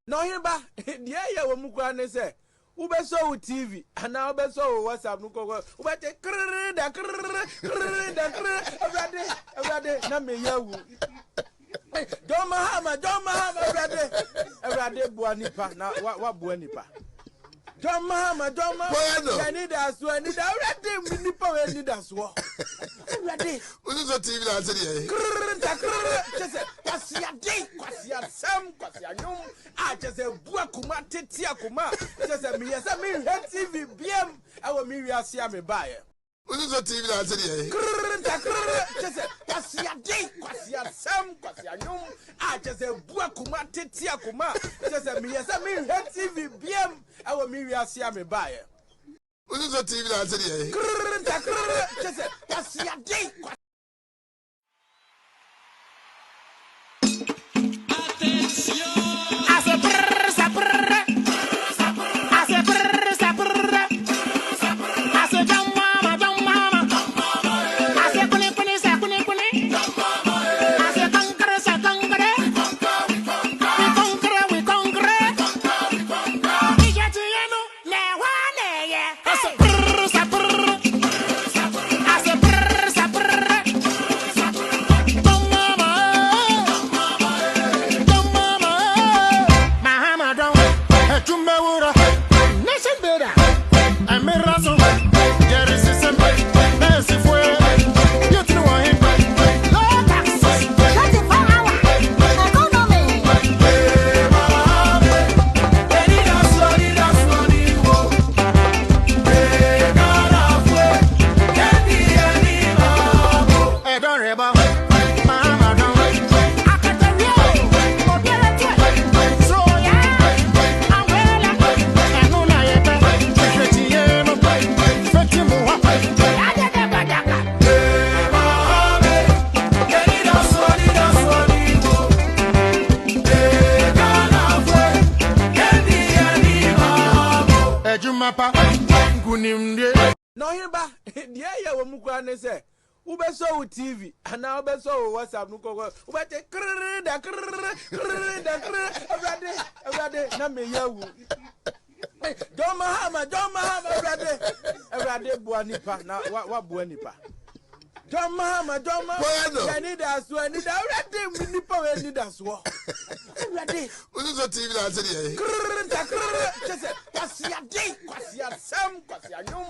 No himba, dia ya wo mukwa ne se. Ube so TV, ana ube so WhatsApp nuko. Ube te everyday na me yawu. Don't mahama, everyday buanipa na wa buanipa. Don't mahama, I need us, I need everyday nipa we need us. Everyday. Who's the TV that said Kwasia Sam, Kwasia Nyum, I just a Buakuma, Titia Kuma, just a me, as a me, TV, BM, our Miria Siame buyer. Who's the TV that said Kwasia Sam, Kwasia Nyum, I just a Buakuma, Titia Kuma, just a me, as a me, TV, BM, our Miria Siame buyer. Who's the TV that said just a Kwasia Attention. Ejumapa, Gunimde. No, here, ba, dear, you will mukwane say. Ube so TV, and now ube so WhatsApp. No go. Ube te every na me yawu. Don't mahama, every day buanipa. Na what buanipa? Don't mahama. I need us. I need every day. Nipa we need us. Every day. Who's the TV that said Just kwasia sam kwasia nyum.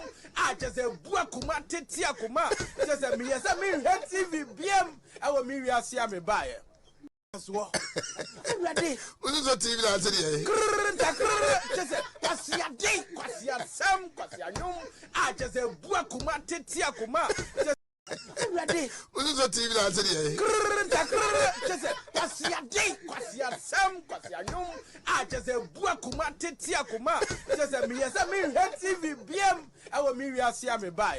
Just a buakuma tetia kuma. Just a me TV BM. I will me asia me buy. Ready? Who's the TV that said Just a kwasia sam kwasia nyum. Just a buakuma tetia kuma. Ready? Who's the TV that said Just a kwasia sam kwasia nyum. Just a buakuma tetia kuma. Just a me TV BM. I will me asia me buy.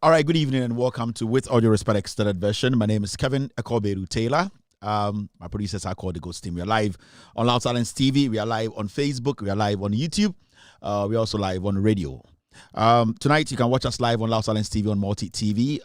All right, good evening and welcome to With All Due Respect Extended Version. My name is Kevin Ekoberu Taylor. My producers are called the Ghost Team. We are live on Loud Silence TV. We are live on Facebook. We are live on YouTube. We're also live on radio. Tonight, you can watch us live on Loud Silence TV on Multi TV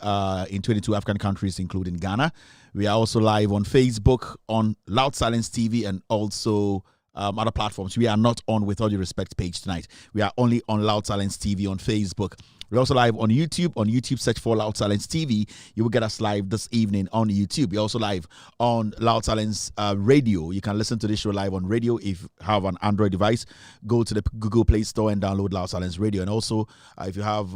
in 22 African countries, including Ghana. We are also live on Facebook on Loud Silence TV and also other platforms. We are not on With All Due Respect page tonight. We are only on Loud Silence TV on Facebook. We're also live on YouTube. On YouTube, search for Loud Silence TV. You will get us live this evening on YouTube. We're also live on Loud Silence Radio. You can listen to this show live on radio if you have an Android device. Go to the Google Play Store and download Loud Silence Radio. And also, if you have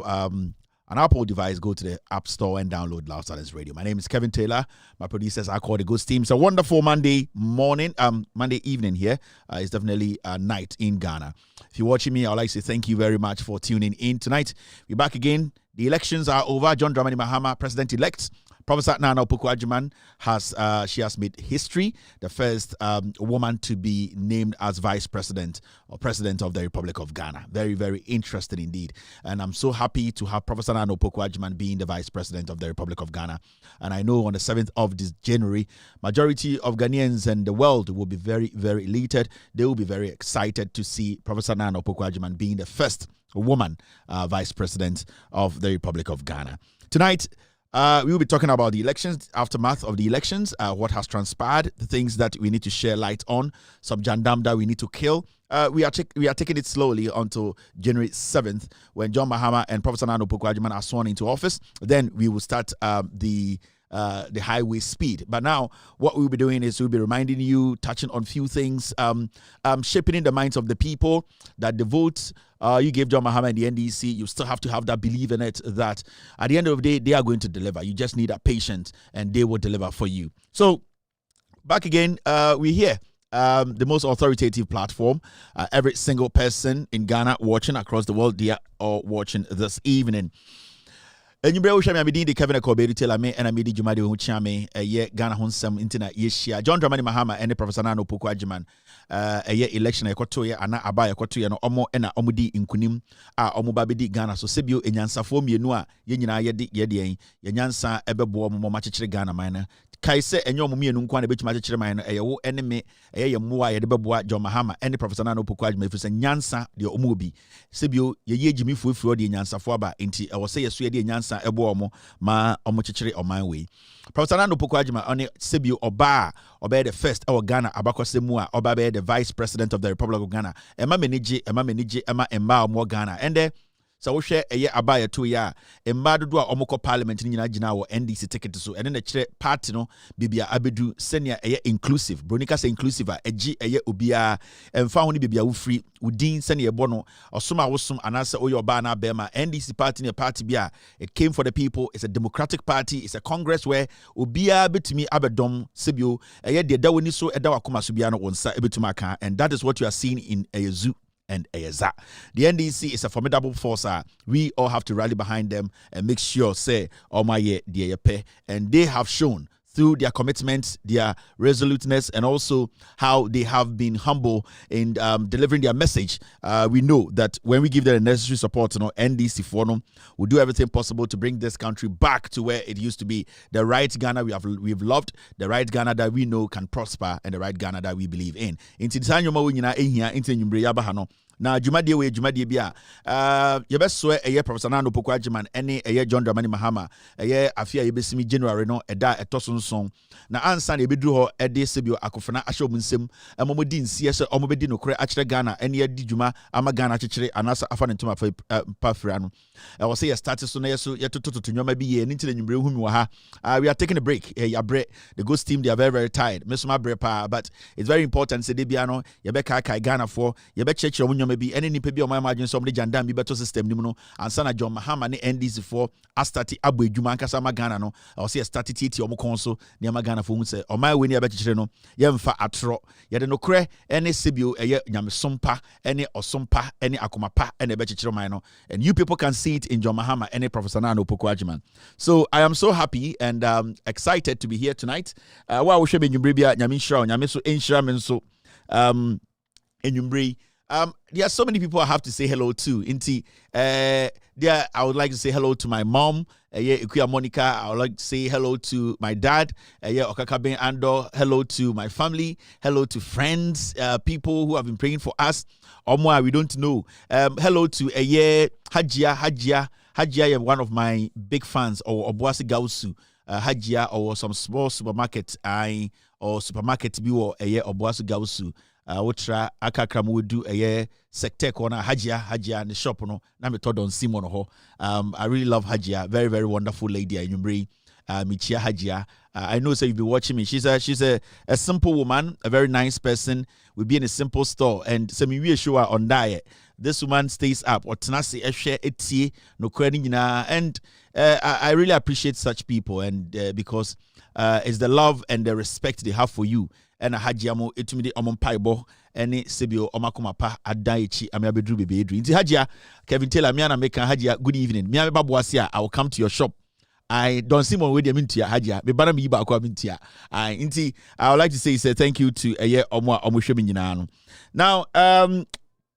an Apple device, go to the App Store and download Loud Silence Radio. My name is Kevin Taylor. My producers are called the Ghost Team. It's a wonderful Monday evening here. It's definitely a night in Ghana. If you're watching me, I'd like to say thank you very much for tuning in tonight. We're back again. The elections are over. John Dramani Mahama, president-elect. Professor Nana Opoku-Agyeman has made history, the first woman to be named as vice president or president of the Republic of Ghana. Very, very interesting indeed. And I'm so happy to have Professor Nana Opoku-Agyeman being the vice president of the Republic of Ghana. And I know on the 7th of this January, majority of Ghanaians and the world will be very, very elated. They will be very excited to see Professor Nana Opoku-Agyeman being the first woman vice president of the Republic of Ghana. Tonight, We will be talking about the elections, aftermath of the elections, what has transpired, the things that we need to share light on, some jandam that we need to kill. We are taking it slowly until January 7th when John Mahama and Professor Nana Opoku-Agyeman are sworn into office. Then we will start the highway speed. But now what we'll be doing is we'll be reminding you, touching on few things, shaping in the minds of the people that the vote you gave John Mahama and the NDC, you still have to have that belief in it that at the end of the day, they are going to deliver. You just need that patience and they will deliver for you. So back again, we're here. The most authoritative platform. Every single person in Ghana watching across the world, they are all watching this evening. And you bring me amidi the Kevin Akobedu tell me and amidi Jumadi hu chiame ye Ghana honsam intina yeshia John Dramani Mahama and Professor Nana Opoku-Agyeman ye election ekoto ye ana aba ekoto ye no omo na omudi inkunim a omo ba bedi Ghana so sebio enyansafo mienu a ye nyina ye de ye nyansa ebebo omo ma chechire Ghana man kai se enyo omo mienu nkwa na betuma chechire man no wo eneme ye mmoa ye de beboa John Mahama and Professor Nana Opoku-Agyeman fi se nyansa de omo obi sebio ye jimi fufuo de nyansafo aba enti e wo se yeso ye de nyansa ebo omo ma omo chechire oman we Professor Nana Opoku-Agyeman on sebio oba the first our Ghana abakosemu a oba be the vice president of the Republic of Ghana ema menije ema omo Ghana and so we share a year abaya 2 year emba dodo a omoko parliament ni nyina gina wo NDC ticket so ene na kire party no bibia abedu senior eye inclusive bronika say inclusive a egi eye obia emfa ho ni bibia wo free udin senior ebo no osoma wosum anase oyo ba na bema NDC party ne party bia it came for the people. It's a democratic party. It's a congress where obia betumi abedom sebio eye de da woni so eda wakoma so bia no wonsa ebetuma aka, and that is what you are seeing in a zoo and Ayeza. The NDC is a formidable force. We all have to rally behind them and make sure, say, oh my dear, and they have shown through their commitment, their resoluteness, and also how they have been humble in delivering their message. We know that when we give them the necessary support, NDC Forum will do everything possible to bring this country back to where it used to be. The right Ghana we've loved, the right Ghana that we know can prosper, and the right Ghana that we believe in. Na Jumadi we Jumadi bia yebeswe eye Professor Nana Opoku-Agyeman ene eye John Dramani Mahama eye afia yebesimi January no eda etosonson na ansa na ebeduru ho ede sebio akofana ahye omunsem emomodi nsie se omobedi nokore akire Ghana ene yedi djuma ama Ghana akire anasa afa ne ntoma pafra no e wo se ye start so na yeso yetototo nyoma bi ye ntire nwumre humi wo ha. We are taking a break. Yabre the ghost team, they are very, very tired. Mesoma brepa, but it's very important say de bia no yebeka kai Ghana for yebe maybe any nipa bi o ma imagine somebody jandam bi beto system nim no ansa na John Mahama ne NDC for astati abu edwuma nkasa ma Ghana no o se start titi o mo konso ne ma Ghana for hu se o ma we ne abekire no ye mfa atro ye de no kre ene sebio eye nyamesompa ene osompa ene akomapa ene bekire man no, and you people can see it in John Mahama ene Professor Nana Opoku-Agyeman. So I am so happy and excited to be here tonight. Wa wo hwe be nwumbre bia nyame nshira nyame so enshira me nso enyumbre. There are so many people I have to say hello to. Inti, there I would like to say hello to my mom, Ikuya Monica. I would like to say hello to my dad, Okakaben Ando. Hello to my family. Hello to friends, people who have been praying for us. Omwa, we don't know. Hello to Hajia, one of my big fans, or Obuasi Gausu. Hajia, or some small supermarket, or supermarket biwo Obuasi Gausu. Wotra akakram wodu sector corner Hajia and the shop no na me todo Simon ho. I really love Hajia, very, very wonderful lady. Michia Hajia. I know so you've been watching me. She's a simple woman, a very nice person. We be in a simple store and some we show her on diet. This woman stays up or tenasi ehwe etie no kwani nyina, and I really appreciate such people, and because it's the love and the respect they have for you. And Hajia mo etumide omompaibo ene sebio omakomapa adaichi amiabedru bebedru. Inti Hajia Kevin Taylor miana make Hajia good evening. Mi ababoasia, I will come to your shop. I don't see more with them into Hajia. Me bana mi ba kwa mintia. Inti I would like to say thank you to omwa omohwemi nyina. Now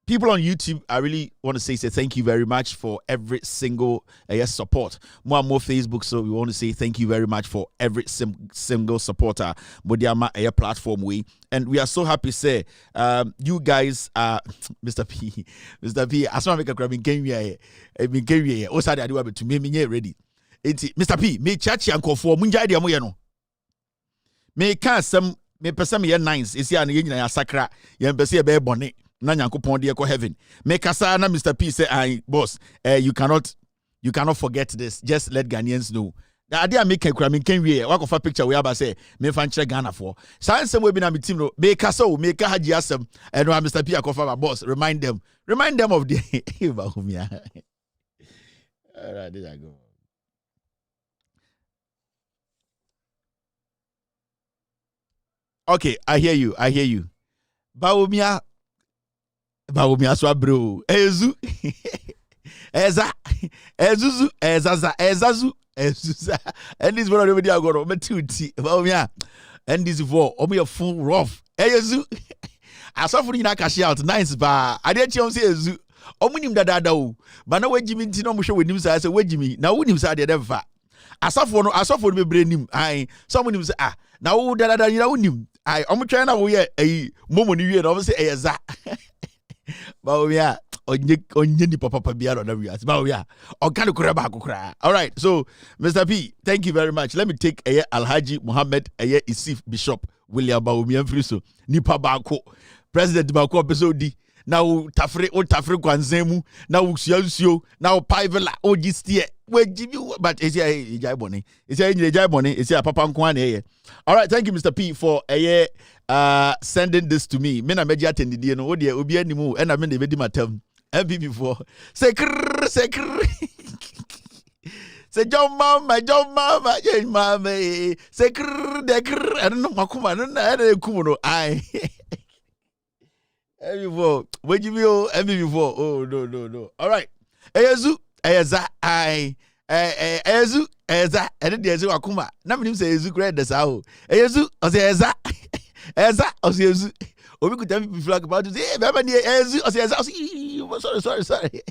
people on YouTube, I really want to say thank you very much for every single support. More and more Facebook, so we want to say thank you very much for every single supporter. Modiama platform we, and we are so happy. Say, you guys are Mr. P. I saw make a crab in Kenya. I do to me ready. enti Mr P me chachi ankofo munja de mo ye no me ka asem me pese me ye nice esi an ye nyina ya sakra ye pese ye be bone na nyankopon de ko heaven me kasa na Mr P say I boss you cannot forget this, just let Ghanaians know. The idea make kura me can we walk of a picture we aba say me fan check Ghana for some we be na me team no make kasa o make haji asem and Mr P akofa my boss remind them of the all right, there I go. Okay, I hear you. Baumia so bro. Ezu. Eza. Ezuzu. Ezazu. And this one already I got on metuti. Baumia. And this for omi a full rough. Ezu. I saw for you na cash out nice ba. I didn't say ezu. Omunim dada o. Ba na wajimi nti no mo hwe wenim sa say wajimi. Na wonim sa de defa. Asafo no be brenim. Ai, someone say na wo dada you na wonim. Ai omutwa na wo ye momo ni wie na o say eyeza. Ba o ya onye ni papa bia na we as ba o ya o kan kura ba kokura. All right, so Mr P, thank you very much. Let me take Alhaji Muhammad Isif Bishop William Baumia Friso nipa ba ko president ba ko episode now tafre kwanzemu now usuo now pivela o gistie we give you but is here boni is here boni is here papa nko na. All right, thank you Mr P for sending this to me. Me na meji attended no o de obi animu e na me na be di matam MPP for say say John mama say de I don't know makuma no na kumu no ai before where you go before oh no all right ezu eza I ezu eza and the ezu akuma na me say ezu great this how ezu o say eza o say ezu obi could tell me flag about to say baba ni ezu o say eza sorry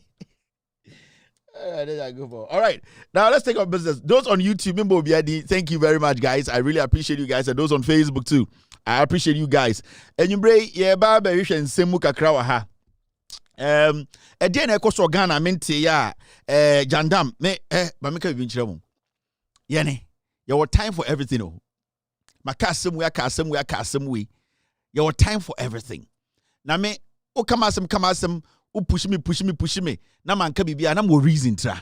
there I go for. All right, now let's take our business. Those on YouTube, Mimbo Biadi, thank you very much, guys. I really appreciate you guys, and those on Facebook too. I appreciate you guys. And you bring baba and semu kakra ha. Again, I cost Ghana minti ya jandam me ba me ka binchira mo. Yene, your time for everything oh. Makasem we. Your time for everything. Na me o kama asem o push me na man ka bibia na mo reason tra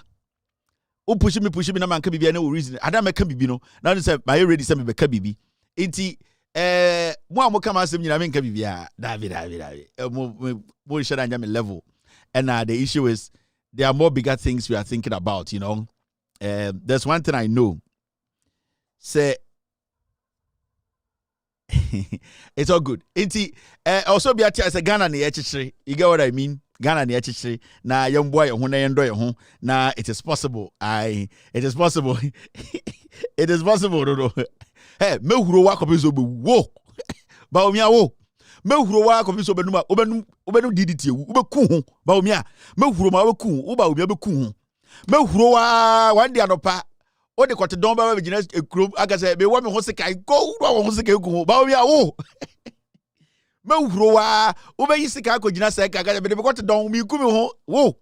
o push me na man ka bibia na o reason adam ka bibi no na say my ready say me be ka bibi enti mo kama asem nyina me ka bibia david mo share anya me level and the issue is there are more bigger things we are thinking about, you know. There's one thing I know, say it's all good. Enti also be as a Ghana na echichiri. You get what I mean? Ghana na echichiri. Na young boy ho na yendo ho na it is possible. It is possible. It is possible. No. Hey, me huro wa kopi so be wo. Ba omia wo. Me huro wa kopi so be numa obenu diditi ewu. Ube ku ho. Ba omia. Me huro ma we ku. Uba omia be ku ho. Me huro wa wan dia no pa. O de kote don ba gina ekrom aga say be wa me ho sekai go wa ho sekai ku ba omia wo. Me huro wa obe yi sekai ko gina sekai aga be kote don mi ku me ho wo.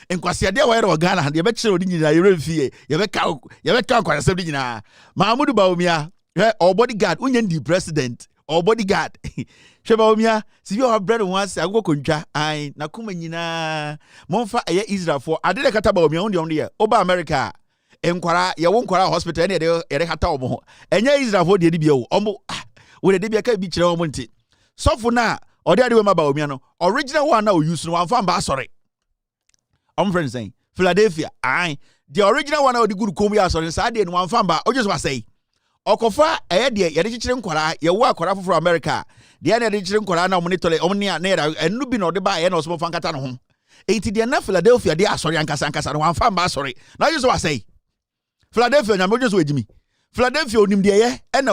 Enkwase de wa yere Ghana de be kire odi nyina yere fie ye be ka kwase de nyina Mahamudu Baumia or bodyguard unyen di president or bodyguard hwe Baumia si bi o bread once ago kontwa ai na kuma nyina monfa eye Israel for ade de kata Baumia on de oba America enkwara ye wo nkwara hospital ene de kata omo enye Israel for de bi o omo we de bi ka bi kire omo nti sofo na ode ade we ma Baumia no original one na o use no wan fa mba sorry. I'm friends saying Philadelphia. The original one of the good come here. So Saturday and one famba. I just want to say, Okofa, de Yadichim Kora, your work for America. The other Yadichim Kora now monitor Omnia Nera and Nubin or the buy and also Fankatan home. 80 the enough Philadelphia, they are sorry and Casankas and one famba. Sorry. Now just want to say Philadelphia, I'm just with me. Philadelphia, Nimdia, and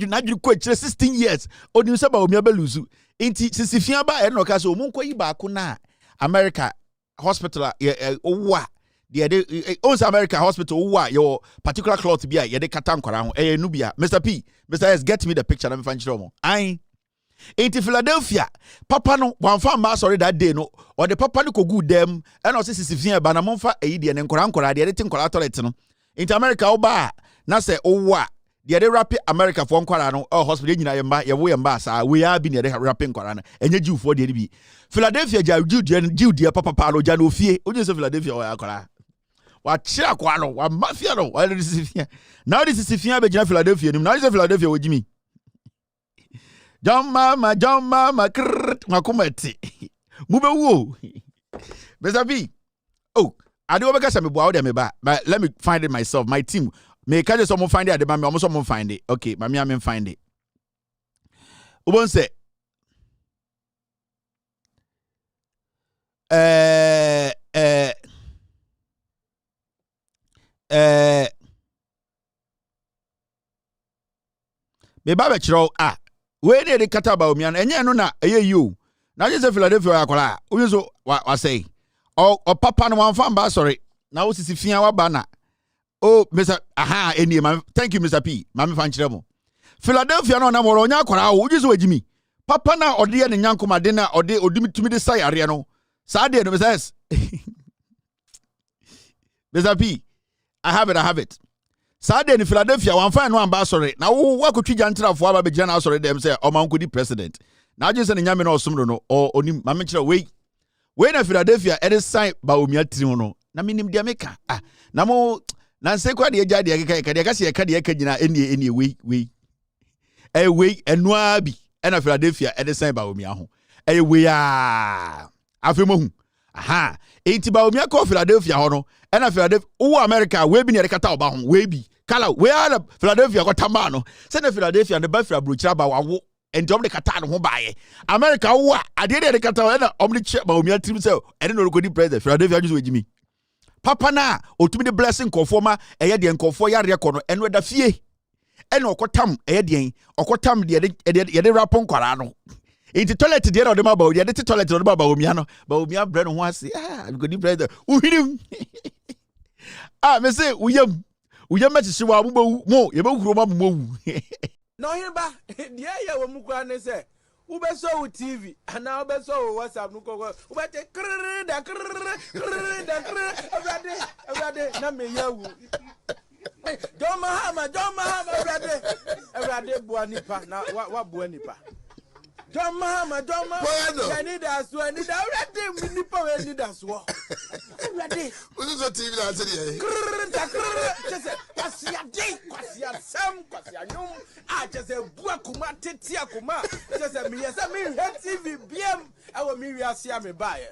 now you quit 16 years. Or you say about Miabeluzu. Ain't it Sisifiaba and Nocaso Munko Ibakuna, America. Hospital the owns America hospital your particular cloth be ye de katam kwara nubia Mr. P Mr. S get me the picture na me fan chiro mo in Philadelphia papa no wan fa ma sorry that day no or the papa no ko good dem and o sisifia ba na monfa eyi de ne nkora de tin nkora toilet no into America oba na say owa the other rap America for nkwara no hospital nyina yemba ye wo yemba sa we are be the rap nkwara na enye Jew for the bi Philadelphia Jew dia papa no ja no fie onye say Philadelphia o akwara wa chira kwa no wa mafia no wa risifia now this is fia be gina Philadelphia nim now this Philadelphia wo jimi John mama makumati mube wo Mr. B oh I do obeka me boa me ba but let me find it myself my team me ka just someone find it at the me almost someone find it okay mami am find it ubon say me ba be chiro we dey the kata ba omian enye no na eye you na je say Philadelphia akola we so wa say o papa no wan fan ba sorry na wo sisi fia wa ba na oh Mr. Eni man thank you Mr. P mama fan chire mo Philadelphia no na mo onya akola wo je so wagimi papa na ode ye ne nyankoma de na ode odimi tumi de sai are no sa de no Mr. Mr. P I have it Saturday in Philadelphia, one fine no ambassador. Now, what could you enter for Abba Jana sorry them say, oh, man, could the president? Now, just an yamin or sumro or only Mamicha way. When in Philadelphia, at a sign Baumia Triono, Naminim Diamica. Namo Nancy Quadia Cadacasi Cadacadina any way. A way and Wabi and a Philadelphia at the same Baumiaho. A way Afimu. Aha, 80 Baumia call Philadelphia Hono. And a Philadelphia, America, we be near the Catawba, we be. Kala, we are the Philadelphia got Tamano. Send the Philadelphia and the Buffalo Bruchaba and Dom the Catano who buy America. I did the Catawba, only check by me team so I don't know good president. Philadelphia just with me. Papa na, or to me the blessing conforma, a yadi and confoya record, and with the fee. And Okotam, a yadi, Okotam, the rapon Corano. In the toilet, the other mobile, the toilet on the Baumiano, Baumia bread once, I'm good president. Me say we am match si wa mo ye ba huro mo no himba dia ya wo mukwa ne say wo be so wo TV ana wo be so wo WhatsApp no ko wo be te da brade na me yawu John Mahama brade bua nipa na wa bua nipa John Mahama I need us to need already nipa we need us wo ready What is the TV that said kwasia sam kwasia nyum a just a bua kuma tete akuma just me yes me TV biem I will me wiase am bae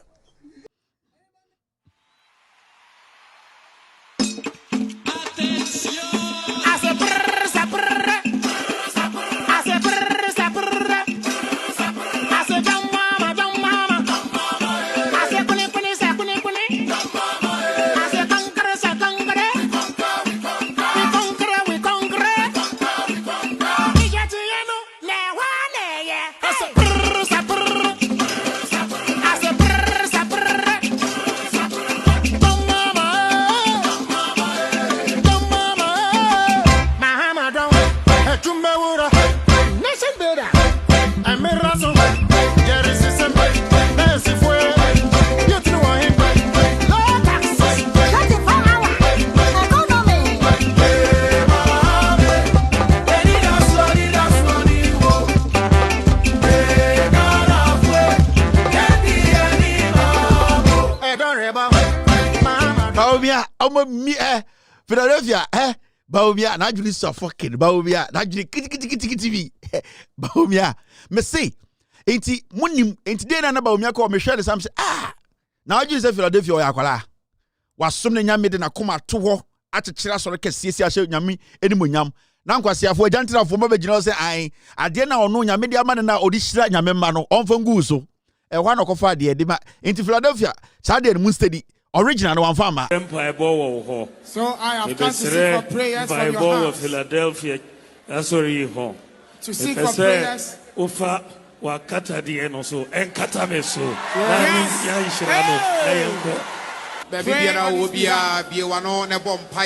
Philadelphia, Baumia, not really so fucking Baumia, not really kitty Baumia. Me say, ain't he munim, ain't day na Baumia call me share the same say, now you say Philadelphia yakwala. Was some nyame de na koma to ho atchira so rekesi ahye nyame enimu nyam. Na nkwase afo agyantra fo ma begina say ai ade na ono nyame de ama na odi hira nyame ma no onfa ngu so. E hwa no kofa de de ma. Ain't Philadelphia, sa de mu steady. Original one farmer. So I have come to seek for prayers from your heart. Philadelphia, that's where you home. To seek for prayers. Ufa wakata di enoso enkata meso.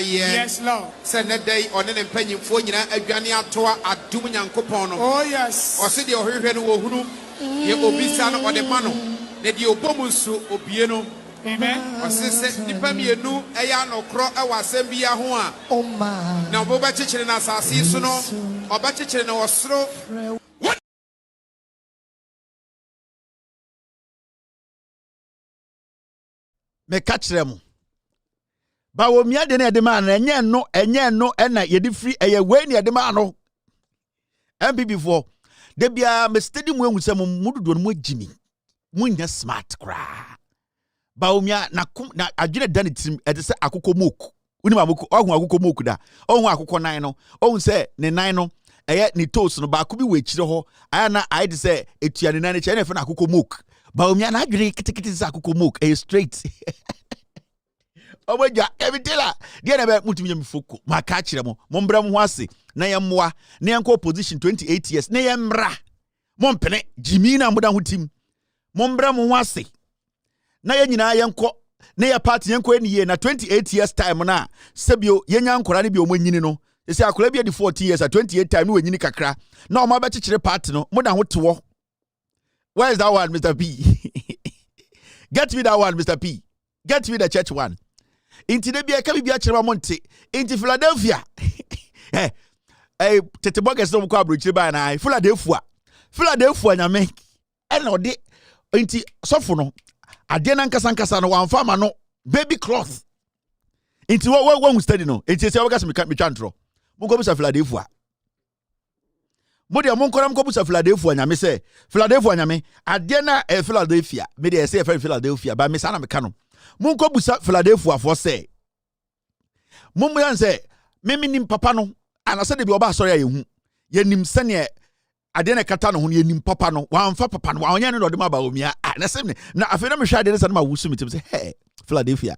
Yes, Lord. Send a day on an opinion for you a Gania Toa at Dumian Copono. Oh, yes. Or said your Huru, you will be son of the Mano. Let your Bomusu Obieno. Amen. Ɔsese nipa mienu ɛyɛ anokro ɛwɔ asɛm bi ho a. Na ɔbɛba kyekyere na asase so no, ɔba kyekyere na wɔsoro. Me catch them. But when me adene de man enye no ena yedi free eye we ne de man no. MPP4 de bia me steady mu enwu sem mududo no mu agimi. Munya smart kra. Ba omia na adwene dan tim e de se akokɔ moku. Uni ma moku ohun akokɔ moku da. Ohun akokɔ nan no. Ohun se ne nan no eye ni toes no ba ko bi we kyire ho. Aya na ai de se etua ne nan ne che na fe na akokɔ moku. Ba omia na adwene kitikiti se akokɔ moku e straight. Oboja everything dia na be mutumi yem foko ma ka kire mo mbra mo ho ase na ye moa na ye nko position 28 years na ye mra mo mpene jimi na moda ho tim mo mbra mo ho ase na ye nyina ye nko na ye party ye nko eniye na 28 years time na sebio ye nya nkora ne bi omanyini no ese akora bi di 40 years at 28 time no wanyini kakra na o ma ba kire party no moda ho tewo. Where is that one, Mr. P? Get me that one, Mr. P. Get me the church one. Inti de bia ka bibia kire ma monte inti Philadelphia tete bogus no kwa abrochire ba na Philadelphia nyame e na ode inti sofo no ade na nkasa no wan fama no baby cloth inti wo study no inti se wogas me twantro mo ko busa Philadelphia mo de mo nkoram ko busa Philadelphia nyame se Philadelphia nyame ade na Philadelphia me de se Philadelphia ba me sana me ka no Munko busa Philadelphia for say. Mumyan say, Miminim papa no, and I said, if you are sorry, ye nim sene adena katano, ye nim papa no, one for papa, one yan or the mabawumia, and I said, now I feel I'm shy, there's my wusum say, hey, Philadelphia,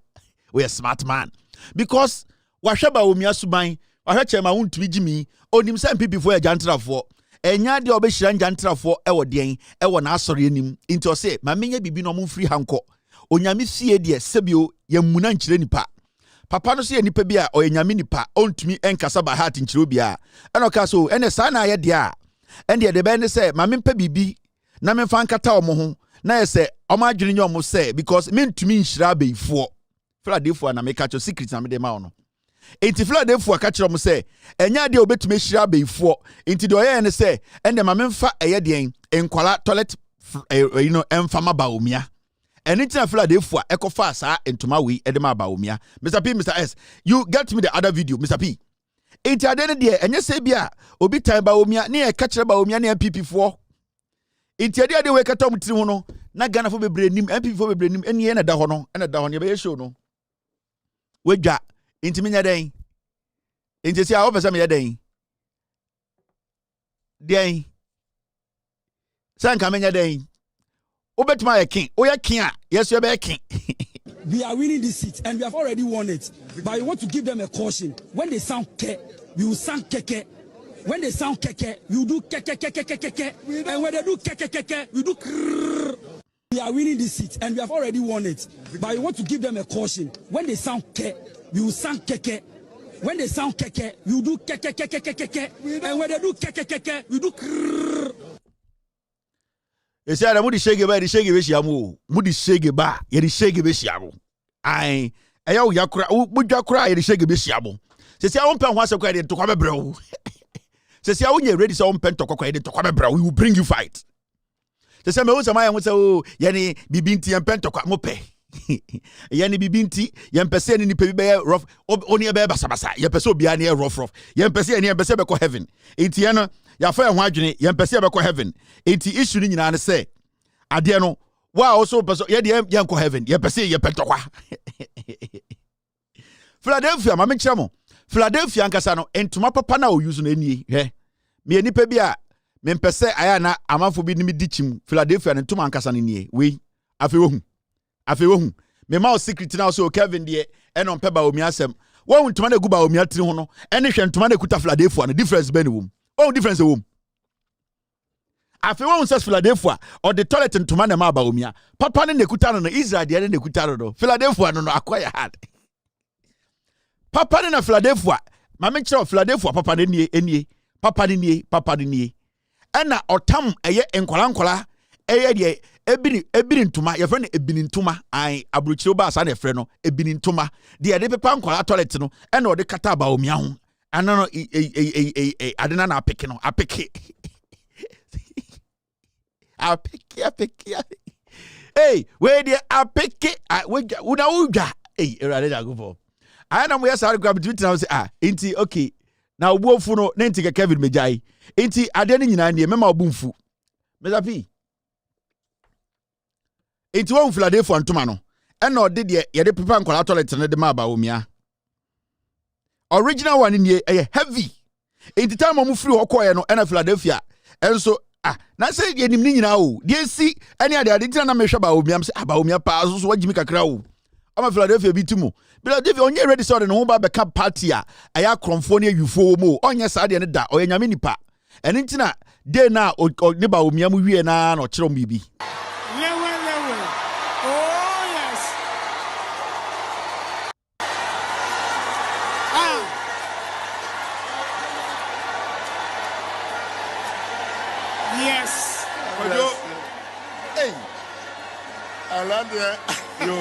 we are smart man. Because Washaba umia subai, I heard my own to Jimmy, or him send people for a jantra for. Enya de obeshiran jantra for ewo den, ewo na asori nim, into say, my menya bibi no free hanko. Onyame fie de sebio yamuna nkyire nipa papa no so ye nipa bia o nyame nipa ontumi enkasa ba heart nkyire bia eno ka so ene sa na ye de a ende de be ne se ma mempa bibi na memfa nkata omo ho na ye se omo adwene nye omo se because mentumi nhyira beifo Philadelphia na meka cho secret na me de ma ono enti Philadelphia ka kire omo se enya de obetumi hyira beifo enti de oye ne se ende ma memfa eye de enkwala toilet emfama ba omia. Anything Philadelphia echo fast entoma we edema baomia. Mr. P, Mr. S, you get me the other video, Mr. P. Enti adene de enye se bia obi time baomia na e ka kire baomia na MPP4. Enti ade we katom tiri ho no na Ghana fo bebre nim MPP4 bebre nim eni na da ho no na da ho ne be show no. Wedwa enti menya den. Enti se a wo pese me den. Den. Sanka menya den. Obetma king. Oya king. Yes, you're king. We are winning this seat and we have already won it. But we want to give them a caution. When they sound ke, we will sound keke. When they sound keke, we will do keke. And when they do keke, we do krrrr. We are winning this seat and we have already won it. But we want to give them a caution. When they sound ke, we will sound keke. When they sound keke, we will do keke. And when they do keke, we do krrrr. Ese ara mudi shege ba, di shege be shiamu. Mudi shege ba, ye di shege be shiamu. Ai, eya wo yakura, budwa kura ye di shege be shiamu. Se sia wo mpɛ ho asɛkwa ye de tokwa bebre wo. Se sia wo nye ready se wo mpɛ tokwa ye de tokwa bebre wo, we will bring you fight. Se sia me wo sama ye ho se o, ye ni bibinti ye mpɛ tokwa mo pɛ. Ye ni bibinti, ye mpɛ se ni nipa bi be rough, oni e be basabasa, ye pɛ se obi ani e rough. Ye mpɛ se ni ye mpɛ se be ko heaven. Enti ye no ya fa ho adwene ye mpese ye be ko heaven enti issue ni nyina ne se ade no wa also person ye de ye ko heaven ye pese ye petokwa Philadelphia ma me kire mo Philadelphia nkasa no entuma papa na o use no enie he me nipa bi a me mpese aya na amanfo bi ni me dichim Philadelphia ne ntuma nkasa no nie we afi wohu me ma o secret na so Kevin de e no mpe ba omi asem wo ntuma na gu ba omi atiri ho no ene hwe ntuma na kuta Philadelphia no difference be ni wo oh difference wo afi won says Philadelphia or the toilet ntoma na ma ba omia papa ne nekuta no Israel de ne nekuta no Philadelphia no akwaya hard papa ne na Philadelphia ma me kire Philadelphia papa ne nie papa ne nie ena otam eye enkola eye de ebini ntoma your friend ebini ntoma ai abruchiro ba sa na friend no ebini ntoma de de pepa nkwala toilet no e na ode kata ba omia ho ana no adena na apeke no apeke apeke hey we de apeke we una udwa hey erade da go for ana mo yesa grab Twitter na say enti okay na obuofu no na enti Kevin Mejai enti ade ne nyina ne mema obumfu Mr. P enti won Philadelphia ntoma no e na ode de ye de pepa nkwala toilet ne de ma ba omia original one nie heavy enti time mo free hokoye no e na Philadelphia enso na say ye nim ni nyina o de si ene ade tina na mehwe ba omia am say ba omia pa so wagimi kakra o ama Philadelphia bi timo Philadelphia onye ready so de no ba beka party a aya kromfo ne awufo mo onye sa de ne da oye nyame nipa ene ntina de na ne ba omia mu wie na no kire bibi lewe oh yes yes hey I love you yo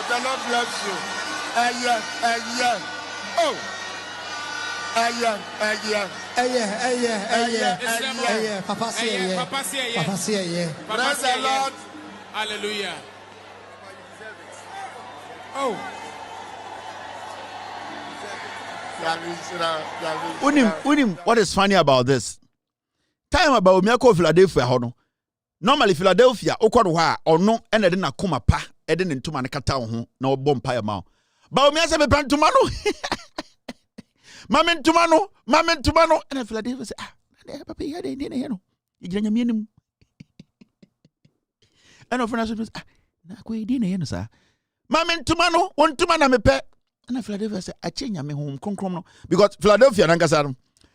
The Lord bless you. Oh. Papa say yeah. Praise the Lord. Hallelujah. Oh. Unim, what is funny about this? Time about Miyako Philadelphia hono. Normally Philadelphia okwado ha ono ene de na koma pa ede ne ntoma ne kata ho na obom pa ya ma. Ba omi ase be ntoma no. Mame ntoma no ene Philadelphia say papa ya de ne no. Igira nyame anim. Ene ofena so na ko edi ne no sa. Mame ntoma no, wontoma na mepe. Ene Philadelphia say ache nyame ho konkrom no because Philadelphia na nkasa no.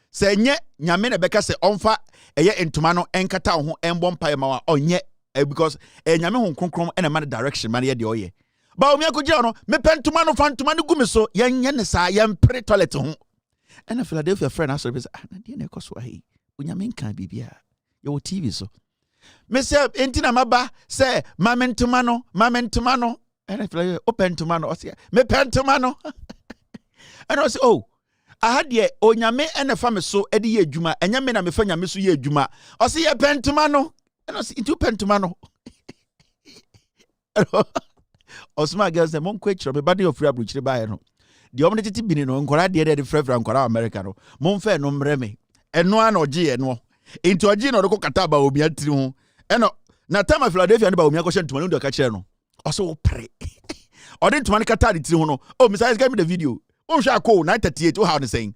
Se nye nyame na beka se onfa eye ntoma no enkata ho embom pae ma wa onye because nyame ho konkrom ena man direction man ye de oye ba omi akogia no me pentoma no fa ntoma no gumi so yenye ne sa yempre toilet ho ena Philadelphia friend aso be na de na ekoso ahi onyame nka bibia ye wo TV so me se entina maba se mame ntoma no ena Philadelphia open ntoma no o se me pentoma no ena o se oh ahadie onyame ene fa me so ede ye adwuma enyame na me fa nyame so ye adwuma o se ye pentuma no eno se itu pentuma no osma girls dem mon kwechiro be body of free abruchire bae no de omne titi bini no nkora de de frefra nkora America no mon fa no mreme eno ana oje eno enti oje no de ko kata ba obi atiri ho eno na tama Philadelphia ne ba omi akoshe ntuma no de ka kire no o se wo pre o de ntuma ne kata de tiri ho no oh Mr. Give me the video Unshako 938 how they saying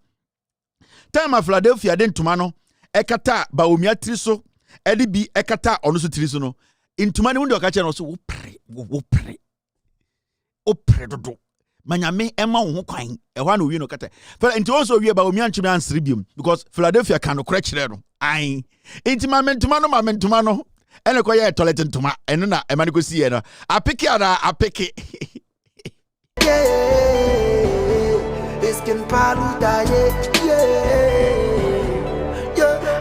time of Philadelphia den tumano ekata ba omia triso edi bi ekata ono so triso no intumani wundi okache no so wo pre dodo manyame ema wo kwan e hwa no wi no kata inti also wi ba omia nchime ansre biom because Philadelphia kan no kore kire no ai intimamento no ene ko ye toilet ntuma eno na emani ko si ye no apeke Iskin paluda yeah.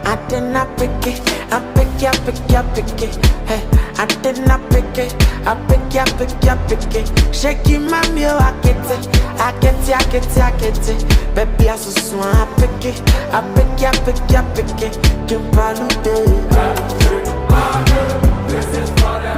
I did not pick it. Hey, I did not pick it. Shaking my meal, I get it. Baby, I so swan, I pick it. Kim paluda. This is for the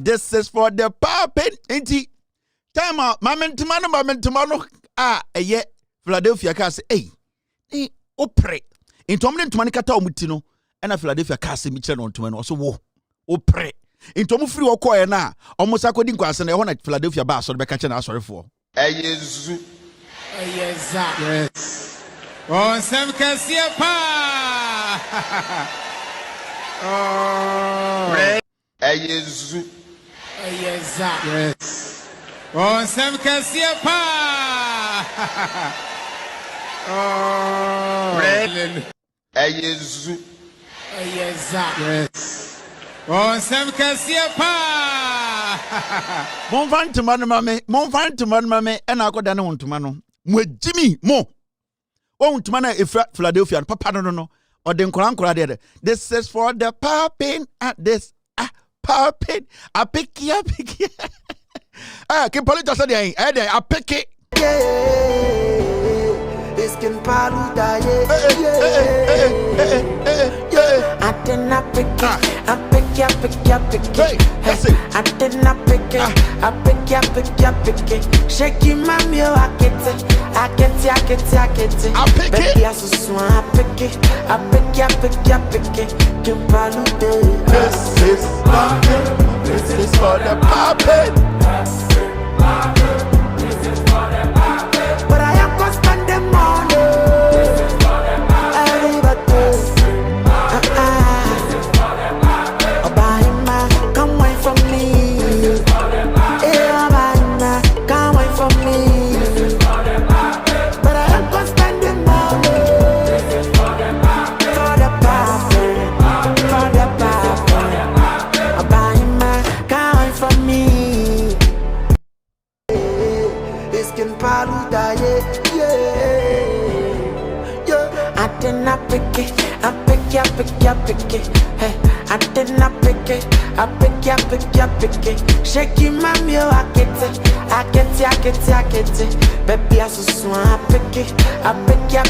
This is for the puppet. Inti time out. Momentumano. Eye Philadelphia ka say, hey, opre. Into omne ntumani kata omutino. Ena Philadelphia ka say mi kire no ntumano. So wo opre into mu free okoye na almost akodi nkwase na e ho na Philadelphia ba so be ka che na asori fo Eyezu. Eyeza. Yes. Oh, Sam Kasiapa. Oh. Eyezu. Eyeza. Yes. Oh, Sam Kasiapa. Oh. Eyezu. Eyeza. Yes. Oh, Sam Kasiapa. Mon van to man mame ena akoda ne wontuma no mo agimi mo wontuma na efra Philadelphia papa no or den korankora there. This is for the popping at this popping I pick ya ke police say dey I pick it This can paluda I did not pick it I pick ya I did not pick it I pick ya Shaky mami I get it Baby I so swan I pick it Can paluda This is for the popping But I am gonna spend the money Come wait for me Come wait for me But I am gonna spend the money For the poppin' Come wait for me This can paluda I did not pick it I pick ya Hey, I did not pick it I pick ya Shaky mami I get it Baby I so swan I pick ya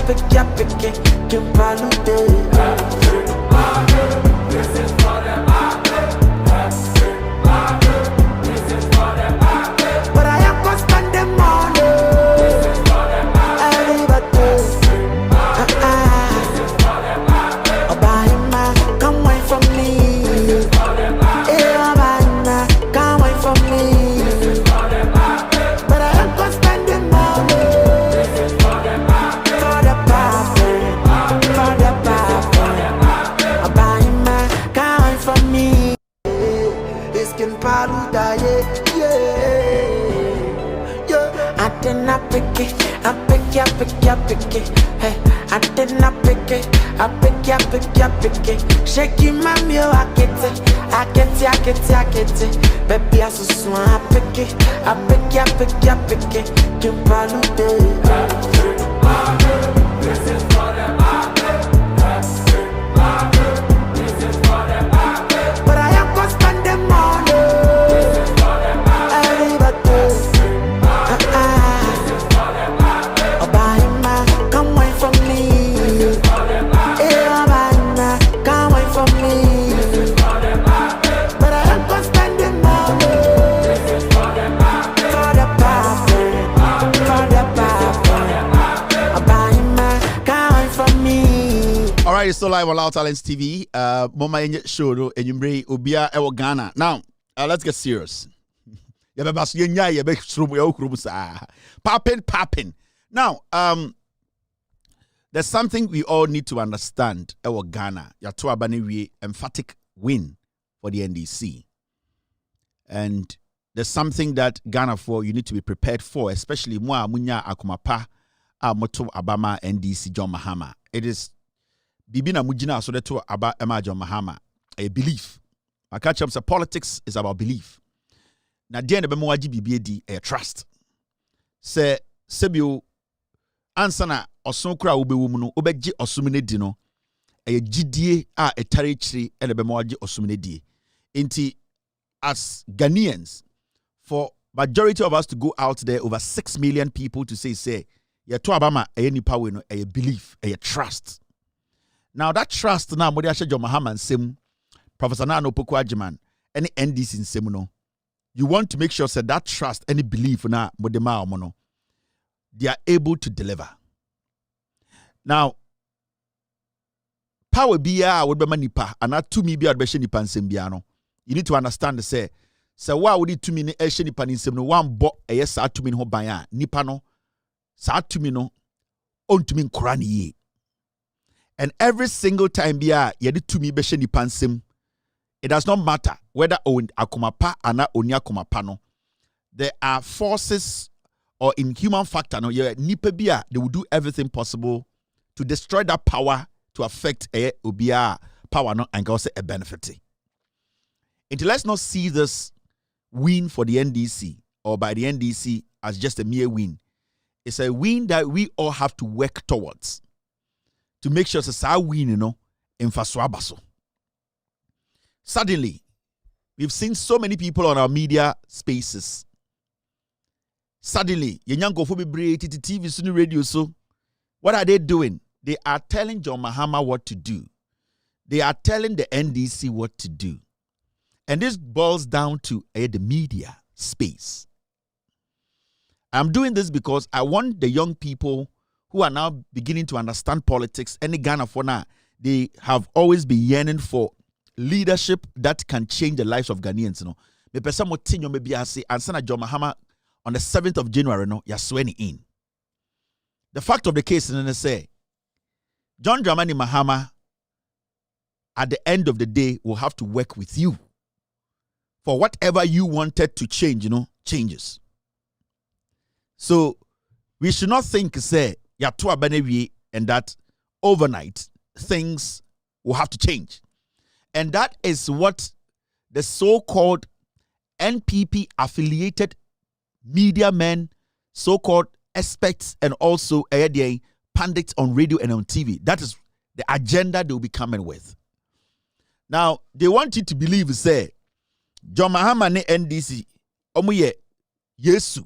Can palude This is for the But I am gonna spend the money This is for the Come wait for me Come wait for me But I am gonna spend the money For the Come wait for me This can paluda I did not pick it I pick ya Hey, I did not pick it I pick ya Shaky mami I get it Baby I so swan I pick ya Can palude This is for the But I am gonna spend the money This is for the Come wait for me Come wait for me But I am gonna spend the money For the Come wait for me All right, it's still live on Loud Talents TV. Mama yenye show do enyumbre obia ewo Ghana. Now, let's get serious. Popping. Now, there's something we all need to understand. Ewo Ghana, yato abane we emphatic win for the NDC. And there's something that Ghana for you need to be prepared for, especially mwa munya akumapa moto abama NDC John Mahama. It is Bibina Mujina so that to about Emma John Mahama. A belief. I catch up. So politics is about belief. Na the end of BBD a trust. Say Sebio ansana osonkra ubewumuno obeji osumine dino a GDA a tarichri and bemoaji osumine di. Inti as Ghanaians, for majority of us to go out there, over 6 million people to say, yeah, to Obama a nipa no a belief, a trust. Now that trust now, Modiasha John Mahama Sim, Professor Nano Pokwajiman, any NDC in Semuno, you want to make sure that trust, any belief na Modema Mono, they are able to deliver. Now, power biya would be manipa, and not 2 million be nipa Sembiano. you need to understand the say why would it to me nipa no one bo yes to me ho ban nipa no sa to me no on to me nkora ye. And every single time bia ye to me be nipa nsem, it does not matter whether on akomapa ana oni akomapa no, there are forces or in human factor no ye nipa bia they will do everything possible to destroy that power to affect obia power no and also a benefit. And let's not see this win for the NDC or by the NDC as just a mere win. It's a win that we all have to work towards to make sure it's a win, in Faswabaso. Suddenly, we've seen so many people on our media spaces. Suddenly, Yanyango Fobi TV, Sunu Radio, so what are they doing? They are telling John Mahama what to do. They are telling the NDC what to do. And this boils down to the media space. I'm doing this because I want the young people who are now beginning to understand politics, and Ghana for now, they have always been yearning for leadership that can change the lives of Ghanaians. Me person mo tinyo me bi ase ansana John Mahama on the 7th of January ya swearing in. The fact of the case is say John Dramani Mahama at the end of the day will have to work with you for whatever you wanted to change, changes. So we should not think say yatua benewi and that overnight things will have to change. And that is what the so-called NPP affiliated media men, so-called experts, and also pundits on radio and on TV. That is the agenda they will be coming with. Now, they want you to believe, say, John Mahama ne NDC, omuye Yesu.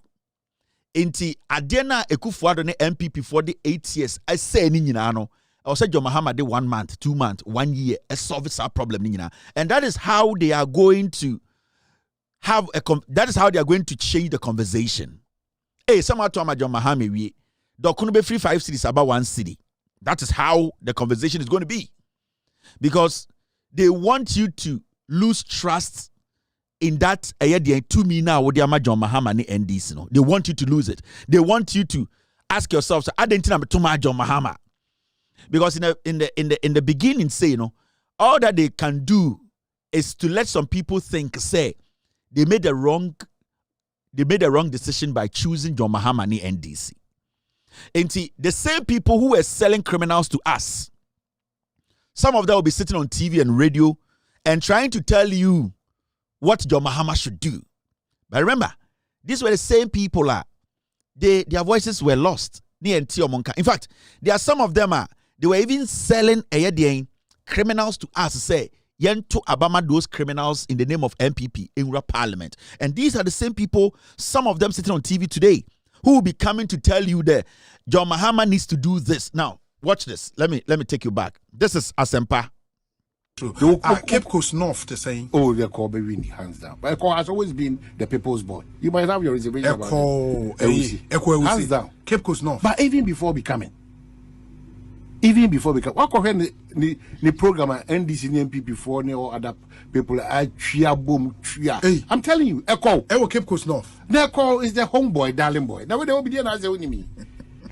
Inti Adena Ekufuado ne MPP for the 8 years. I say ni nyina no. I say John Mahama de 1 month, 2 months, 1 year. A solve our problem ni nyina. And that is how they are going to have that is how they are going to change the conversation. Hey, somehow to John Mahama we dokunu be free 5 cities about 1 city. That is how the conversation is going to be. Because they want you to lose trust in that to me now with John Mahama ni NDC. No, they want you to lose it. They want you to ask yourself, so I didn't know to my John Mahama. Because in the beginning, say, all that they can do is to let some people think, say, they made the wrong decision by choosing John Mahama ni NDC. And see, the same people who were selling criminals to us, some of them will be sitting on TV and radio and trying to tell you what John Mahama should do. But remember, these were the same people. Their voices were lost. In fact, there are some of them, they were even selling criminals to us, say, to Obama those criminals in the name of MPP in Parliament. And these are the same people, some of them sitting on TV today, who will be coming to tell you that John Mahama needs to do this. Now, watch this. Let me take you back. This is Asempa. Cape Coast North, they're saying, oh, they're called Bewini, hands down. But Echo has always been the people's boy. You might have your reservation about Echo, hands down. Cape Coast North. But even before becoming, what can the program NDC NPP before or other people I'm telling you, Echo Cape Coast North. Echo is the homeboy, darling boy. Now they will be there as me.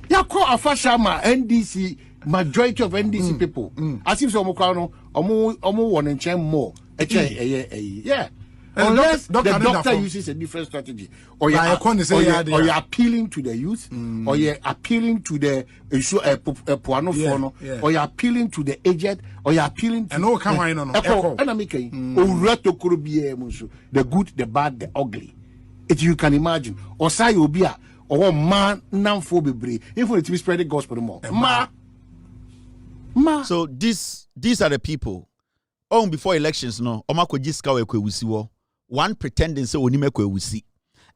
Yako Afashama NDC. Majority of NDC people, as if some one and chain more. Yeah. Unless the doctor uses a different strategy, or you're appealing to the youth, or you're appealing to the or you're appealing to the aged, or you're appealing to the good, the bad, the ugly. If you can imagine, or say you be or man nan for be if we to spread the gospel more. So these are the people. Before elections, one pretending say onime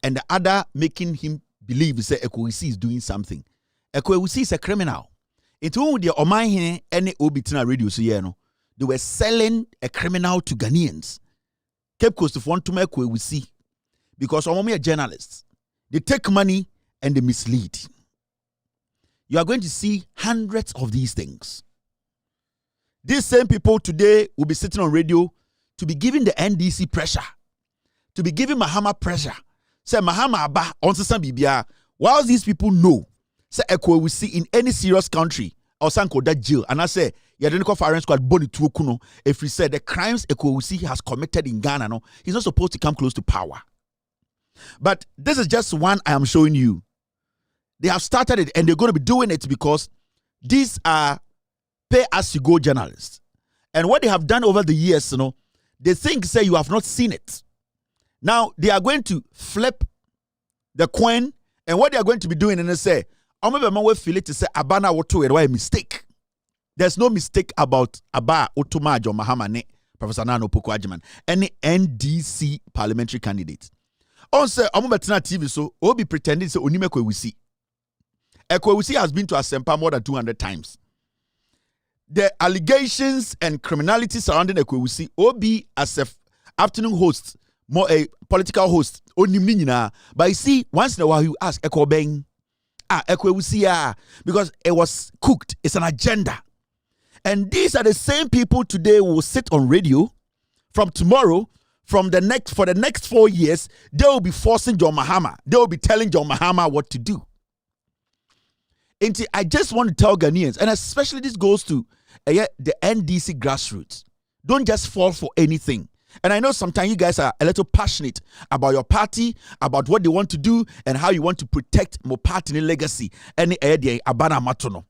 and the other making him believe say Ekwesi is doing something. Ekwesi is a criminal. It won't the Oman any obitina radio so they were selling a criminal to Ghanaians. Cape Coast of want to make Ekwesi because Omomi are journalists. They take money and they mislead. You are going to see hundreds of these things. These same people today will be sitting on radio to be giving the NDC pressure, to be giving Mahama pressure. Say Mahama Aba on Bibia. Whilst these people know, say Ekwe we see in any serious country or Sanko that jail, and I say Yadeniko Firing Squad body to Okuno. If we say the crimes Ekwe we see has committed in Ghana, no, he's not supposed to come close to power. But this is just one I am showing you. They have started it and they're going to be doing it because these are pay-as-you-go journalists. And what they have done over the years, they think, say, you have not seen it. Now, they are going to flip the coin, and what they are going to be doing, and they say, I'm going to feel it to say, Abana Woto, it was a mistake. There's no mistake about Aba Otumajo Mahamane, Professor Nano Poko Ajiman, any NDC parliamentary candidate. On say, I'm going to TV, so we'll be pretending, so Onimeko we see. Ekwewusi has been to Asempa more than 200 times. The allegations and criminality surrounding Ekwewusi, Obi as a afternoon host, more a political host, but you see, once in a while you ask Ekwobeng, Ekwewusi, because it was cooked. It's an agenda. And these are the same people today who will sit on radio from tomorrow, for the next 4 years, they will be forcing John Mahama. They will be telling John Mahama what to do. And I just want to tell Ghanaians, and especially this goes to the NDC grassroots, don't just fall for anything. And I know sometimes you guys are a little passionate about your party, about what they want to do, and how you want to protect more party legacy. And abana matono.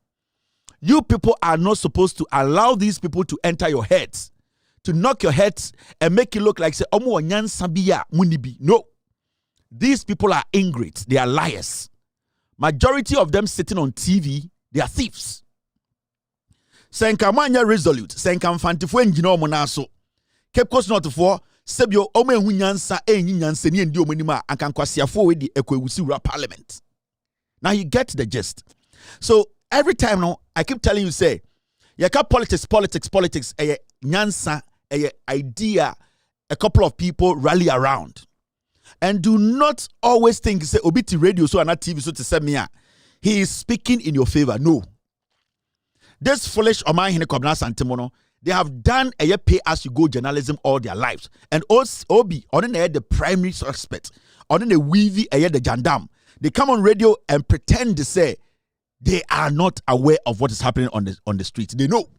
You people are not supposed to allow these people to enter your heads, to knock your heads and make it look like say omo wanyan sabiya munibi. No, these people are ingrates. They are liars. Majority of them sitting on TV, they are thieves. Senkamanya resolute, senkamfantifo enjino monaso. Kepkos not for sebio ome hunyansa nyansa ni endi omonima ankankwasiafo we di Ekwewusi Wura parliament. Now you get the gist. So every time now I keep telling you say, yaka politics, nyansa, idea, a couple of people rally around. And do not always think, say, Obiti radio, so not TV, so to say, me, he is speaking in your favor. No. This foolish Omai Hinekobna Santimono, they have done a pay-as-you-go journalism all their lives. And Obi, on the primary suspect, on the weavy, the jandam, they come on radio and pretend to say they are not aware of what is happening on the streets. They know.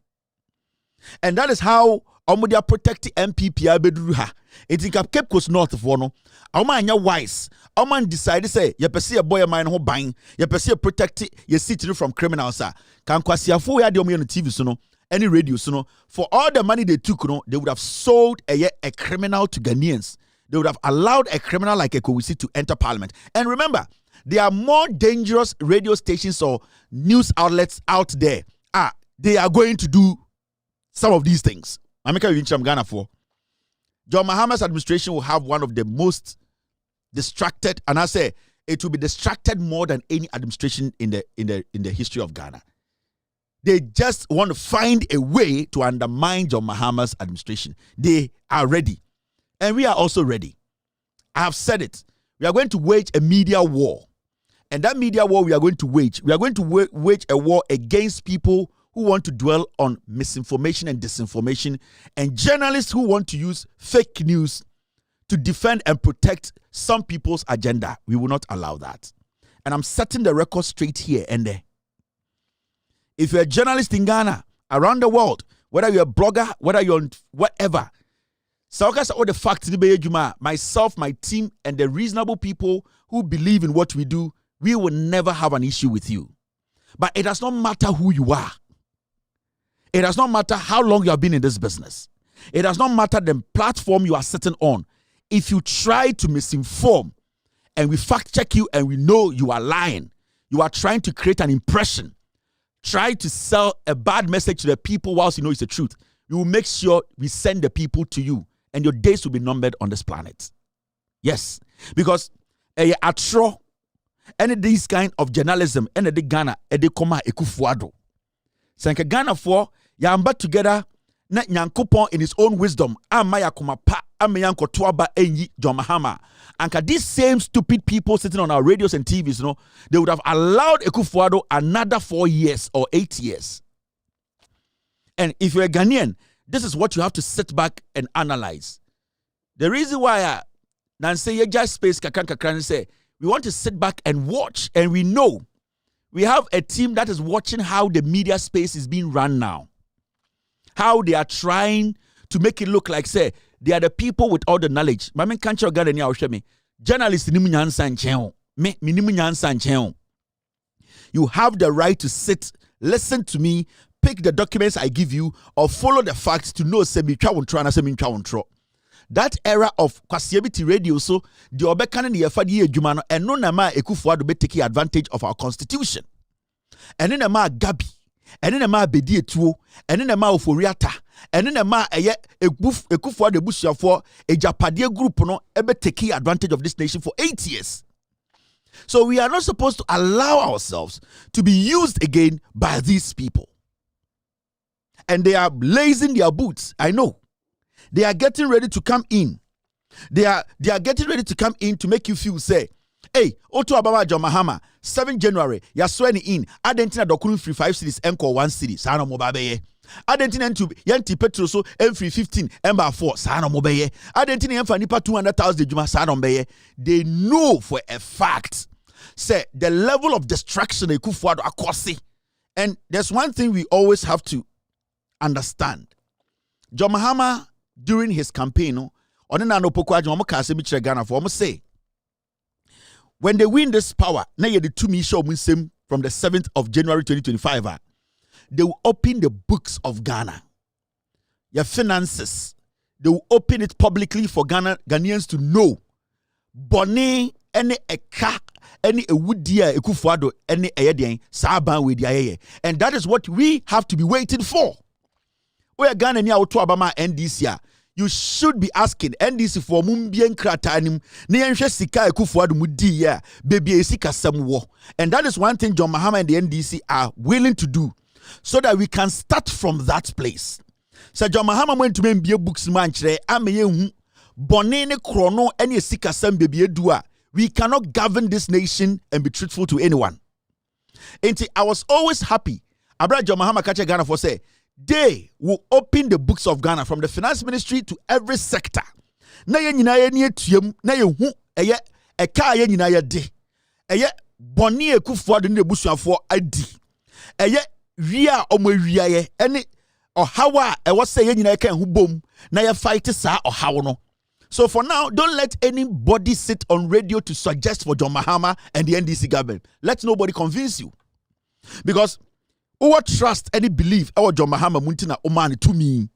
And that is how Omodia protect MPP Abeduha. It in Cape Coast North of Wono. Omanya wise. Oman decide to say, ye pesi a boy of mine who buying, ye pesi protect ye city from criminals. Can kwasiafo ya de omo on TV so no, any radio so no. For all the money they took, no, they would have sold a criminal to Ghanaians. They would have allowed a criminal like Ekwewusi to enter parliament. And remember, there are more dangerous radio stations or news outlets out there. They are going to do some of these things. I'm Ghana for John Mahama's administration will have one of the most distracted, and I say it will be distracted more than any administration in the history of Ghana. They just want to find a way to undermine John Mahama's administration. They are ready, and we are also ready. I have said it. We are going to wage a media war, and that media war we are going to wage a war against people who want to dwell on misinformation and disinformation, and journalists who want to use fake news to defend and protect some people's agenda. We will not allow that. And I'm setting the record straight here and there. If you're a journalist in Ghana, around the world, whether you're a blogger, whether you're on whatever, all the facts, myself, my team, and the reasonable people who believe in what we do, we will never have an issue with you. But it does not matter who you are. It does not matter how long you have been in this business. It does not matter the platform you are sitting on. If you try to misinform and we fact check you and we know you are lying, you are trying to create an impression, try to sell a bad message to the people whilst you know it's the truth, we will make sure we send the people to you and your days will be numbered on this planet. Yes, because atro any this kind of journalism and the Ghana koma ekufuado. Senke Ghana for yamba together na nyankopon in his own wisdom amaya koma pa amayanko toaba enyi John Mahama. And these same stupid people sitting on our radios and TVs, you know, they would have allowed Ekufuado another 4 years or 8 years. And if you're a Ghanaian, This is what you have to sit back and analyze. The reason why Nancy Yeja space kakran say we want to sit back and watch, and we know we have a team that is watching how the media space is being run now. How they are trying to make it look like, say, they are the people with all the knowledge. Mami can't you get any journalists you have the right to sit, listen to me, pick the documents I give you, or follow the facts to know that era of Kwasiebiti radio, so the Obekan the Yafadi Jumano, and no nama Ekufuado be taking advantage of our constitution. And in a ma Gabi, and in a ma Bedie Tuo, and in a ma Oforiata, and in a ma Ekufuado Bushia for a Japadia group no ebe taking advantage of this nation for 8 years. So we are not supposed to allow ourselves to be used again by these people. And they are lacing their boots, I know. They are getting ready to come in. They are getting ready to come in to make you feel, say, hey, Oto Ababa John Mahama, 7 January, you're swearing in. Adentina Dokun free 5 cities, Encore 1 city, Sano Mobabe. Adentina to Yanti Petroso, M free 15, Ember 4, Sano Mobeye. Adentina Emfa Nipa 200,000 Juma Sano Mbeye. They know for a fact, say, the level of destruction they could afford akosi. And there's one thing we always have to understand. John Mahama, during his campaign, say, when they win this power, now you the 2 million from the 7th of January 2025, they will open the books of Ghana. Your finances, they will open it publicly for Ghanaians to know. Bonnie, any eka, any ewudia ekufuado, any eyedien, saban with the and that is what we have to be waiting for. We are Ghana near Oto Abama NDC. You should be asking NDC for mumbien kratanim niyanshe sika ekufuado mudi ya baby esika samwo. And that is one thing John Mahama and the NDC are willing to do, so that we can start from that place. So John Mahama went to me books manchre ameye hu bonene krono any esika sam baby edua. We cannot govern this nation and be truthful to anyone. And I was always happy. Abra John Mahama Kache Ghana for say they will open the books of Ghana from the finance ministry to every sector. Na ye nyina ye nie tuam na ye hu eye eka ye nyina ye de. Eye boni ekufuado ne busuafo adi. Eye ria omawia ye ene ohawa e wo say ye nyina ye kan hu bom na ye fight sa ohawo no. So for now, don't let anybody sit on radio to suggest for John Mahama and the NDC government. Let nobody convince you. Because who trust any belief our John Mahama muntina omani to me.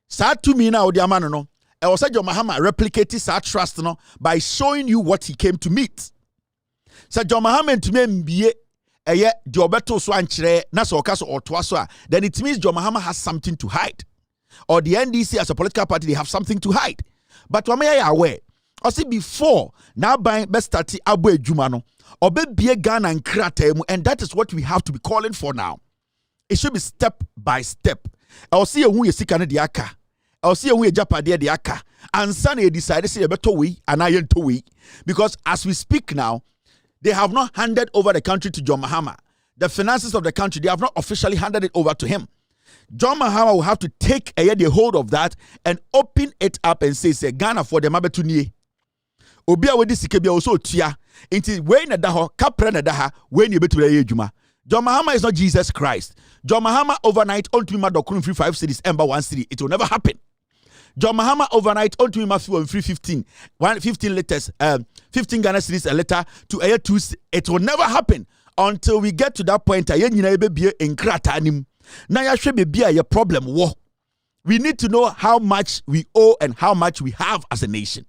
Sa to me now the amano no. I was John Mahama replicated sa trust no by showing you what he came to meet. Sa John Mahama to me mbiye eye di obeto so ankyere na so okaso otwaso then it means John Mahama has something to hide. Or the NDC as a political party, they have something to hide. But when I aware, I see before now buying best start Abu Jumano or be Ghana and Kratemu, and that is what we have to be calling for now. It should be step by step. I'll see who is sick and the aka. I'll see who is Japadia the aka. And Sunday decided to say a better way and I ain't to way. Because as we speak now, they have not handed over the country to John Mahama. The finances of the country, they have not officially handed it over to him. John Mahama will have to take the hold of that and open it up and say Ghana for the mabetunie. Obia wedi sikebia also tia. Inti we na daho kapre na daha we ni betu ye juma. John Mahama is not Jesus Christ. John Mahama overnight onto me madokun free 5 cities ember 1 city. It will never happen. John Mahama overnight onto me Matthew free 15 letters 15 Ghana cities a letter to a 2. It will never happen until we get to that point. Aye nyina be in kratanim. Now your problem war. We need to know how much we owe and how much we have as a nation.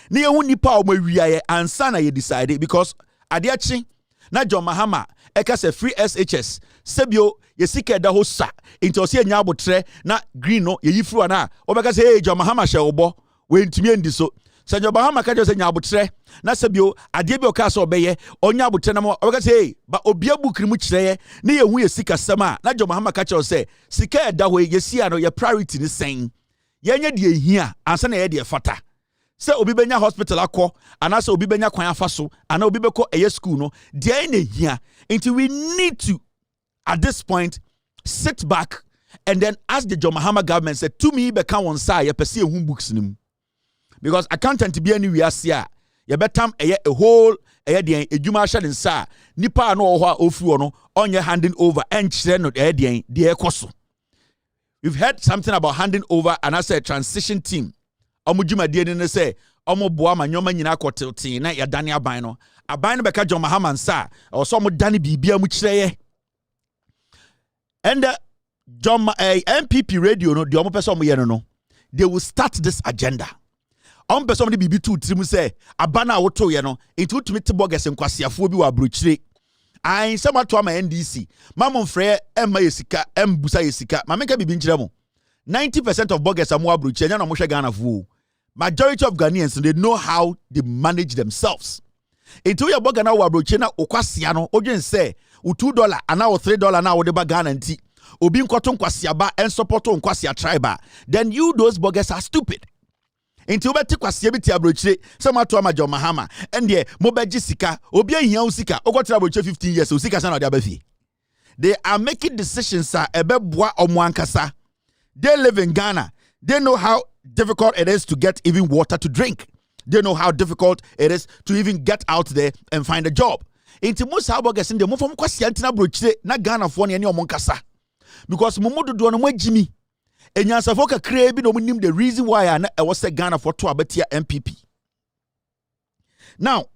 Ni nipa o mawiaye ansa na ye decide because adiachi na John Mahama eka se free SHS sebio ye sika da ho sa into se nya abotre na green no ye yifru ana obeka se hey John Mahama hye obo we ntimi ndi so se John Mahama ka se nya abotre na sebio ade bi o ka so obeye onya abotre na mo obeka se hey ba obia bukiri mu kire ne ye hu ye sika sama na John Mahama ka se sika da ho ye sia no ye priority ni sen ye nya de ehia ansa na ye de fata. Say obi benya hospital akọ anase obi benya kwan afaso ana obi beko eye school no dey na hia until we need to at this point sit back And then as the John Mahama government said, to me, be can one side, you perceive whom books nim. Because accountant to be anywhere, you better a whole a juma shad in sa, nipa no or ofu on your handing over and children of the koso. We've heard something about handing over and I said transition team. Omujuma didn't say, Omo Boama, Yoma Yina Kotil, na ya Dani Abino. Abino Beka John Mahama sa, or some Danny Bibia Muchre. And John MPP radio, no, the Omo person no, they will start this agenda. Person the BB2 Trimu say, Abana Oto Yano, into to meet the boggers and Quasiafobi wa Bruchre. I sama to my NDC. Mamon Frere, Emma Yesika, Busa Yesika, Mameka Bibinjamo. 90% of boggers are more Bruchre, and Mosha Ghana Fu. Majority of Ghanaians, they know how they manage themselves. Into your bogana wa Bruchena, Okwasiano, Ojen say, $2 and now $3 now, the Bagan and tea. Obin Koton Kwasiaba and support on Kwasia tribe. Then you, those boggers, are stupid. Into beti kwasia biti abrochire sama to ama John Mahama ende mobeji sika obi ahia usika okwotira abrochire 15 years usika sana ode abafi. They are making decisions ebeboa omo ankasa. They live in Ghana. They know how difficult it is to get even water to drink. They know how difficult it is to even get out there and find a job. Into most abogas in the mo fam kwasia ntina abrochire na Ghana fo ne omo ankasa. Because momodo do no majimi. And Yansafoka created the reason why I was a Ghana for 2 abetia MPP. Now,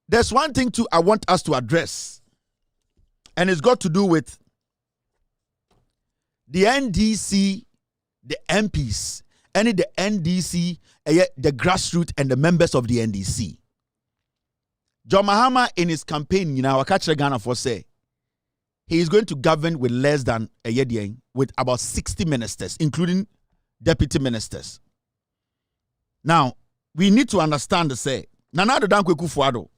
there's one thing too I want us to address, and it's got to do with the NDC, the MPs, and the NDC, the grassroots, and the members of the NDC. John Mahama in his campaign, Wakachre Ghana for say, he is going to govern with less than a year, with about 60 ministers, including deputy ministers. Now, we need to understand the say, Nanado Dankwe Kufuado,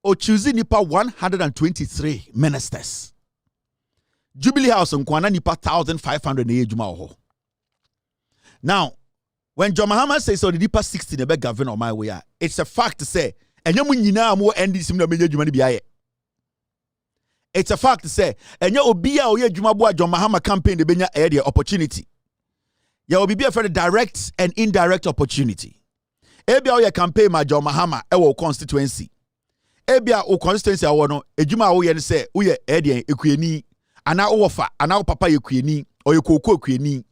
o choosing nipa 123 ministers. Jubilee House on Kwana nipa 1,500 na juma oho. Now, when John Mahama says so the nipa 60 nebe govern on my way, it's a fact to say, and you nyina mo NDC na meje juma ni biaye. It's a fact to say, and you obia oye jumabua John Mahama campaign the benya area opportunity. Ya will be a very direct and indirect opportunity. Ebia oye campaign ma John Mahama ewo constituency. Ebia o constituency awono ejuma oye say uye area ekueni ana owofa ana papa ekueni or yekoko ekueni.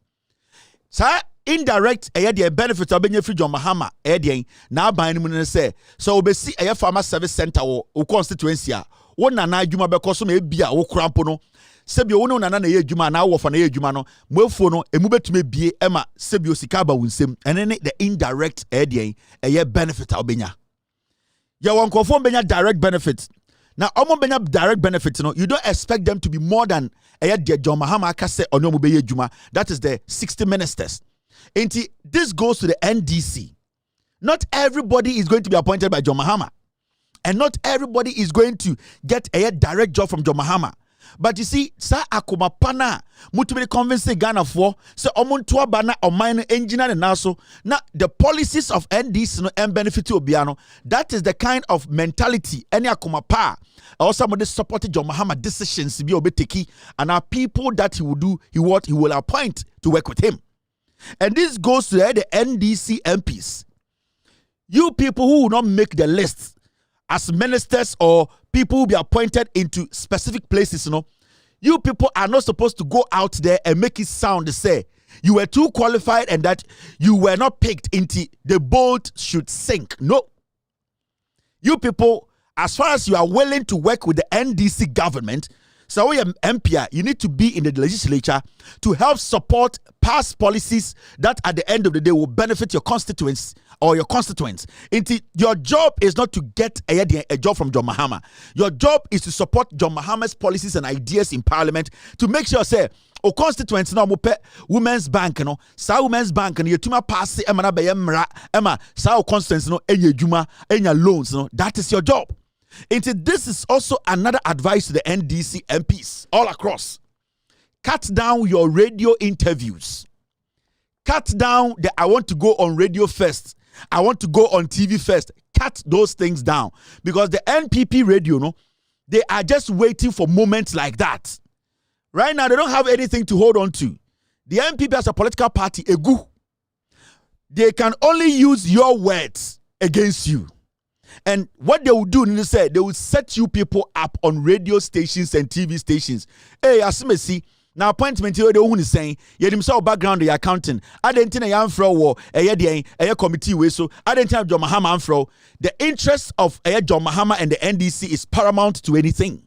Sa indirect area benefit obenya free John Mahama area na aban mu ne say so obesi eye farmer service center o constituency a won na adwuma bekoso ma ebia wo krampo no sebio won na na ye adwuma na wo fa na ye adwuma no moafuo no emu betume bie ema sebio sika ba wunsem ene the indirect eye benefit obenya ya won kofo benya direct benefit na omo benya direct benefit no you don't expect them to be more than de John Mahama aka se ono mo be ye adwuma. That is the 60 ministers. This goes to the NDC. Not everybody is going to be appointed by John Mahama. And not everybody is going to get a direct job from John Mahama. But you see, sa akoma pana mutubili convincing Ghana for se omuntu abana o mine engineer and also na the policies of NDC no and benefit obiano. That is the kind of mentality any akoma pa or somebody supported John Mahama decisions be obeteki and our people that he will do he will appoint to work with him. And this goes to the NDC MPs. You people who will not make the list as ministers or people who be appointed into specific places, you people are not supposed to go out there and make it sound to say you were too qualified and that you were not picked into the boat should sink. No. You people, as far as you are willing to work with the NDC government, so you're MPR, you need to be in the legislature to help support past policies that at the end of the day will benefit your constituents or your constituents. Your job is not to get a job from John Mahama. Your job is to support John Mahama's policies and ideas in parliament to make sure, say, o constituents na mo pe women's bank no sa women's bank no yetuma pass ema na be mra ema sa o constituents no enya dwuma enya loans no. That is your job. This is also another advice to the NDC MPs all across. Cut down your radio interviews. Cut down the I want to go on radio first. I want to go on TV first. Cut those things down. Because the NPP radio, they are just waiting for moments like that. Right now, they don't have anything to hold on to. The NPP as a political party, they can only use your words against you. And what they will do, they will set you people up on radio stations and TV stations. Hey, as me see, now appointment here, they won't saying, you himself background, the accountant. I didn't think I am for a committee way, so I didn't have John Mahama and fro. The interest of John Mahama and the NDC is paramount to anything.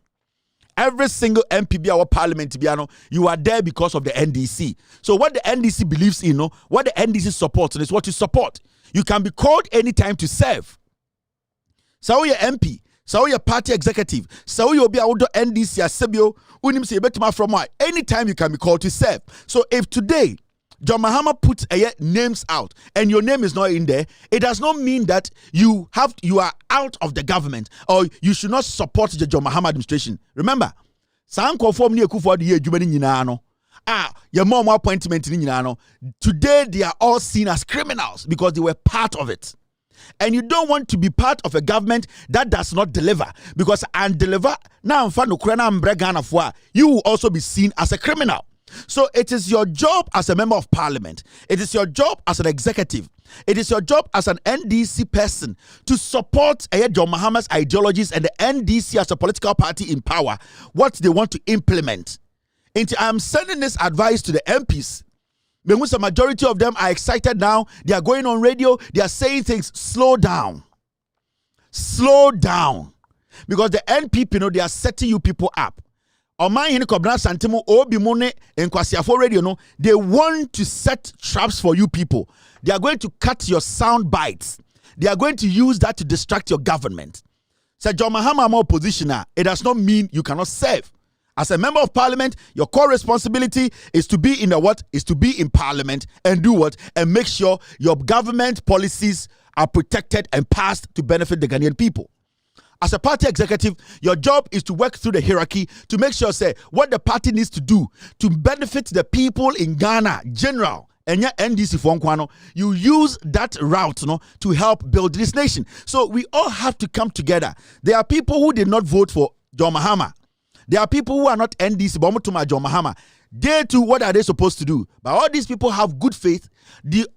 Every single MPB our parliament, you are there because of the NDC. So what the NDC believes in, what the NDC supports, is what you support. You can be called anytime to serve. So you're MP, so you're party executive, so you'll be out the NDC Asebio, unim say betuma from why. Anytime you can be called to serve. So if today John Mahama puts names out and your name is not in there, it does not mean that you are out of the government or you should not support the John Mahama administration. Remember, today they are all seen as criminals because they were part of it. And you don't want to be part of a government that does not deliver, because and deliver now you will also be seen as a criminal. So it is your job as a member of parliament, it is your job as an executive, it is your job as an NDC person to support John Mahama's ideologies and the NDC as a political party in power, what they want to implement. And I am sending this advice to the MPs. The majority of them are excited now. They are going on radio. They are saying things. Slow down. Slow down. Because the NPP, they are setting you people up. They want to set traps for you people. They are going to cut your sound bites. They are going to use that to distract your government. So John Mahama more oppositioner. It does not mean you cannot serve. As a member of parliament, your core responsibility is to be in the what? Is to be in parliament and do what? And make sure your government policies are protected and passed to benefit the Ghanaian people. As a party executive, your job is to work through the hierarchy to make sure, say, what the party needs to do to benefit the people in Ghana, general, and your NDC Fonkwano, you use that route to help build this nation. So we all have to come together. There are people who did not vote for John Mahama. There are people who are not NDC, but John Mahama. They too, what are they supposed to do? But all these people have good faith.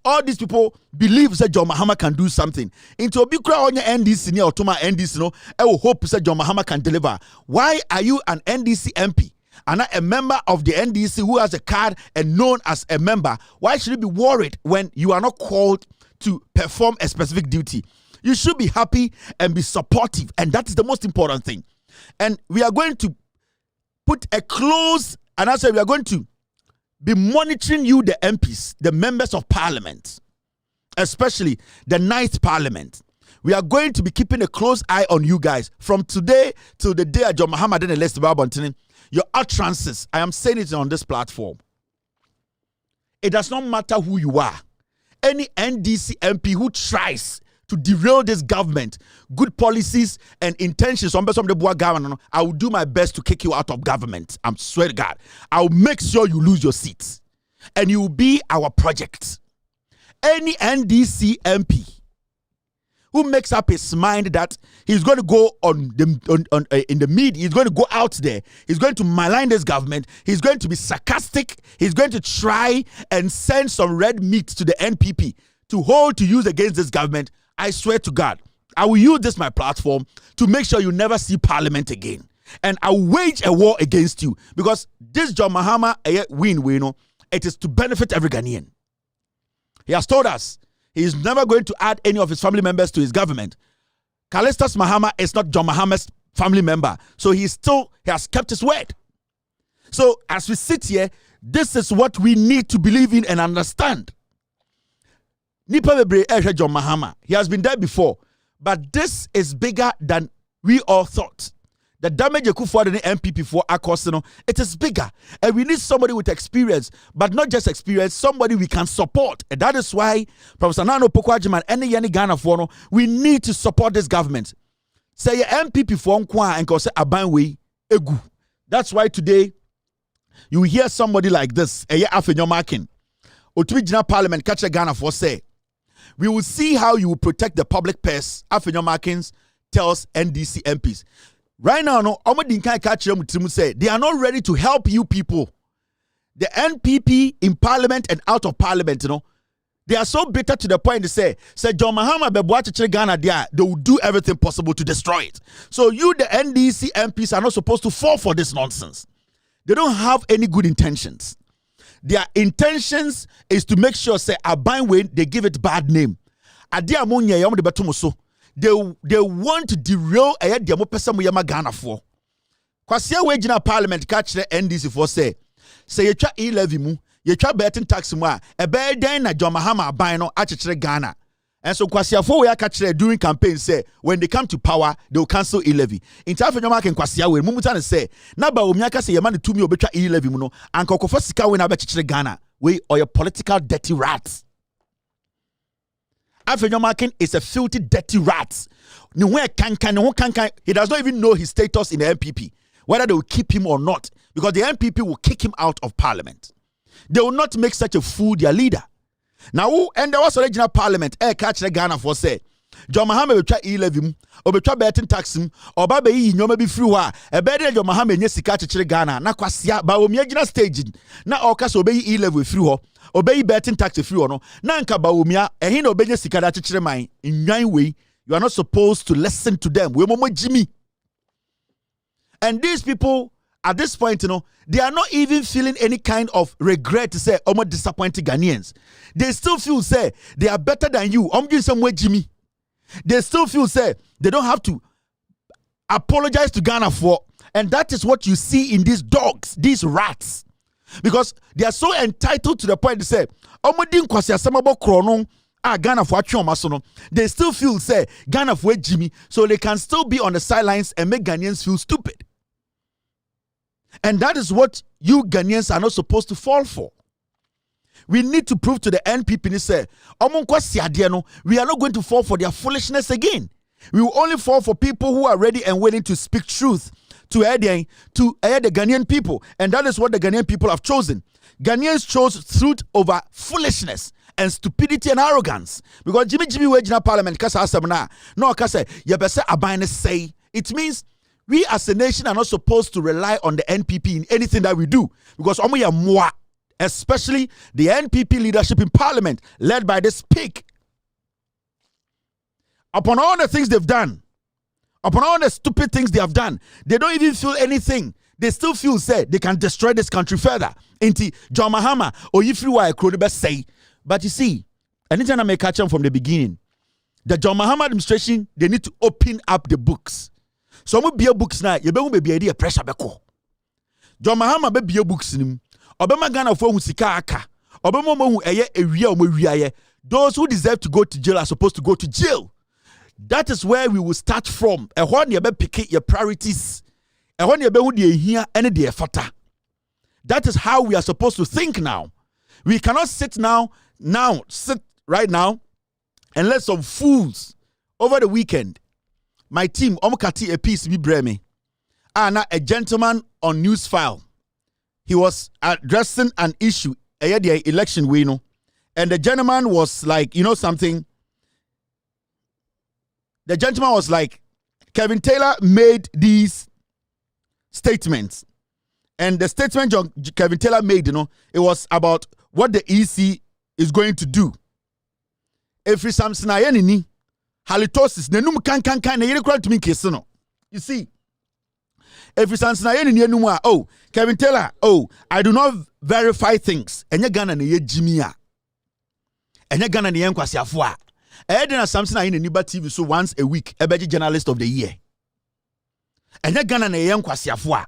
All these people believe that John Mahama can do something. Into a big crowd on your NDC or Tuma NDC, I will hope that John Mahama can deliver. Why are you an NDC MP and not a member of the NDC who has a card and known as a member? Why should you be worried when you are not called to perform a specific duty? You should be happy and be supportive, and that is the most important thing. And we are going to put a close, and I said we are going to be monitoring you, the MPs, the members of parliament, especially the 9th parliament. We are going to be keeping a close eye on you guys from today till the day John Mahama didn't list about your utterances. I am saying it on this platform. It does not matter who you are. Any NDC MP who tries to derail this government, good policies and intentions on the Boa government, I will do my best to kick you out of government. I'm swear to God. I will make sure you lose your seats. And you will be our project. Any NDC MP who makes up his mind that he's going to go in the media, he's going to go out there, he's going to malign this government, he's going to be sarcastic, he's going to try and send some red meat to the NPP to use against this government, I swear to God, I will use this my platform to make sure you never see parliament again. And I will wage a war against you, because this John Mahama win, it is to benefit every Ghanaian. He has told us he is never going to add any of his family members to his government. Callistus Mahama is not John Mahama's family member, so he has kept his word. So as we sit here, this is what we need to believe in and understand. Nipa bebre John Mahama. He has been there before. But this is bigger than we all thought. The damage you could for the MPP for Akosino, it is bigger. And we need somebody with experience, but not just experience, somebody we can support. And that is why Professor Nano Pokwajiman and any Ghana for we need to support this government. Say MPP for Nkwa and say Abanwe Egu. That's why today you hear somebody like this, Afenyo Markin. Otubijina Parliament catch a Ghana for say. We will see how you will protect the public purse. Afenyo Markins tells NDC MPs. Right now, no, say they are not ready to help you people. The NPP in parliament and out of parliament, they are so bitter to the point they say John Mahama Bebuache Ghana there, they will do everything possible to destroy it. So you, the NDC MPs, are not supposed to fall for this nonsense. They don't have any good intentions. Their intentions is to make sure say Abine they give it bad name. They want to derail a demo person we Ghana for. Kwasia wejina parliament catch the NDC for say you try e-levy mu, you try betting tax mu a be den na John Mahama aban no achechere Ghana. And so Kwasia for we catch during campaign say when they come to power they will cancel e-levy. In time for John Mahama Kwasia we mumuta say na ba omiaka say yema ne tumi obetwa e-levy mu no ankokofo sika we na achechere Ghana we or your political dirty rats. Afenyomakin is a filthy, dirty rat. He does not even know his status in the NPP, whether they will keep him or not, because the NPP will kick him out of parliament. They will not make such a fool their leader. Now, and there was original parliament, catch the Ghana for say, John Mahama will try e-levy, or be try betting tax him, or baby, you may be free. A better John Mahama, yes, catch Ghana, na kwasia, but we are staging. Now, our cast obey e-levy free. Obey betting tax free or no. Nanka baumia, a hin obey sikada chichire mine. In 9 way, you are not supposed to listen to them. We momo Jimmy. And these people, at this point, they are not even feeling any kind of regret to say, almost disappointed Ghanaians. They still feel, say, they are better than you. Doing some way, Jimmy. They still feel, say, they don't have to apologize to Ghana for. And that is what you see in these dogs, these rats. Because they are so entitled to the point to say, Ghana for they still feel say Ghana for Jimmy, so they can still be on the sidelines and make Ghanaians feel stupid. And that is what you Ghanaians are not supposed to fall for. We need to prove to the NPP say, we are not going to fall for their foolishness again. We will only fall for people who are ready and willing to speak truth to the Ghanaian people. And that is what the Ghanaian people have chosen. Ghanaians chose truth over foolishness and stupidity and arrogance. Because Jimmy Wejina Parliament, say, it means we as a nation are not supposed to rely on the NPP in anything that we do. Because especially the NPP leadership in Parliament, led by this pig. Upon all the things they've done, upon all the stupid things they have done, they don't even feel anything. They still feel say they can destroy this country further. Into John Mahama or if you are a say. But you see, anytime I may catch them from the beginning, the John Mahama administration, they need to open up the books. So we be books now, you be idea pressure beko. John Mahama be books nim. Obama Ghana for sika aka. Obama mo eye ewia o mo wiaye. Those who deserve to go to jail are supposed to go to jail. That is where we will start from. A one you pick your priorities. A one you be here and the fata. That is how we are supposed to think now. We cannot sit sit right now and let some fools over the weekend. My team, omukati a piece be breme. Now a gentleman on news file. He was addressing an issue, the election we know. And the gentleman was like, you know something? The gentleman was like, Kevin Taylor made these statements. And the statement Kevin Taylor made, it was about what the EC is going to do. Every Samson ayenini halitosis nenum kan na yere kura tumi kese no. You see, every Samson ayenini enum oh, Kevin Taylor, oh, I do not verify things. Enye Ghana na ye Jimmy a. Enye Ghana na ye nkwasiafo a. Edina Samson ayenini ba TV so once a week ebeji journalist of the year. Enye Ghana na ye nkwasiafo a.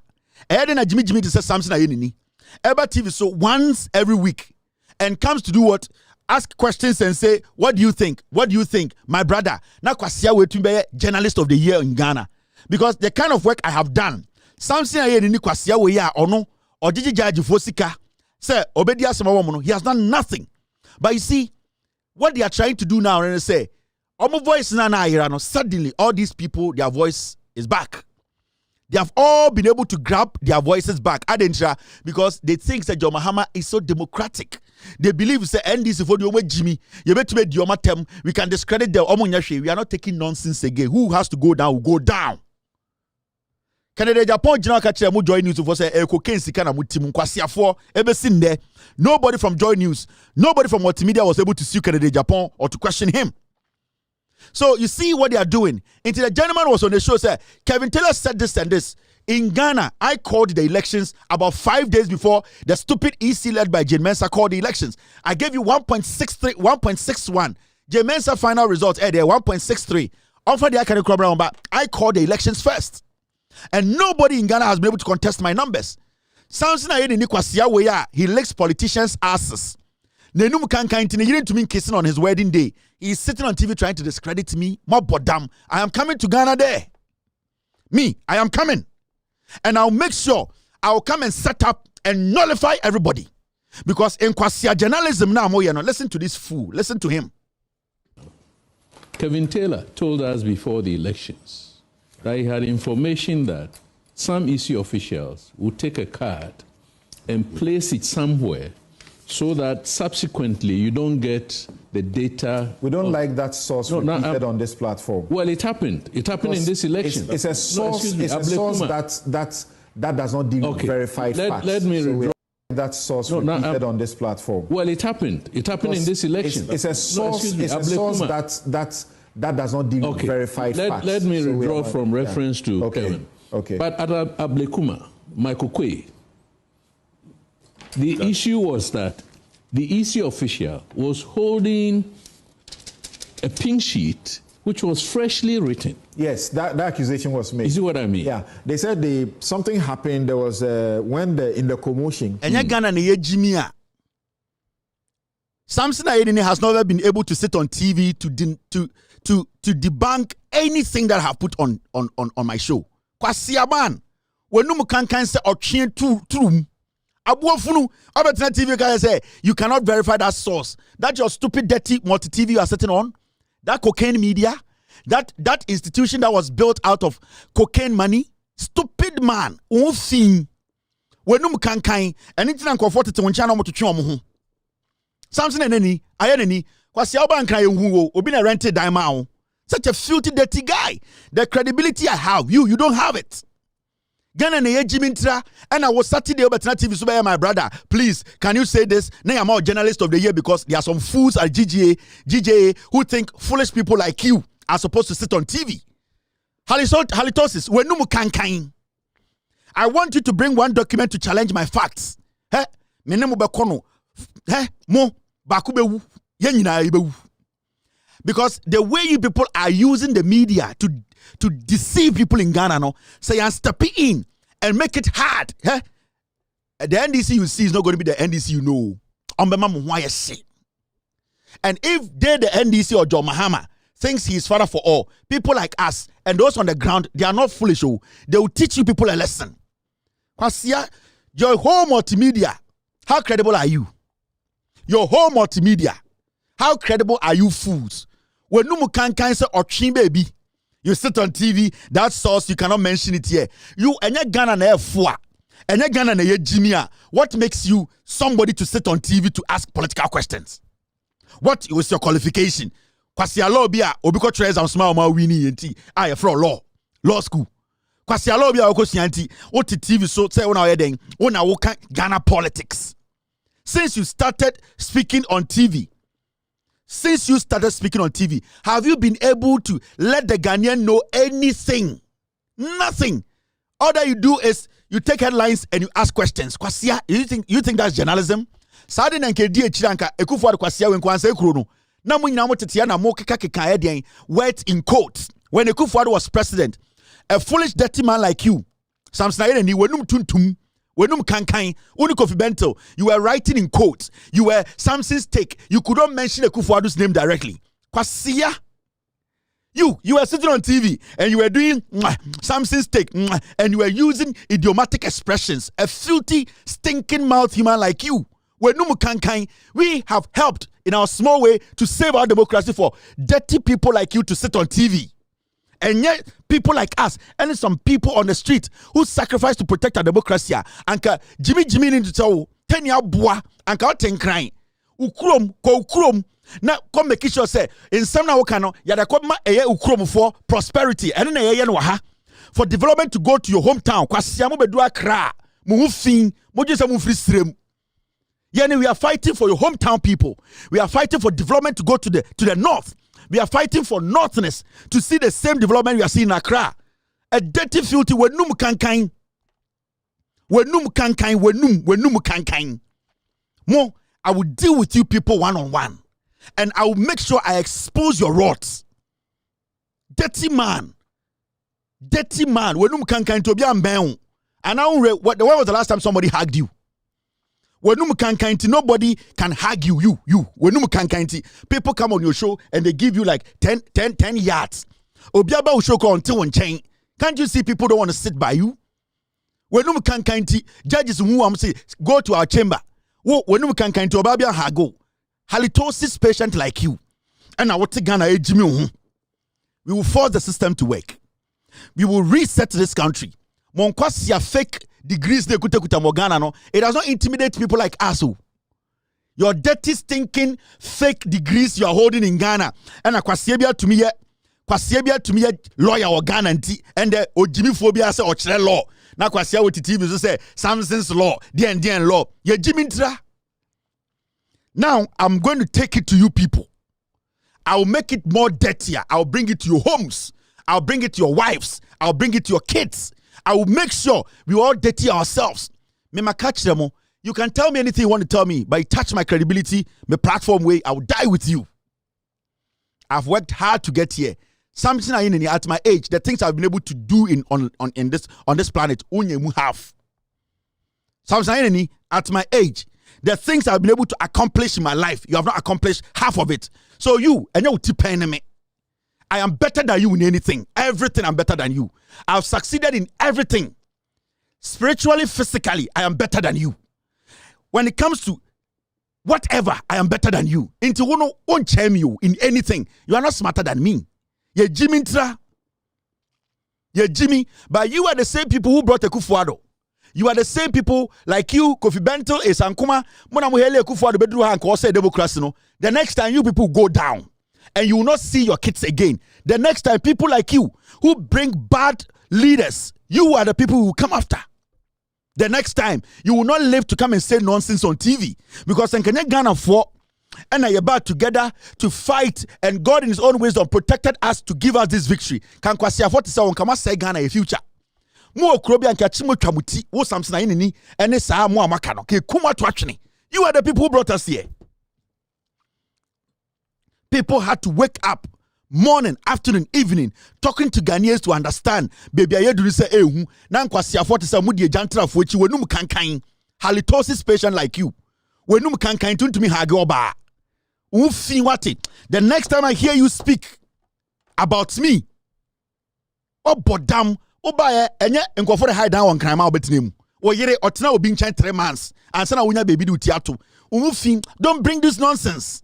Edina Jimmy to say Samson ayenini. Eba TV so once every week and comes to do what? Ask questions and say, what do you think? What do you think? My brother, na kwasia we to be journalist of the year in Ghana. Because the kind of work I have done, Samson aye ni kwasia we ya ono, or jiji jaji fosika, say, obedia samawomono, he has done nothing. But you see, what they are trying to do now, and they say, omo voice na irano, suddenly all these people, their voice is back. They have all been able to grab their voices back. Because they think that John Mahama is so democratic. They believe say NDC for the Jimmy. You better make the term. We can discredit the Omonyashi. We are not taking nonsense again. Who has to go down will go down. Canada Japan General Catcher mu Joy News for say cocaine sika na mutim kwasiafo ebesin there. Nobody from Joy News, nobody from Multimedia was able to sue Canada Japan or to question him. So you see what they are doing. Until the gentleman was on the show, said Kevin Taylor said this and this. In Ghana, I called the elections about 5 days before the stupid EC led by Jane Mensah called the elections. I gave you 1.63, 1.61. Jane Mensah final results there 1.63. Offer the Akane Krobra, but I called the elections first. And nobody in Ghana has been able to contest my numbers. Samson Ayeni Nikwasia Weya, he licks politicians' asses. Nenum Kankain Tini, you didn't mean kissing on his wedding day. He's sitting on TV trying to discredit me. Mobodam, I am coming to Ghana there. Me, I am coming. And I'll make sure I'll come and set up and nullify everybody. Because in Kwasia journalism now, listen to this fool. Listen to him. Kevin Taylor told us before the elections that he had information that some EC officials would take a card and place it somewhere so that subsequently you don't get the data. We don't like that source repeated on this platform. Well, it happened. It happened in this election. It's a source, that does not deal with verified facts. Let me so that source repeated on this platform. Well, it happened. It happened in this election. It's a source, that does not deal with verified facts. Let me withdraw from reference to Kevin. Okay. But at Ablekuma, Michael Kwe, the issue was that the EC official was holding a pink sheet which was freshly written. Yes, that accusation was made. You see what I mean? Yeah. They said something happened. There was in the commotion. And Ghana ne Jimia. Samson Ayeni has never been able to sit on TV to debunk anything that I have put on my show. Kwasiaban, when no can say or chain true. Abuafunu, Obetina TV can say you cannot verify that source. That your stupid, dirty multi-TV you are sitting on, that cocaine media, that institution that was built out of cocaine money, stupid man, thing. When no can anything comforted to one channel to chum. Samson and any, Kwasiaban cry who been a rented diamond. Such a filthy, dirty guy. The credibility I have, you don't have it. Ghana na Jimintra, and I was Saturday over TV so my brother. Please, can you say this? Now I'm a journalist of the year because there are some fools at GJA who think foolish people like you are supposed to sit on TV. Halitosis, when no kankain. I want you to bring one document to challenge my facts. He, menemu bekono. He, mo bakubewu. Yenyina ibewu. Because the way you people are using the media to deceive people in Ghana, no, say and step in and make it hard. Eh? The NDC you see is not going to be the NDC you know. And if they, the NDC or John Mahama, thinks he is father for all, people like us and those on the ground, they are not foolish. Oh, they will teach you people a lesson. Kwasia, your whole multimedia, how credible are you? Your whole multimedia, how credible are you fools? When no can say or chin baby, you sit on TV, that source, you cannot mention it here. You and your Ghana na fwa, and your Ghana na Jimia. What makes you somebody to sit on TV to ask political questions? What was your qualification? Kwasia law bia obiko tres am small ma wini yenti. I from law school. Kwasia law bia okosianti. What TV so say una den? Una woka Ghana politics. Since you started speaking on TV, have you been able to let the Ghanaian know anything? Nothing. All that you do is you take headlines and you ask questions. Kwasia, you think that's journalism? Sadi na nkedi echiranka ekufu ade kwasia wen kwansa ekuro no. Na mo nyina mo tetea na mo keka eden wet in quotes. When Ekufuado was president, a foolish dirty man like you, Samson Ayeni wenum tuntum, wenum kankan, uni Kofi Bento, you were writing in quotes. You were Samson's take. You could not mention Ekufuado's name directly. Kwasia. You were sitting on TV and you were doing Samson's take and you were using idiomatic expressions. A filthy, stinking mouth human like you. We have helped in our small way to save our democracy for dirty people like you to sit on TV. And yet, people like us, and some people on the street who sacrifice to protect our democracy, anka Jimmy into tell 10 year boa, anka 10 crying. Ukrom, now come make sure say in some now kano, yada come eye ukrom for prosperity, and then waha. for development to go to your hometown. Kwasia mo bedu Accra, mo fin, mo just mo free stream. Yani, we are fighting for your hometown people. We are fighting for development to go to the north. We are fighting for northness to see the same development we are seeing in Accra. A dirty filthy wenum kankain. Wenum kankain, wenum kankain. Mo, I will deal with you people one-on-one. And I will make sure I expose your rods. Dirty man. Wenum kankain to be a man. And when was the last time somebody hugged you? Wenum kankain, nobody can hug you. Wenum kankain, people come on your show and they give you like 10 yards. Obiaba ushoko until one chain. Can't you see people don't want to sit by you? Wenum kankain, judges who am say go to our chamber. Wenum kankain to Obabia hago. Halitosis patient like you. And I want to Ghana ejimi. We will force the system to work. We will reset this country. Monkwasia fake degrees de kuta Morgana, no. It does not intimidate people like us. Your dirty, stinking, fake degrees you are holding in Ghana. And a kwasiebia to me, lawyer or Ghana and the Ojimi phobia say or law. Na kwasia with TV say Samson's law, DN law. Ye Jimintra. Now I'm going to take it to you people. I'll make it more dirtier. I'll bring it to your homes. I'll bring it to your wives. I'll bring it to your kids. I will make sure we all dirty ourselves. Me ma catch them. You can tell me anything you want to tell me, but you touch my credibility, my platform way, I will die with you. I've worked hard to get here. Something at my age, the things I've been able to do on this planet, only have. Something at my age, the things I've been able to accomplish in my life, you have not accomplished half of it. So you, and you depend me. I am better than you in anything. Everything I'm better than you. I've succeeded in everything. Spiritually, physically, I am better than you. When it comes to whatever, I am better than you. Into one won't shame you in anything. You are not smarter than me. You're Jimmy Tra. You're Jimmy. But you are the same people who brought Ekufuado. You are the same people like you, Kofi Bento, Esankuma, Mona Muhele Ekufuado, Bedru Hanko, say democracy. No. The next time you people go down. And you will not see your kids again. The next time, people like you who bring bad leaders, you are the people who will come after. The next time, you will not live to come and say nonsense on TV. Because in Ghana for and I about together to fight, and God in his own wisdom protected us to give us this victory. Can Kwasia 47 come say Ghana a future? Mo okrobi anka chimo twamuti wo Samson ayini ene saa mo amaka no ke kuma to atwene. You are the people who brought us here. People had to wake up morning, afternoon, evening, talking to Ghanaians to understand. Baby, I do say, eh, nan Kwasia 47 mudi jantra fuchi wenum kankan. Halitosis patient like you. Wenum kankan to me hagoba. Ufi wati. The next time I hear you speak about me, oh bodam, oh bae, enye enko for the high down on crime out betnim. O yere otna obi nchan 3 months. And sana unya baby do tiato. Ufi, don't bring this nonsense.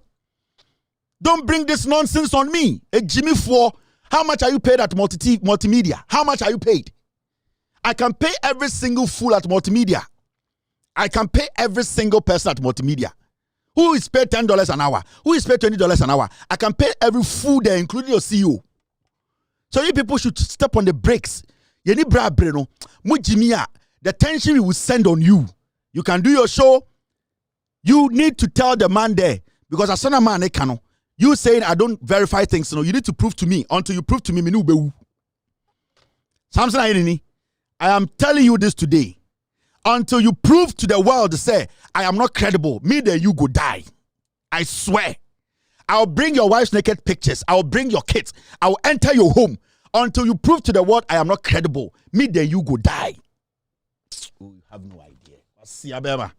Don't bring this nonsense on me. Jimmy 4, how much are you paid at multimedia? How much are you paid? I can pay every single fool at multimedia. I can pay every single person at multimedia. Who is paid $10 an hour? Who is paid $20 an hour? I can pay every fool there, including your CEO. So you people should step on the brakes. Yeni bra breno, mu Jimmy, the tension we will send on you. You can do your show. You need to tell the man there, because as a man, cannot. You saying I don't verify things, you need to prove to me. Until you prove to me, Samson I am telling you this today. Until you prove to the world, say, I am not credible, me there you go die. I swear. I'll bring your wife's naked pictures. I'll bring your kids. I'll enter your home. Until you prove to the world I am not credible, me there you go die. You have no idea. See Abema.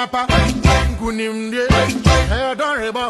Papa, Gunimde, Adorable.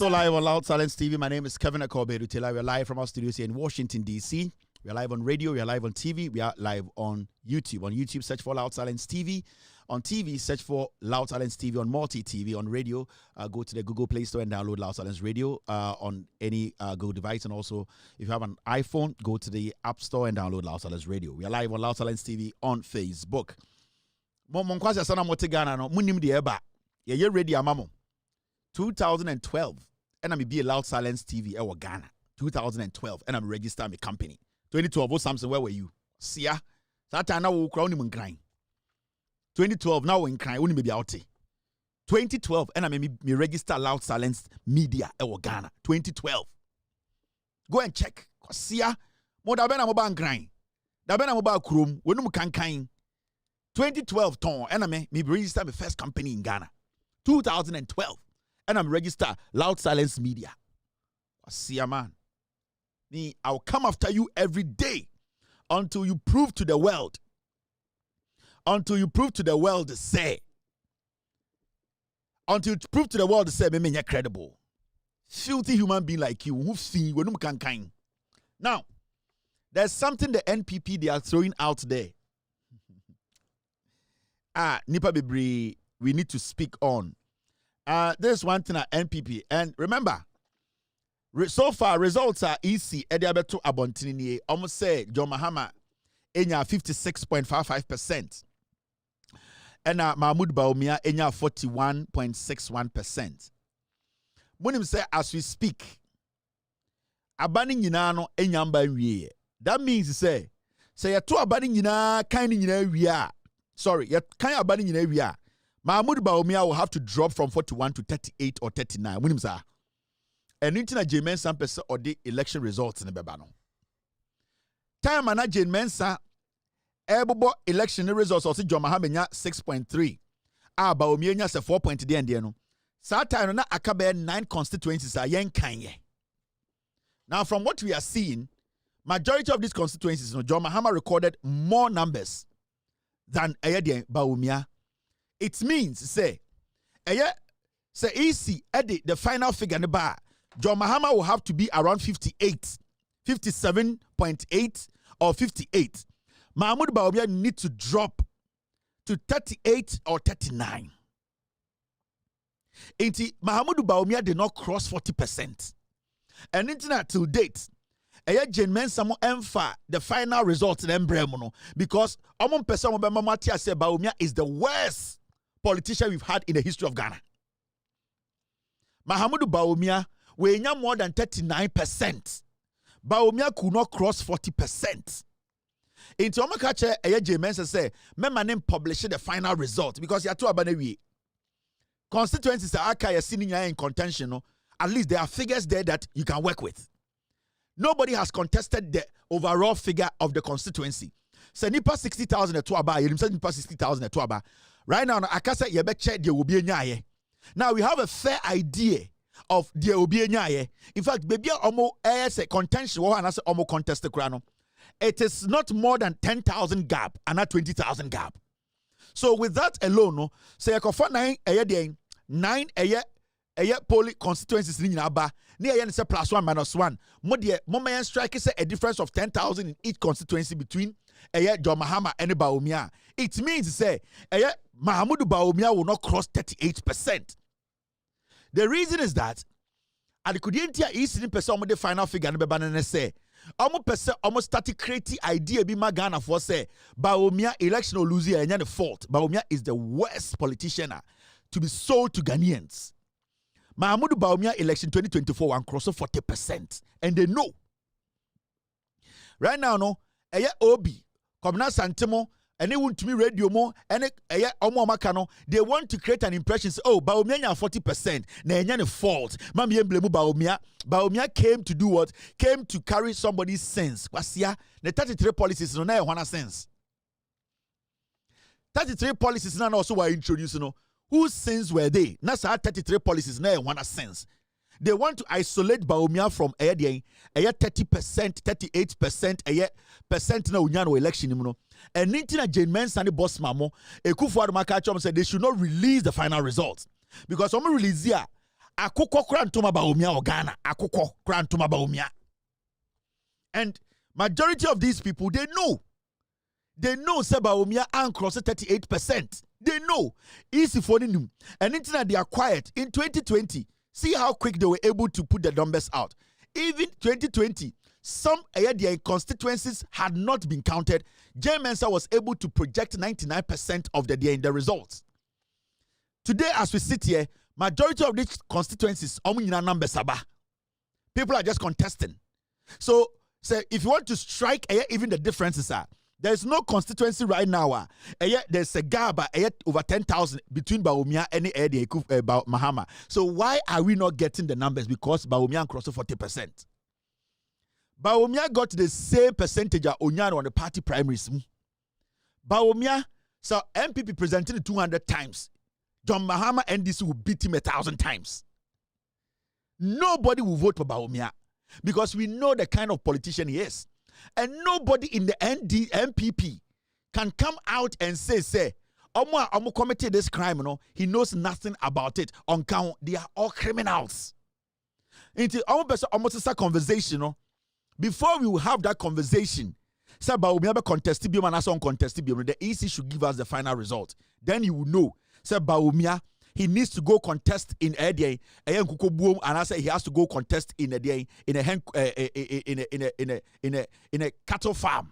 Live on Loud Silence TV. My name is Kevin Akobe-Rutela. We're live from our studios here in Washington, D.C. We're live on radio. We're live on TV. We are live on YouTube. On YouTube, search for Loud Silence TV. On TV, search for Loud Silence TV. On Multi-TV. On radio, go to the Google Play Store and download Loud Silence Radio on any Google device. And also, if you have an iPhone, go to the App Store and download Loud Silence Radio. We are live on Loud Silence TV on Facebook. Monkwasi sana mote Ghana no munim de eba. Ye ready amamo. 2012. And I'm be a Loud Silence TV ewa Ghana. 2012. And I'm registered my company. 2012, Samson, where were you? See ya. That time now we'll crown him and crying. 2012, now we're in crying. Only maybe out. 2012, and I'm me register Loud Silence Media ewa Ghana. 2012. Go and check. See ya. Mo da bena mo ba crying. Da bena mo ba krum. We no kan kan. 2012 ton. And I'm me register my first company in Ghana. 2012. And I'm registered Loud Silence Media. See ya, man. Me, I'll come after you every day until you prove to the world. Until you prove to the world to say. Until you prove to the world to say, me you're credible. Filthy human being like you, who see when can kind. Now, there's something the NPP they are throwing out there. Nipa Bibri, we need to speak on. There's one thing at NPP, and remember, so far results are easy. Ediabeto Abontini almost say John Mahama enya 56.55%, and Mahmoud Baumia enya 41.61%. Monim say as we speak, abani nyina no enyamba nwie. That means say you to abani nyina kan nyina wie. Sorry, you kan abani nyina wie. Mahmoud Bawumia will have to drop from 41 to 38 or 39. Monim say. And into Jane Mensa person or the election results in the bebano. Time and Jane Mensa ebobo election results also John Mahamenya 6.3. Bawumia nya 4.0 the end. Sa time na akabe 9 constituencies are yen kanye. Now from what we are seeing, majority of these constituencies, John Mahama recorded more numbers than Bawumia. It means say easy edit the final figure in the bar. John Mahama will have to be around 58, 57.8 or 58. Mahmoud Bawumia need to drop to 38 or 39. Mahmoud Bawumia did not cross 40%. And internet till date, Jane Mensamo emfa the final result in Embremono because among person say Bawumia is the worst politician we've had in the history of Ghana. Mahmoud Bawumia we nya more than 39%. Bawumia could not cross 40%. Into Omakache Jane Mensa say, "Mema name publish the final result because you are too abanewi." Constituencies are sitting in contention. No? At least there are figures there that you can work with. Nobody has contested the overall figure of the constituency. Say nipa 60,000 at Tuaba, you say nipa 60,000 at Tuaba. Right now, Akasa Yebek there will be a Now we have a fair idea of the Obienyaye. In fact, baby almost as a contention and as almost contest the crown. It is not more than 10,000 gap and not 20,000 gap. So with that alone, no, say a 9 poly constituencies in Aba, near say +1 -1. Moment strike is a difference of 10,000 in each constituency between John Mahama and Bawumia. It means say Mahmoud Bawumia will not cross 38%. The reason is that at the Kudientia East in person the final figure and Bebanene say almost started creating idea be Magana for say Bawumia election or lose and the fault. Bawumia is the worst politician to be sold to Ghanaians. Mahmoud Bawumia election 2024 one cross 40%. And they know. Right now, no, Obi, Komna Santemo, and they want to me radio more, and they want to create an impression. Say, oh, Bawumia 40%. Na fault. Mami emblemu Bawumia. Bawumia came to do what? Came to carry somebody's sins. Kwasia, the 33 policies no na one sense. 33 policies now also were introduced, whose sins were they? Nasa 33 policies na one sense. They want to isolate Bawumia from 30%, 38%, percent na unyano election. And Nintina Jane Mensa and boss mamo, Ekufuado Makachom said they should not release the final results. Because when we release here, Akoko Krantuma Bawumia or Ghana, Akoko Krantuma Bawumia. And majority of these people, they know say Bawumia and cross 38%. They know. Easy for them. And internet they are quiet. In 2020, see how quick they were able to put the numbers out. Even 2020, some their constituencies had not been counted. Jane Mensa was able to project 99% of the results. Today, as we sit here, majority of these constituencies, numbers people are just contesting. So, if you want to strike even the differences are. There's no constituency right now. There's a gap over 10,000 between Bawumia and Mahama. So why are we not getting the numbers? Because Bawumia crossed 40%. Bawumia got the same percentage as Onyano on the party primaries. Bawumia, so MPP presented it 200 times. John Mahama NDC will beat him 1,000 times. Nobody will vote for Bawumia because we know the kind of politician he is. And nobody in the MPP can come out and say, Omo committed this crime, he knows nothing about it. On count, they are all criminals. Into almost a conversation, before we will have that conversation, say Bawumia contested and as uncontested, the EC should give us the final result. Then you will know, say Bawumia, he needs to go contest in a day, and I say he has to go contest in a day in a cattle farm.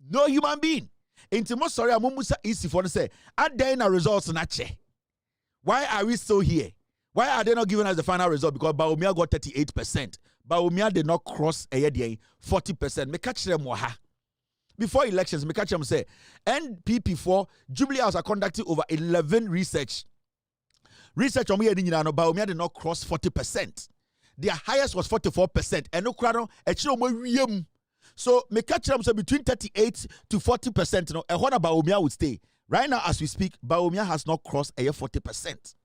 No human being. Intimo sorry, I'm easy for to say. And then the results nache. Why are we still here? Why are they not giving us the final result? Because Bawumia got 38%. Bawumia did not cross a year 40%. Me catch them waha. Before elections, me catch them say NPP4 Jubilee House are conducting over 11 research. Research on me Bawumia did not cross 40%. Their highest was 44%. And no crowd so me catch them say between 38 to 40%. No, and what Bawumia would stay. Right now, as we speak, Bawumia has not crossed a 40%.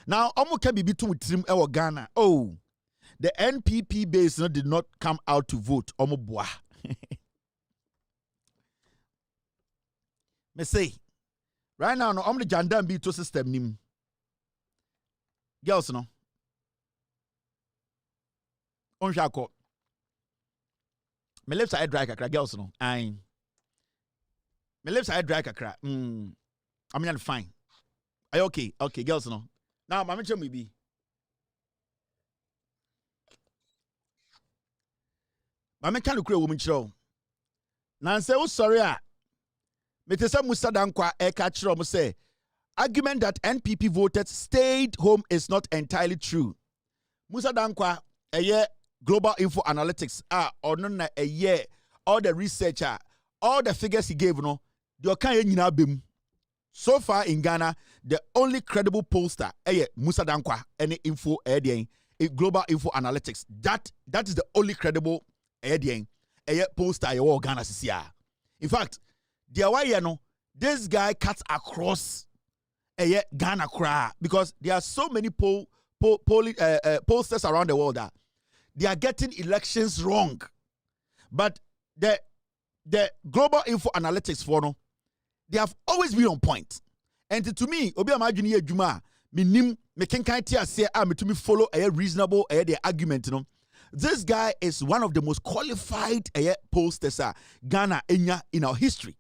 Now, Omo can be between Trim and Ghana. Oh, the NPP base did not come out to vote. Omo boah. Me say, right now, no, the Jandam be to system nim. Girls, no. On shako. My lips are dry kakra, girls, no. My lips are dry kakra. I mean, fine. Are you okay? Okay, girls, no. Now, mama tell me be. Mama can't look at a woman show. Now, say, oh, sorry. Metesa Musa Dankwa Ekachrom say, argument that NPP voters stayed home is not entirely true. Musa Dankwa, a year global info analytics, or no, a year, all the researcher, all the figures he gave, no, the kind bim. So far in Ghana, the only credible pollster, Musa Dankwa, any info, global info analytics. That is the only credible pollster in Ghana. In fact, this guy cuts across Ghana because there are so many pollsters around the world that they are getting elections wrong. But the global info analytics for no. They have always been on point. And to me, obi amajuni ye juma, me nim me kenkan tia say me to me follow a reasonable the argument, you know. This guy is one of the most qualified pollsters Ghana enya in our history.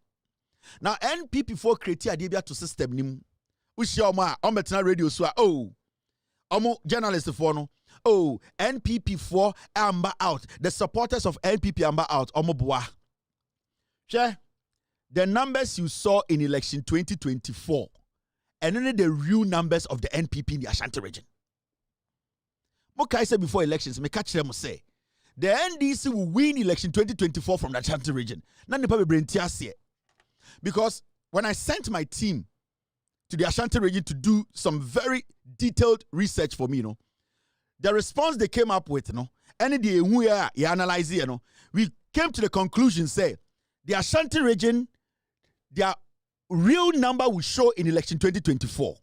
Now NPP4 create a to system nim. Ushoma ometna radio so omo journalist for no. Oh, NPP4 amber out. The supporters of NPP amber out. Omo boa. Share. The numbers you saw in election 2024 and only the real numbers of the NPP in the Ashanti region. Mokai said before elections, me catch them say, the NDC will win election 2024 from the Ashanti region. Because when I sent my team to the Ashanti region to do some very detailed research for me, you know, the response they came up with, you know, any day we analyze it, you know, we came to the conclusion, say, the Ashanti region, their real number will show in election 2024.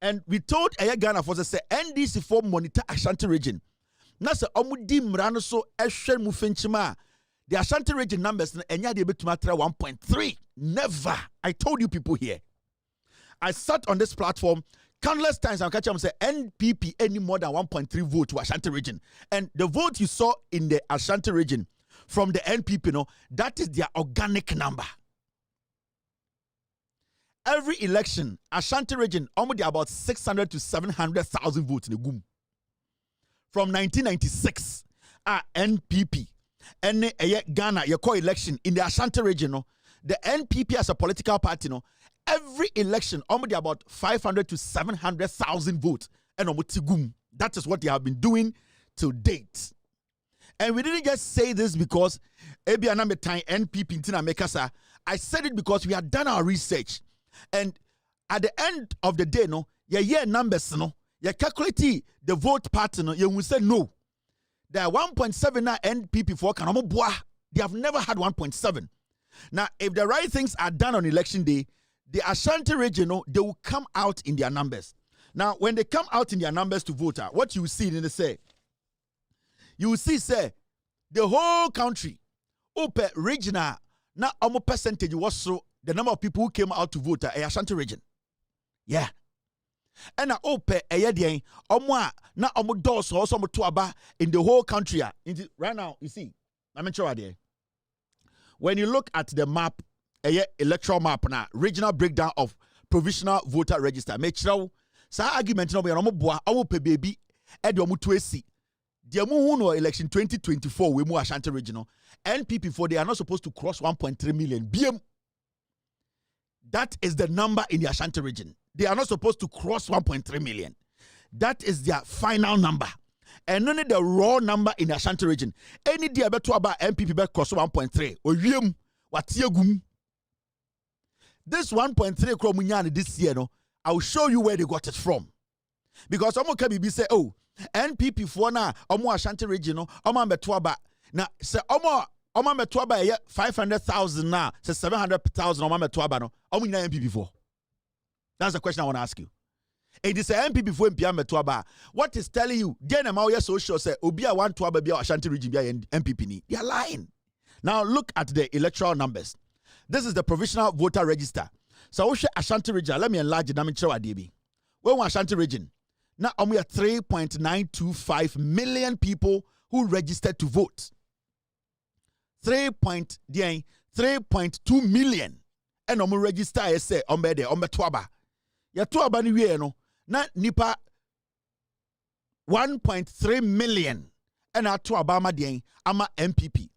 And we told Ghana for say NDC for monitor Ashanti region. Nasa omudi mrano so eshen mufenchima. The Ashanti region numbers enya de betumatra 1.3. Never. I told you people here. I sat on this platform countless times and catch them say NPP any more than 1.3 vote to Ashanti region. And the vote you saw in the Ashanti region from the NPP, you know, that is their organic number. Every election, Ashanti region, almost about 600 to 700,000 votes in the GUM. From 1996, NPP, and Ghana, your co-election in the Ashanti region, the NPP as a political party, every election, almost about 500 to 700,000 votes, and GUM. That is what they have been doing till date. And we didn't just say this because NPP in Mekasa. I said it because we had done our research. And at the end of the day, numbers, you calculate the vote pattern, you will say no. There are 1.7 NPP for Kanamo. They have never had 1.7. Now, if the right things are done on election day, the Ashanti region, they will come out in their numbers. Now, when they come out in their numbers to vote, what you see in the say, you will see, say, the whole country, regional, now almost percentage was so. The number of people who came out to vote in Ashanti region. Yeah. And now na doors also in the whole country. Right now, you see, I'm sure there. When you look at the map, electoral map now, regional breakdown of provisional voter register. Make sure sa argument no be no baby the election 2024 we mu Ashanti region. NPP for they are not supposed to cross 1.3 million. BM. That is the number in the Ashanti region. They are not supposed to cross 1.3 million. That is their final number. And only the raw number in the Ashanti region. Any day beto about MPP bet cross 1.3. Oyem watiegum. This 1.3 crore munyani this year, no, I will show you where they got it from. Because Omo Kabibi say, oh, NPP for na Omo Ashanti region, no, Omo beto about. Now, say Omo beto about 500,000 now, say 700,000 Omo beto about no, Omo nyina NPP for. That's the question I want to ask you. It is a MPP for MPM Metuaba. What is telling you? Then am I so sure say Obia want to be Ashanti region be MPP ni. They are lying. Now look at the electoral numbers. This is the provisional voter register. So we Ashanti region. Let me enlarge the damage show DB. We want Ashanti region. Now we are 3.925 million people who registered to vote. 3.2 million. And we register I say Tuaba. Ya Tuaba ni we no. Na nipa 1.3 million and our to Obama Day ama MPP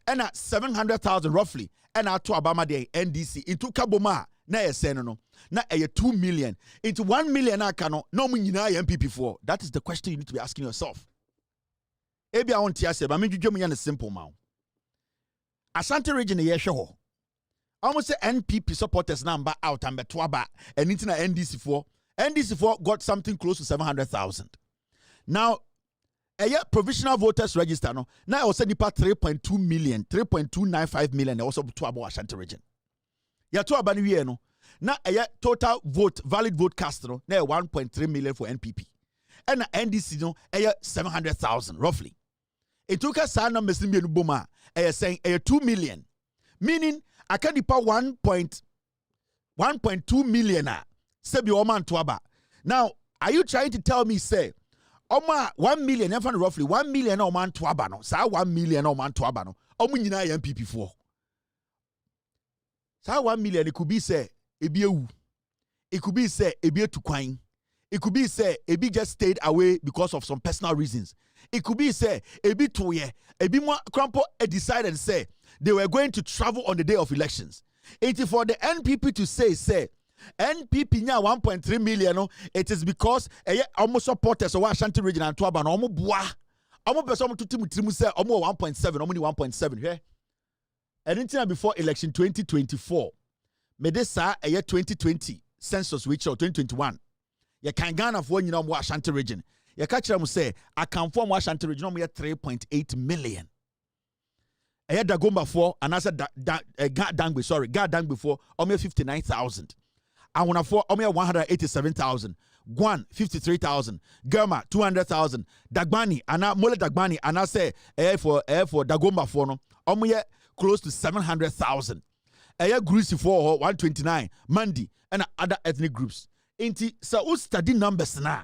and at 700,000 roughly and our to Obama Day NDC into Kaboma na no na 2 million into 1 million akano no munyina MPP for. That is the question you need to be asking yourself. Ebi I want to ask you, but me a simple man. Ashanti region ye show. Almost say NPP supporters number out and betwaba and into NDC for. NDC4 got something close to 700,000. Now, a provisional voters register no. Now also nipa 3.2 million, 3.295 million also to about Ashanti region. Ya to abani we no. Now a total vote valid vote cast no. Now 1.3 million for NPP. And NDC no a 700,000 roughly. It took us some numbers in Boma saying a 2 million. Meaning I can nipa 1.2 million. Sebi Oman Tuaba. Now, are you trying to tell me, say, Oma 1 million, roughly 1 million Oman Tuaba no? Sa 1 million Oman Tuaba no? Omunyina MPP for. Sa 1 million, it could be say, Ebi. It could be say, Ebi Tukwain. It could be say, Ebi just stayed away because of some personal reasons. It could be say, Ebi Toye. Ebi Mwa Krampo decided say, they were going to travel on the day of elections. It is for the NPP to say, NPP nya 1.3 million no, it is because almost supporters of Ashanti region and Tuaba no omo boa omo person to timu say omo 1.7 omo ni 1.7 here and before election 2024 me this 2020 census which or 2021 ye kan Ghana for nyina omo Ashanti region ye ka kire mo say account for Ashanti region omo 3.8 million Dagomba for and I said Dangbe for omo 59,000. Awuna for Omia 187,000, Guan 53,000, Germa 200,000, Dagbani ana Mole Dagbani ana say for Dagomba for no Omia close to 700,000. Gruisi for 129, Mandi and other ethnic groups. Inti so who study numbers na.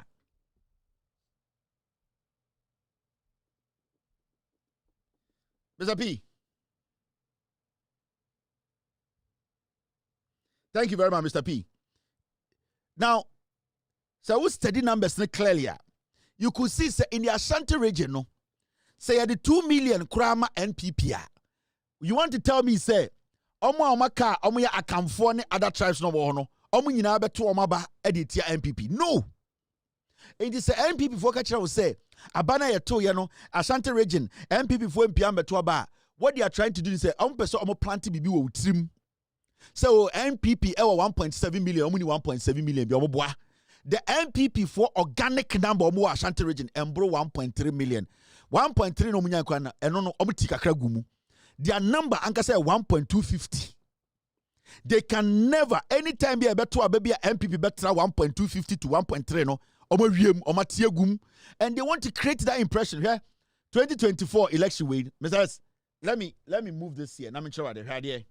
Mr. P. Thank you very much, Mr. P. Now, so we study numbers clearly. You could see say, in the Ashanti region, no, say the 2 million krama NPP. You want to tell me, say, Omaka, Omoya Akamfone, other tribes no more, Omo nyina beto omaba editia NPP. No. It is a NPP for catcher will say, Abana yeto no, Ashanti region, NPP for MPM beto aba. What they are trying to do is say, person omo planti bibi wo trim. So NPP 1.7 million, only 1.7 million. The NPP for organic number more Ashanti region and bro 1.3 million. 1.3 no munya kwana eno no omutika kragumu. Their number anka say 1.250. They can never anytime be a better baby NPP better 1.250 to 1.3 no omawiem omatiegum and they want to create that impression here. 2024 election win. Mr. Let me move this here. I'm sure they're here.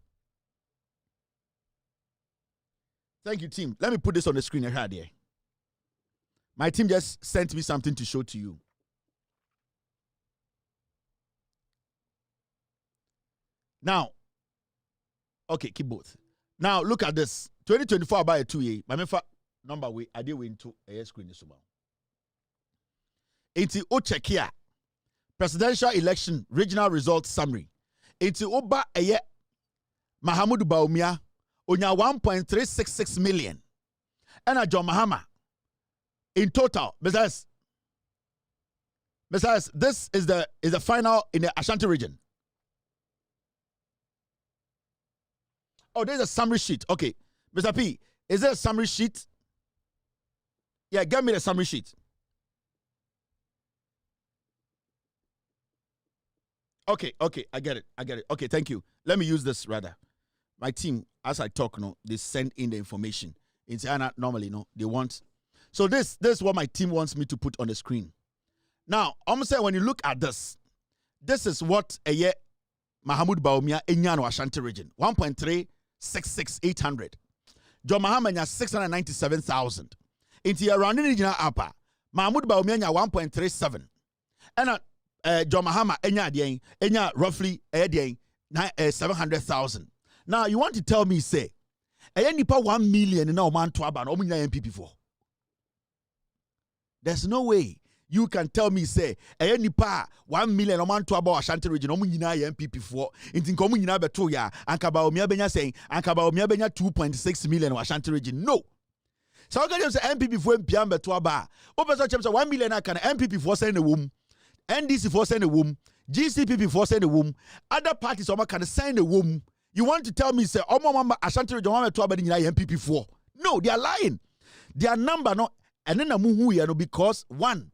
Thank you, team. Let me put this on the screen here. My team just sent me something to show to you. Now, okay, keep both. Now, look at this. 2024 about a 2-year. My number way, I did win to a screen. It's o check here. Presidential election regional results summary. It's Oba Eye Mahamudu Baumia. Onya 1.366 million. And a John Mahama in total, besides, this is the final in the Ashanti region. Oh, there's a summary sheet. Okay, Mr. P, is there a summary sheet? Yeah, give me the summary sheet. Okay, I get it. Okay, thank you. Let me use this rather. My team, as I talk, they send in the information. In China, normally, they want. So this is what my team wants me to put on the screen. Now, I'm saying when you look at this is what a year Mahamud Baumia Enyano Ashanti region 1.366800. John Mahamanya 697,000. Into your running regional upper Mahmoud Baumia 1.37. And John Mahama enya roughly 700,000. Now you want to tell me say nipa 1 million in man to aban MPP for. There's no way you can tell me say nipa 1 million man to about Ashanti region MPP for. Intin komu nyina beto ya anka Baumia benya saying anka Baumia benya 2.6 million Ashanti region. No. So I can say MPP for MPM beto aba. Opeso chemse 1 million aka MPP for send a womb. NDC for send a womb, GCPP for send a womb, other parties can send a womb. You want to tell me say Mama Ashanti region MPP for? No, they are lying. Their number and then because one,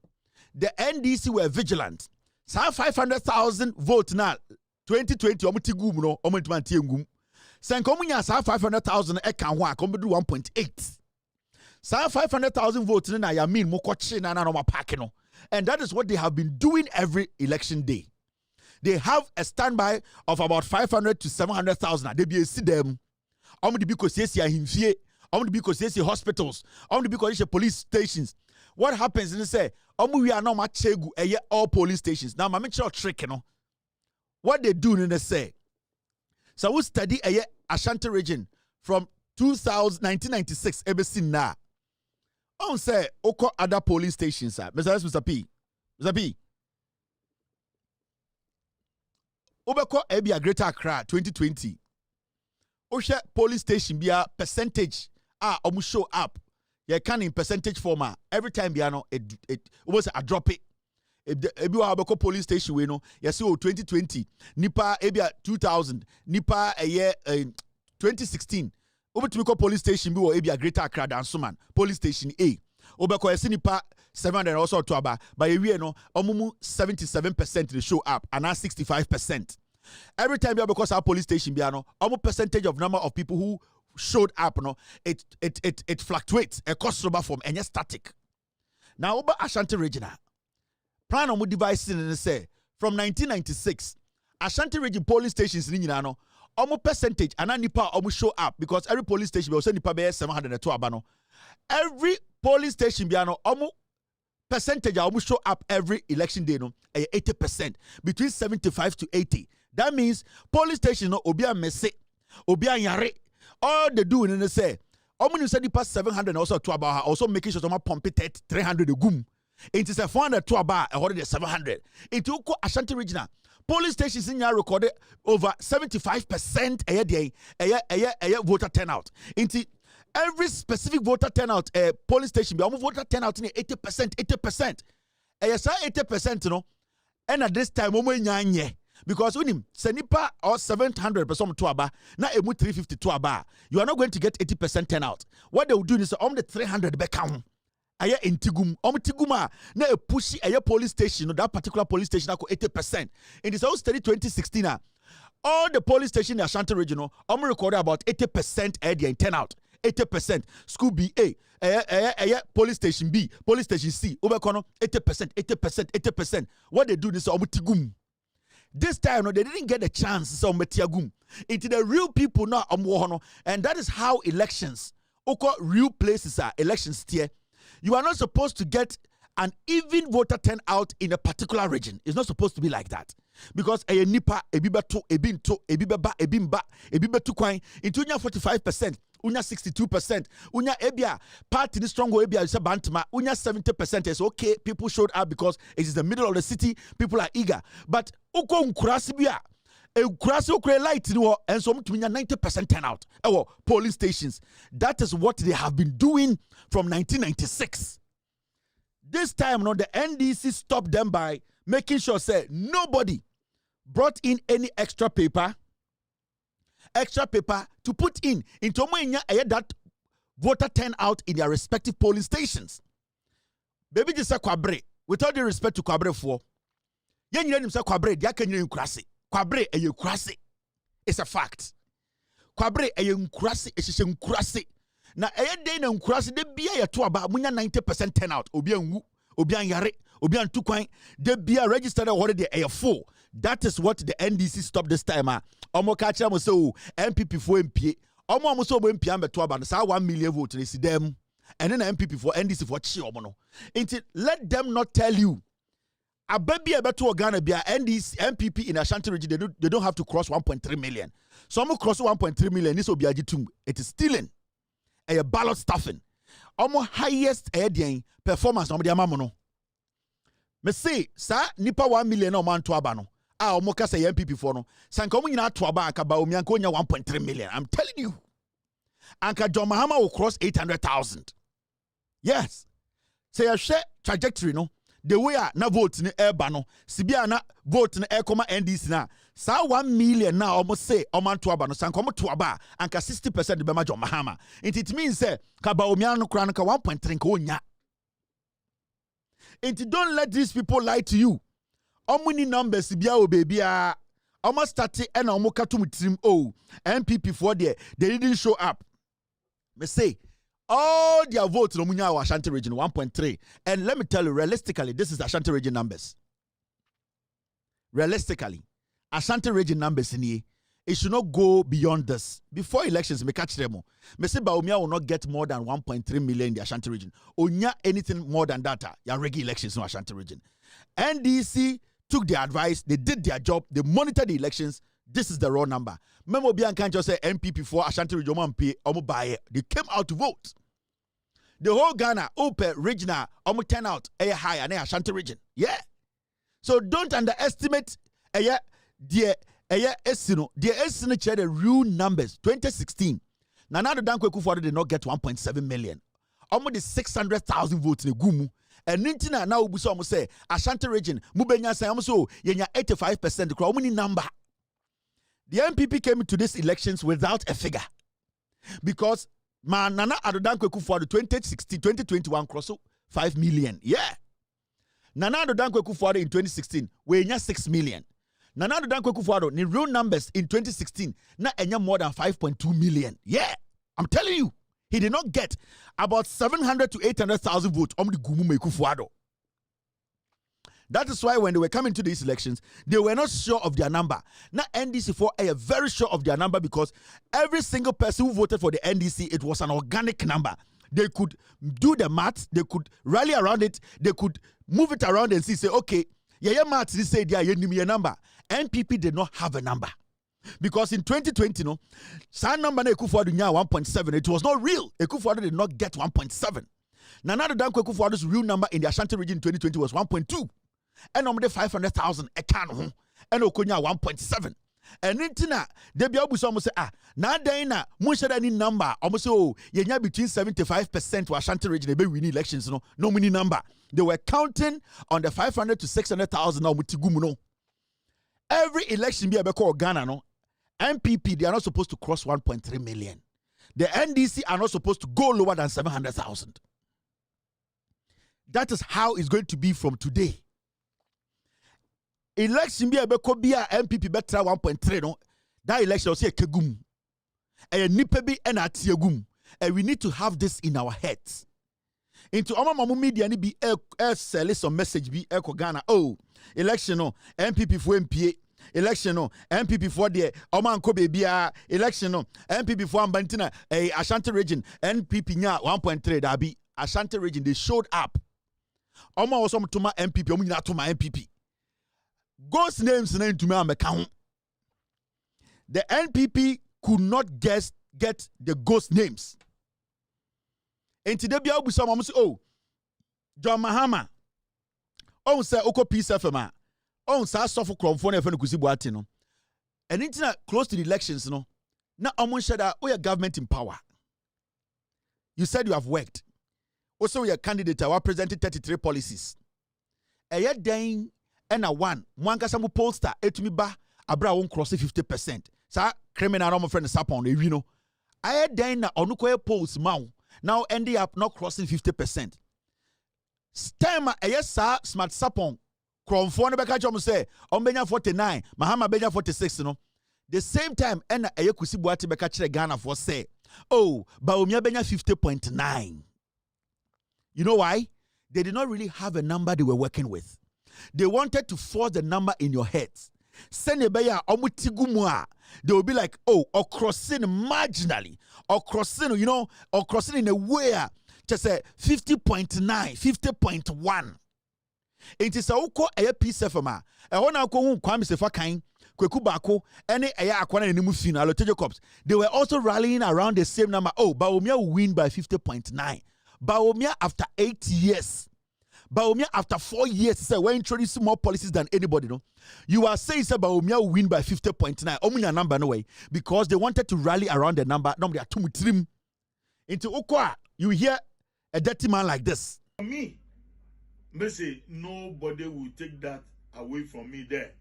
the NDC were vigilant. So 500,000 vote now 2020 omutigum Sen komunya sa 500,000 eka ho akombedu 1.8. Sa 500,000 votes na ya mean mokochi na no mapake no. And that is what they have been doing every election day. They have a standby of about 500 to 700,000. They be see them. Omdi because yes ya himfie. Omdi because yes hospitals. Omdi because police stations. What happens is say we are not machegu all police stations. Now my trick what they do in the say. So we study Ashanti region from 1996 ever since now. On say oko other police stations, sir. Mr. P. Obeko Ebia Greater Accra 2020. Oshe police station be a percentage. Show up. You can in percentage format. Every time it was a drop it. Ebi wa Obeko police station we no. You see 2020. Nipa Ebia 2000. Nipa a year 2016. Obetumiko police station bi wo Ebia Greater Accra Dansoman police station A. Obeko esinipa 700 also to aba by we no omumu 77% they show up and now 65%. Every time you because our police station bi no omu percentage of number of people who showed up it fluctuates a cost over from any static. Now over Ashanti regional plan omu device in say from 1996 Ashanti region police stations ni nyina no omu percentage and nipa omu show up because every police station will send nipa be 700 to abano. Every police station biano omu percentage omu show up every election day no 80% between 75 to 80. That means police station no obia messe obia yare all they do in say omu ni say nipa 700 also to about also making sure omu pump it 300 gum. It is a 400 to about a 700. It will go Ashanti regional. Police stations in here recorded over 75% a voter turnout. Into every specific voter turnout, police station be almost voter turnout in 80%. 80%, and at this time, because when him senipa or 700% to aba, now emu 350 to aba, you are not going to get 80% turnout. What they will do is the 300 back count. Aya intigum tiguma na e pushi aya police station that particular police station ako 80%. In this study 2016 all the police station in Ashanti regional recorded about 80% in turnout. 80% school B A police station B police station C obekono 80%. What they do is tigum. This time no, they didn't get a chance so metiagum. It's the real people now and that is how elections real places are elections tier. You are not supposed to get an even voter turnout in a particular region. It's not supposed to be like that. Because a nipa, a bibato, a binto, a bibaba, a bimba, a bibatu kwine, into 45%, unya 62%, unya ebia, party strong ebia is a bantama, unya 70% is okay. People showed up because it is the middle of the city, people are eager. But uko unkurasibia. Light and so 90% turnout. Police stations. That is what they have been doing from 1996. This time, no, the NDC stopped them by making sure, say, nobody brought in any extra paper to put in into that voter turnout in their respective polling stations. Baby just say kwabre. With all due respect to kwabre for, yen you say kwabre, dia can you krasi. Kwabre e you krasi. It's a fact. Kwabre e you krasi, it's a krasi. Na eye day na krasi de bia ya to aba munya 90% turnout. Obi anwu, obi anyare, obi antukwan, de bia registered already e full. That is what the NDC stopped this time. Omo ka kira mo say o MPP for MP. Omo so bo MP am beto aba no sa 1 million vote ni si dem. And then MPP for NDC for chi omo no. Let them not tell you. A baby a beto Ghana bia NDC MPP in Ashanti region they don't have to cross 1.3 million. Some cross 1.3 million this will be agitum. It is stealing. A ballot stuffing. Omo highest performance omo de amamo no. Me say sa nipa 1 million o man to aba no. Omo ka say MPP for no. Sanka omo nyina to aba aka ba omi anka onya 1.3 million. I'm telling you. Anka John Mahama will cross 800,000. Yes. Say a share trajectory no. The way na vote ni eba no. Sibia na vote ni koma NDC na. Sa 1 million na almost say oman to aba no. Sanka omo to aba anka 60% de bema John Mahama. It means say kaba omi anu kra nka 1.3 nka onya. Don't let these people lie to you. Omuni numbers bia o baby almost start and omo katum trim MPP for there they didn't show up. Me say all their votes no munya wa Ashanti region 1.3, and let me tell you realistically this is Ashanti region numbers. Realistically Ashanti region numbers in here it should not go beyond this. Before elections, me catch them. Me say Baumia will not get more than 1.3 million in the Ashanti region. Onya anything more than that, ya regular elections in Ashanti region. NDC took their advice, they did their job, they monitored the elections. This is the raw number. Memo Bian can't just say MPP for Ashanti region they came out to vote. The whole Ghana, Ope, regional, turn out a high and Ashanti region. Yeah. So don't underestimate the the real numbers. 2016. Nanado Dankwe Kufuor did not get 1.7 million. Almost the 600,000 votes in Gumu. And Nintina now Busomo say Ashanti region, Mubenya say so yenya 85% the crowd number. The MPP came into these elections without a figure. Because Nana Adodankwe Kufuor 2021 cross 5 million. Yeah. Nana Adodankwe Kufuor in 2016 we 6 million. Nana Adodankwe Kufuor the real numbers in 2016 na enya more than 5.2 million. Yeah. I'm telling you. He did not get about 700 to 800,000 votes on the Gumu Kufuor. That is why when they were coming to these elections, they were not sure of their number. Now NDC4 are very sure of their number because every single person who voted for the NDC, it was an organic number. They could do the math, they could rally around it, they could move it around and say, okay, math, they say they are number. NPP did not have a number. Because in 2020, no, some number Ekufuor 1.7. It was not real. Ekufuor did not get 1.7. Nana Dankwe Ekufuor's real number in the Ashanti region in 2020 was 1.2. And normally 500,000 ekano and Okonya 1.7. And Nintina, Debbie Obusomo say, na daina, munshada any number, almost so yenya between 75% to Ashanti region, they win elections, no mini number. They were counting on the 500 to 600,000 now Mutigumu. Every election be a call Ghana, no. MPP, they are not supposed to cross 1.3 million. The NDC are not supposed to go lower than 700,000. That is how it's going to be from today. Election be a MPP better 1.3 no. That election will say kegum. And nipebi and atiagum. And we need to have this in our heads. Into mamu media ni be sell some message be Ghana. Oh, election no MPP for MPA. Election no MPP for the Omanko baby election no MPP for Ambantina Ashanti region NPP nya 1.3 that be Ashanti region they showed up. Oma was some to my MPP omu na to my MPP. Ghost names name to me am account. The NPP could not get the ghost names. And today be able to say oh John Mahama on say oko peace FM on sa suffer cromfone efe no kusibu ati no. And internet close to the elections no. Na omon shada we are government in power. You said you have worked. Also, your candidate are presenting 33 policies. A year dang and a one kasamu pollster etumi ba abra won cross 50%. Sa criminal normal friend sapon you know. A year dang na onuko polls mau now ending up not crossing 50%. Stem a year sa smart sapon Kromfo no beka chom say ombenya 49 Mahama benya 46 no. The same time and a year kusi buati beka chire Ghana for say oh Baumia benya 50.9. You know why? They did not really have a number they were working with. They wanted to force the number in your heads. They will be like, oh, or crossing marginally, or crossing, you know, or crossing in a way, just say 50.9, 50.1. It is a uko a piece of ma. A one uncle kwam se fa kain, kweku bako, any aya akwana ni mufin, alotejo cops. They were also rallying around the same number. Oh, Baumia will win by 50.9. Baumia after 8 years. Baumia after 4 years, say we're introducing more policies than anybody, no? You are saying say Baumia will win by 50.9. Omunya number no way. Because they wanted to rally around the number. No, they are too trim. Into Okwa, you hear a dirty man like this. For me, say nobody will take that away from me there.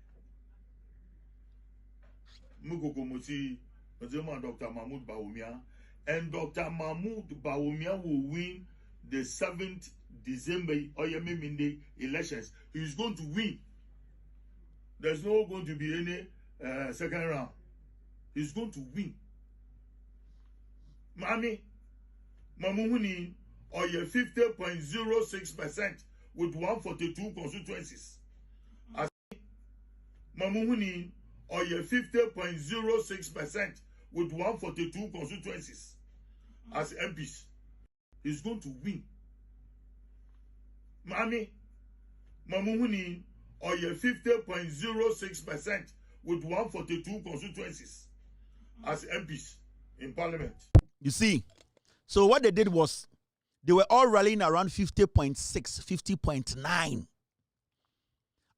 Mukoko Mosi, Dr. Mahmoud Baumia, and Dr. Mahmoud Baumia will win the 7th December Oyemiminde elections. He's going to win. There's no going to be any second round. He's going to win. Mami, Mamuhuni, Oye 50.06% with 142 constituencies. As Mamuhuni, Oye 50.06% with 142 constituencies as MPs. He's going to win. Mami, Mamuhuni, Oye 50.06% with 142 constituencies as MPs in Parliament. You see, so what they did was they were all rallying around 50.6, 50.9.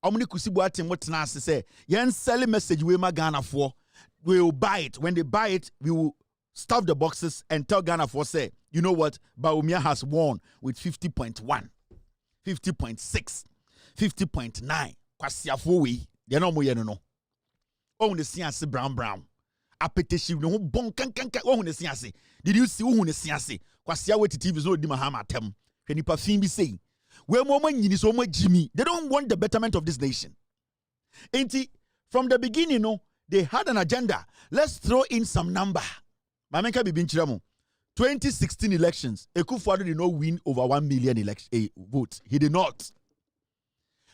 Omni kusibu ati motna say, yen sell message we ma Ghana for. We will buy it. When they buy it, we will stuff the boxes and tell Ghana for say, you know what? Baumia has won with 50.1, 50.6, 50.9. Kwasiafo we, they no mo yeno no. Oh, the siase brown. Apetition no bon kan. Oh, the siase. Did you see who the siase? Kwasia we TV so di Mahama tem. Hwani pa fin bi say. We mo nyini so mo Jimmy. They don't want the betterment of this nation. Enti from the beginning, no, they had an agenda. Let's throw in some number. Mamenka Bibin Chiramo. 2016 elections, Ekufuado did not win over 1 million votes. He did not.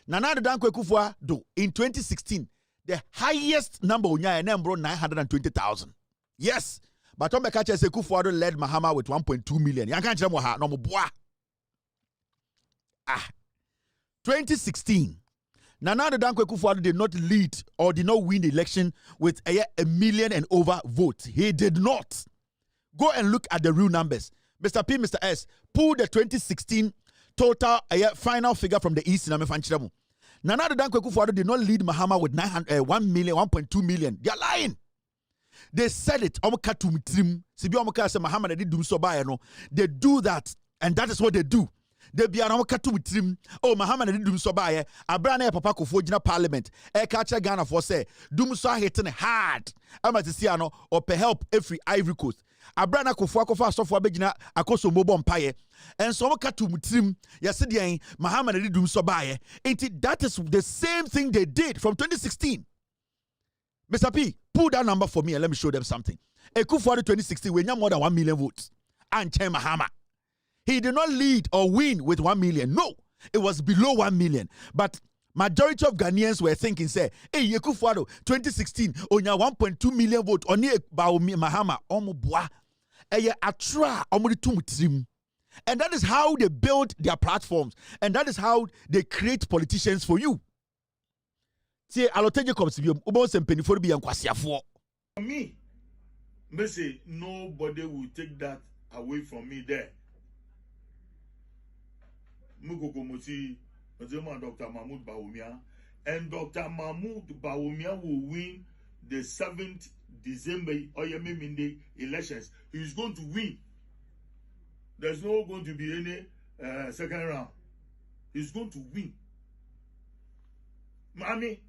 Nana Danko Ekufuado in 2016, the highest number unya number 920,000. Yes, but Tom Bekacha Ekufuado led Mahama with 1.2 million. Yankan Chiramo ha no mo boa. 2016. Nana Danko Ekufuado did not lead or did not win the election with a million and over votes. He did not. Go and look at the real numbers. Mr. P, Mr. S, pull the 2016 total final figure from the East. Nana Danko Ekufuado did not lead Mahama with 1.2 million. They are lying. They said it. They do that, and that is what they do. They be around katu with trim. Oh, Muhammad did dum so by Abrana Papa Kofojina Parliament. Catcher Ghana for say, Dum so hitting hard. Amatisiano or per help every Ivory Coast. Abrana Kofa software begina akoso mobile empire. And so katu with trim. Yasidian Muhammad did dum so by. That is the same thing they did from 2016. Mr. P, pull that number for me and let me show them something. Ekufuado 2016, we have more than 1 million votes. And Che Mahama. He did not lead or win with 1 million. No, it was below 1 million. But majority of Ghanaians were thinking, say, hey, Ekufuado, 2016, onya 1.2 million vote, oni Mahama, omo boa, eye atra, omo tumutrim. And that is how they build their platforms. And that is how they create politicians for you. See, aloteje komsibium, ubo sempenifor bi yankwasiafo. For me, say nobody will take that away from me there. Mukoko Mosi, Dr. Mahmoud Baumia, and Dr. Mahmoud Baumia will win the 7th December Oyemiminde elections. He's going to win. There's no going to be any second round. He's going to win. Mami,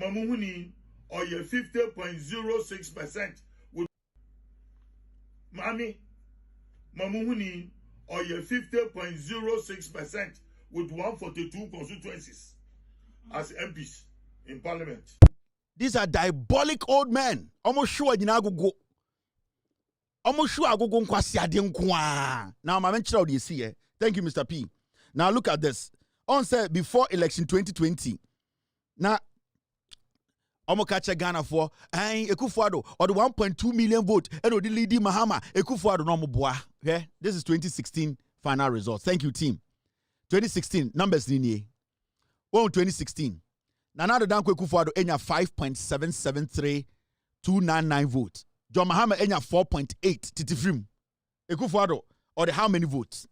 Mamuhuni, or your 50.06% with Mami, Mamuhuni, or your 50.06% with 142 constituencies as MPs in parliament. These are diabolic old men. Almost sure you know go. Almost sure I go nkwasi ade nkwa. Now my mention of this here. Thank you, Mr. P. Now look at this. On said before election 2020. Now Omo catch Ghana for Ekufuado or the 1.2 million vote and the leading Mahama Ekufuado no mo boa. Okay? This is 2016 final results. Thank you, team. 2016 numbers linear. 2016. Nana Danko Ekufuado enya 5.773299 votes. John Mahama enya 4.8 titifrim. Ekufuado or the how many votes?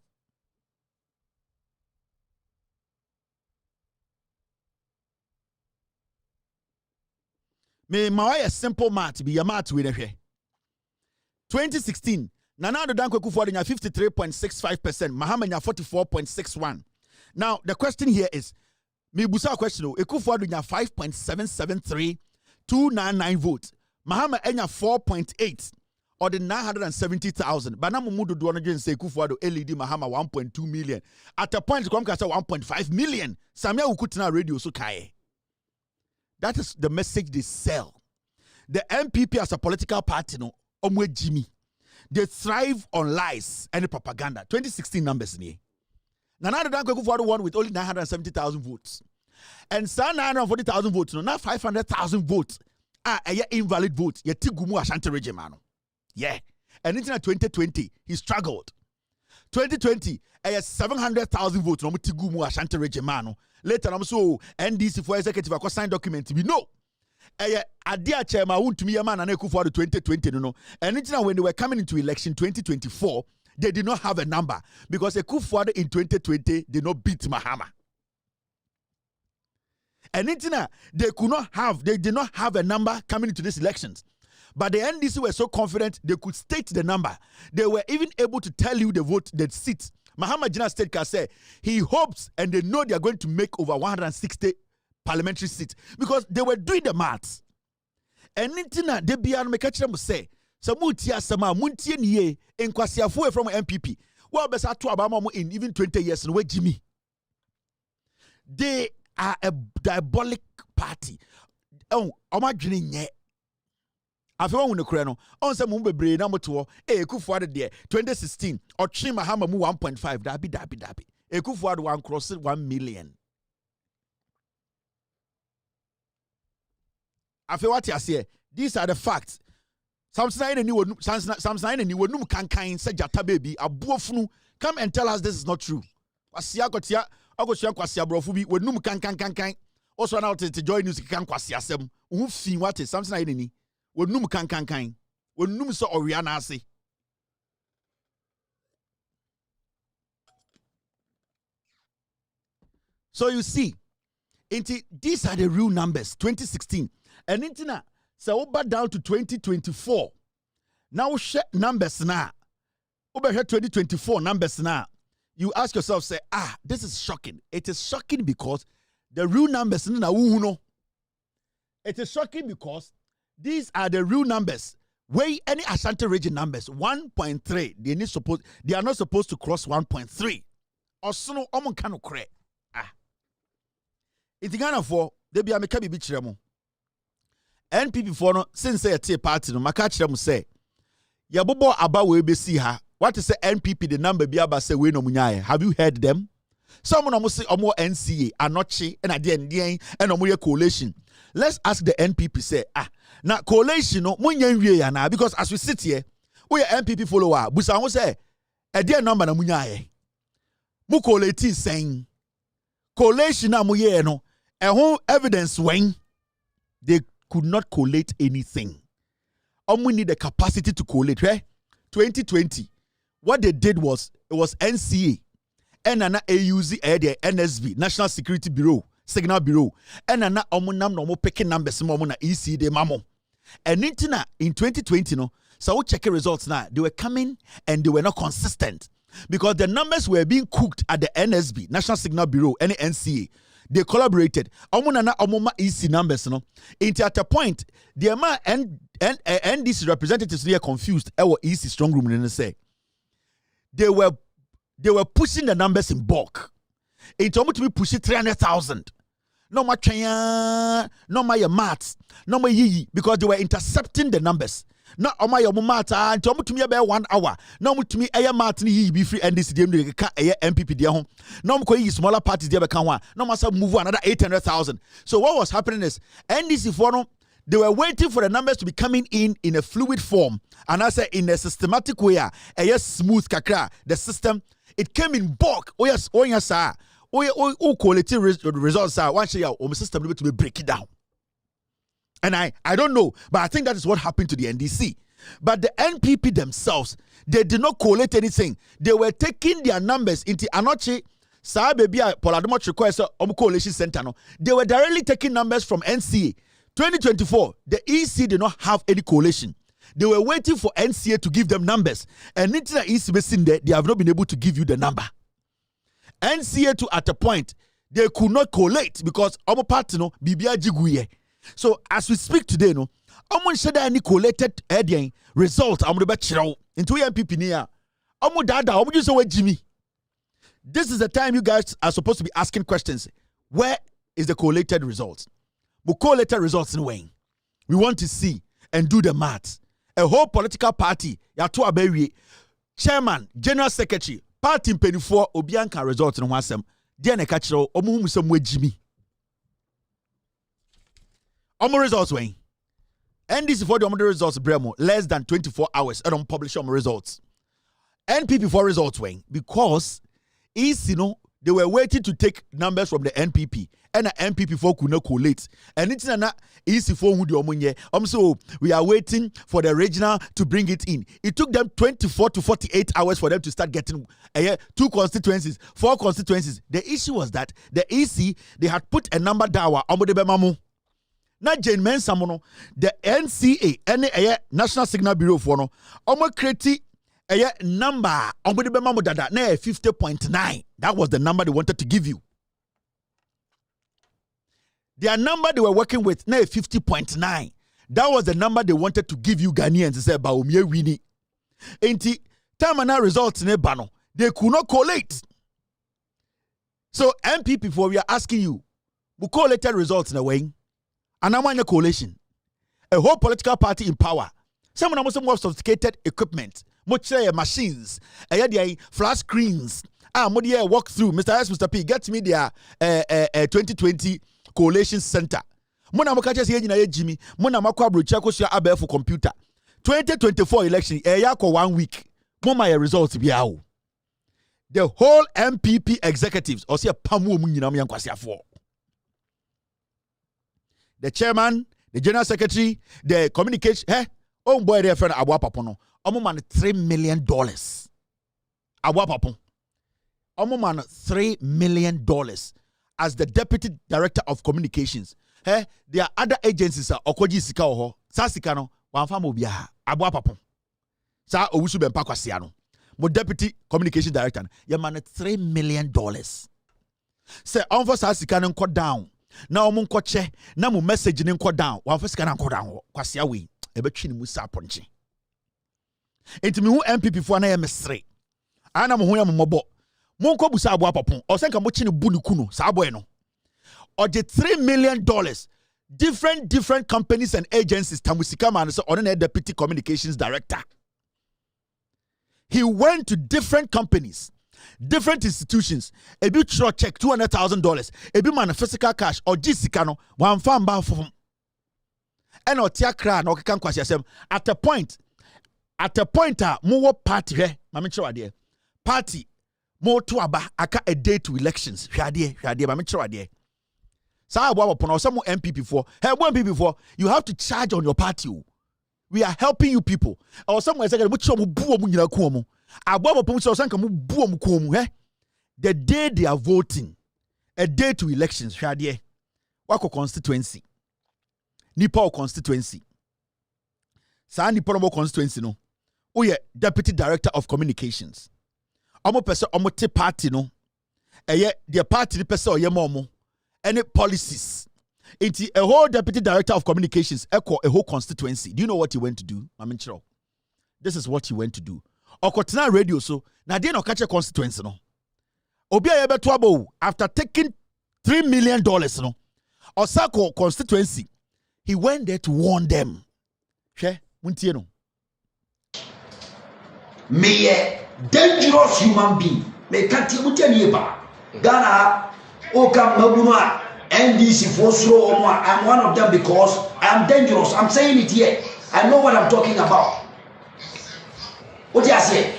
Me a simple math be your math with 2016 Nana Danko Ekufuado enya 53.65%, Mahama enya 44.61. Now the question here is me busa question Ekufuado enya 5.773299 votes. Mahama enya 4.8 or the 970,000. But now Mumudu Duanajan say Ekufuado LED Mahama 1.2 million. At a point come kasa 1.5 million. Samia Ukutina radio so kaye. That is the message they sell. The MPP as a political party, no, Omwe Jimmy. They thrive on lies and propaganda. 2016 numbers ni. Nana Danko Ekufuado won with only 970,000 votes. And some 940,000 votes, no, not 500,000 votes. A invalid vote. Ye tigumu Ashanti region, man. Yeah. And in 2020, he struggled. 2020, 700,000 votes. No tigumu Ashanti region, man. Later, I'm so NDC for executive I signed document. We know. Adia chairman won't to me a man and Ekufuado 2020, no. And it's when they were coming into election 2024, they did not have a number because Ekufuado in 2020 did not beat Mahama. And it's they did not have a number coming into these elections. But the NDC were so confident they could state the number. They were even able to tell you the vote, the seats. Mahama Jina State can say he hopes and they know they are going to make over 160 parliamentary seats because they were doing the maths. And nitina they be an mekachira say samutia sama muntie niye enkwasiafo from MPP. Well besa to abama in even 20 years no Jimmy. They are a diabolic party. Oh, omadwene nye. Afi won nekure no. On se mu bebre na moto Ekufuado de 2016 otwe Mahama mu 1.5 dabi. Ekufuado wan cross 1 million. Afi what you say? These are the facts. Samsung ni wonum kankan se jata baby abuofunu. Come and tell us this is not true. Kwasia kotia agosia kwasia brofu bi wonum kankan. Also now to join news kan kwasia asem. Hu fi what is Samsung ni wonum kankan. Wonum so oria na ase. So you see, these are the real numbers 2016. And intina so over down to 2024. Now share numbers now. Over here 2024 numbers now. You ask yourself, say, this is shocking. It is shocking because the real numbers now. It is shocking because these are the real numbers. Where any Ashanti region numbers 1.3, they are not supposed to cross 1.3. Or so no kano kre. It's Ghana for they be a mekabi bichiremo. NPP for no since say a party no makachirem say yabobo aba we be see her. What is the NPP the number be aba say we no munyaye? Have you heard them? Some no say omo NCA anochi and adien and omo coalition. Let's ask the NPP say na coalition no munya nwie ya na because as we sit here we are NPP follower busa ho say adien number na munyaye. Mu collate saying collation na mu ye no ehun evidence when they could not collate anything. We need the capacity to collate. 2020, what they did was it was NCA, AUZ, NSB, National Security Bureau, Signal Bureau, and no picking numbers na EC de mamo. And in 2020, no, so we check the results now. They were coming and they were not consistent. because the numbers were being cooked at the NSB, National Signal Bureau, and the NCA. They collaborated. Omuna EC numbers, no. At a point, the amount NDC representatives they are confused. Our EC strong room and say they were pushing the numbers in bulk. It's almost to be pushing 300,000. No my maths, no my yi, because they were intercepting the numbers. No my maths and to me about 1 hour. No to me air maths ni be free and this DM ka MPP dia home. No ko yi smaller parties dia be kan one. No must move another 800,000. So what was happening is NDC for they were waiting for the numbers to be coming in a fluid form, and I say in a systematic way. A smooth kakra the system. It came in bulk. Oh yes, sir. Quality results are one share system to be break it down. And I don't know, but I think that is what happened to the NDC. But the NPP themselves, they did not collate anything. They were taking their numbers into Anoche, baby Poladimot request coalition center. No, they were directly taking numbers from NCA. 2024, the EC did not have any coalition. They were waiting for NCA to give them numbers. And until the EC was in there, they have not been able to give you the number. NCA to at a point, they could not collate because our party no bibia jiguye. So as we speak today, no, I'm sure any collated result. I'm going to into MPP near. I'm dada. I'm just away Jimmy. This is the time you guys are supposed to be asking questions. Where is the collated results? But collated results in Wayne. We want to see and do the maths. A whole political party, Yatua Berry, chairman, general secretary, party in penny for Obianka results in Wasem. Diana Kachiro, Omu somewhere Jimmy. Omo results Wayne. And this is for the results, Bremo, less than 24 hours. I don't publish Omo results. NPP for results Wayne, because they were waiting to take numbers from the NPP. And the NPP for could not collate. And it's not easy for who the omunye. So we are waiting for the regional to bring it in. It took them 24 to 48 hours for them to start getting 2 constituencies, 4 constituencies. The issue was that the EC, they had put a number down. Now Jane Mensamono, the NCA, any National Signal Bureau for no, create a number 50.9. That was the number they wanted to give you. Their number they were working with, 50.9. That was the number they wanted to give you Ghanaians. They said, Baumie Winnie. Ain't terminal results in a bano. They could not collate. So, MPP, for we are asking you, we collated results in a way. And I'm on a coalition. A whole political party in power. Some of them more sophisticated equipment. Much machines. Flash screens. Walk through. Mr. S, Mr. P, get me their 2020 Coalition Center. Mona mokacha siye jina ye Jimmy. Mona makwa brocha ko sia abe for computer. 2024 election yako 1 week. Moma ya results biao. The whole MPP executives or see a pamu nyina mo yankwase afo. The chairman, the general secretary, the communication, oh boy their friend Abua Papono. Omo man $3 million. Abua Papon. Omo man $3 million. As the deputy director of communications. There are other agencies okoji sika oho. Sa sika no wanfa mo bia Abua Papon. Sa owusu bempa kwase ano. Mo deputy communication director ya man $3 million. Say onfo sa sika no nko down. Na omo nko che na mo message ni nko down. Wanfa sika na nko down kwase awe. Ebetwi ni mu sa ponche. Enti me hu MPP fo na ya mesre. Ana mo hu ya mo Monko busa Abua Papon. Or senka mo chini buni kuno. Sa aboy no. Or the $3 million. Different companies and agencies. Tamusika man so on a deputy communications director. He went to different companies, different institutions. A bit short check $200,000. A bit man physical cash or Jisika one farm bar for. And or tiakra no kan kwasi asem. At a point, more party here. Mami chwa there. Party. More to aba aka a day to elections. Hwade ba me chero ade. Sa Abua Papon or some MPP for. Hey, one MPP for you have to charge on your party. We are helping you people. Or someone say mo chero mo buo mo nyina ko mo. Abua Papon so sanka mo buo mo ko mo. The day they are voting, a day to elections. Hwade. Wako constituency. Nipa constituency. Sa nipa no constituency no. Oye deputy director of communications. omo pese omo te party no the party the person omo any policies. Into a whole deputy director of communications echo a whole constituency. Do you know what he went to do? This is what he went to do. Okotena radio so na dey no catch a constituency no. Obi ayebeto abo after taking $3 million no. Osako constituency. He went there to warn them. She muntie no. Me a dangerous human being. Me kanti muntie ni ba. Ghana Oka Mabuma NDC for slow. I'm one of them because I'm dangerous. I'm saying it here. I know what I'm talking about. What do you say?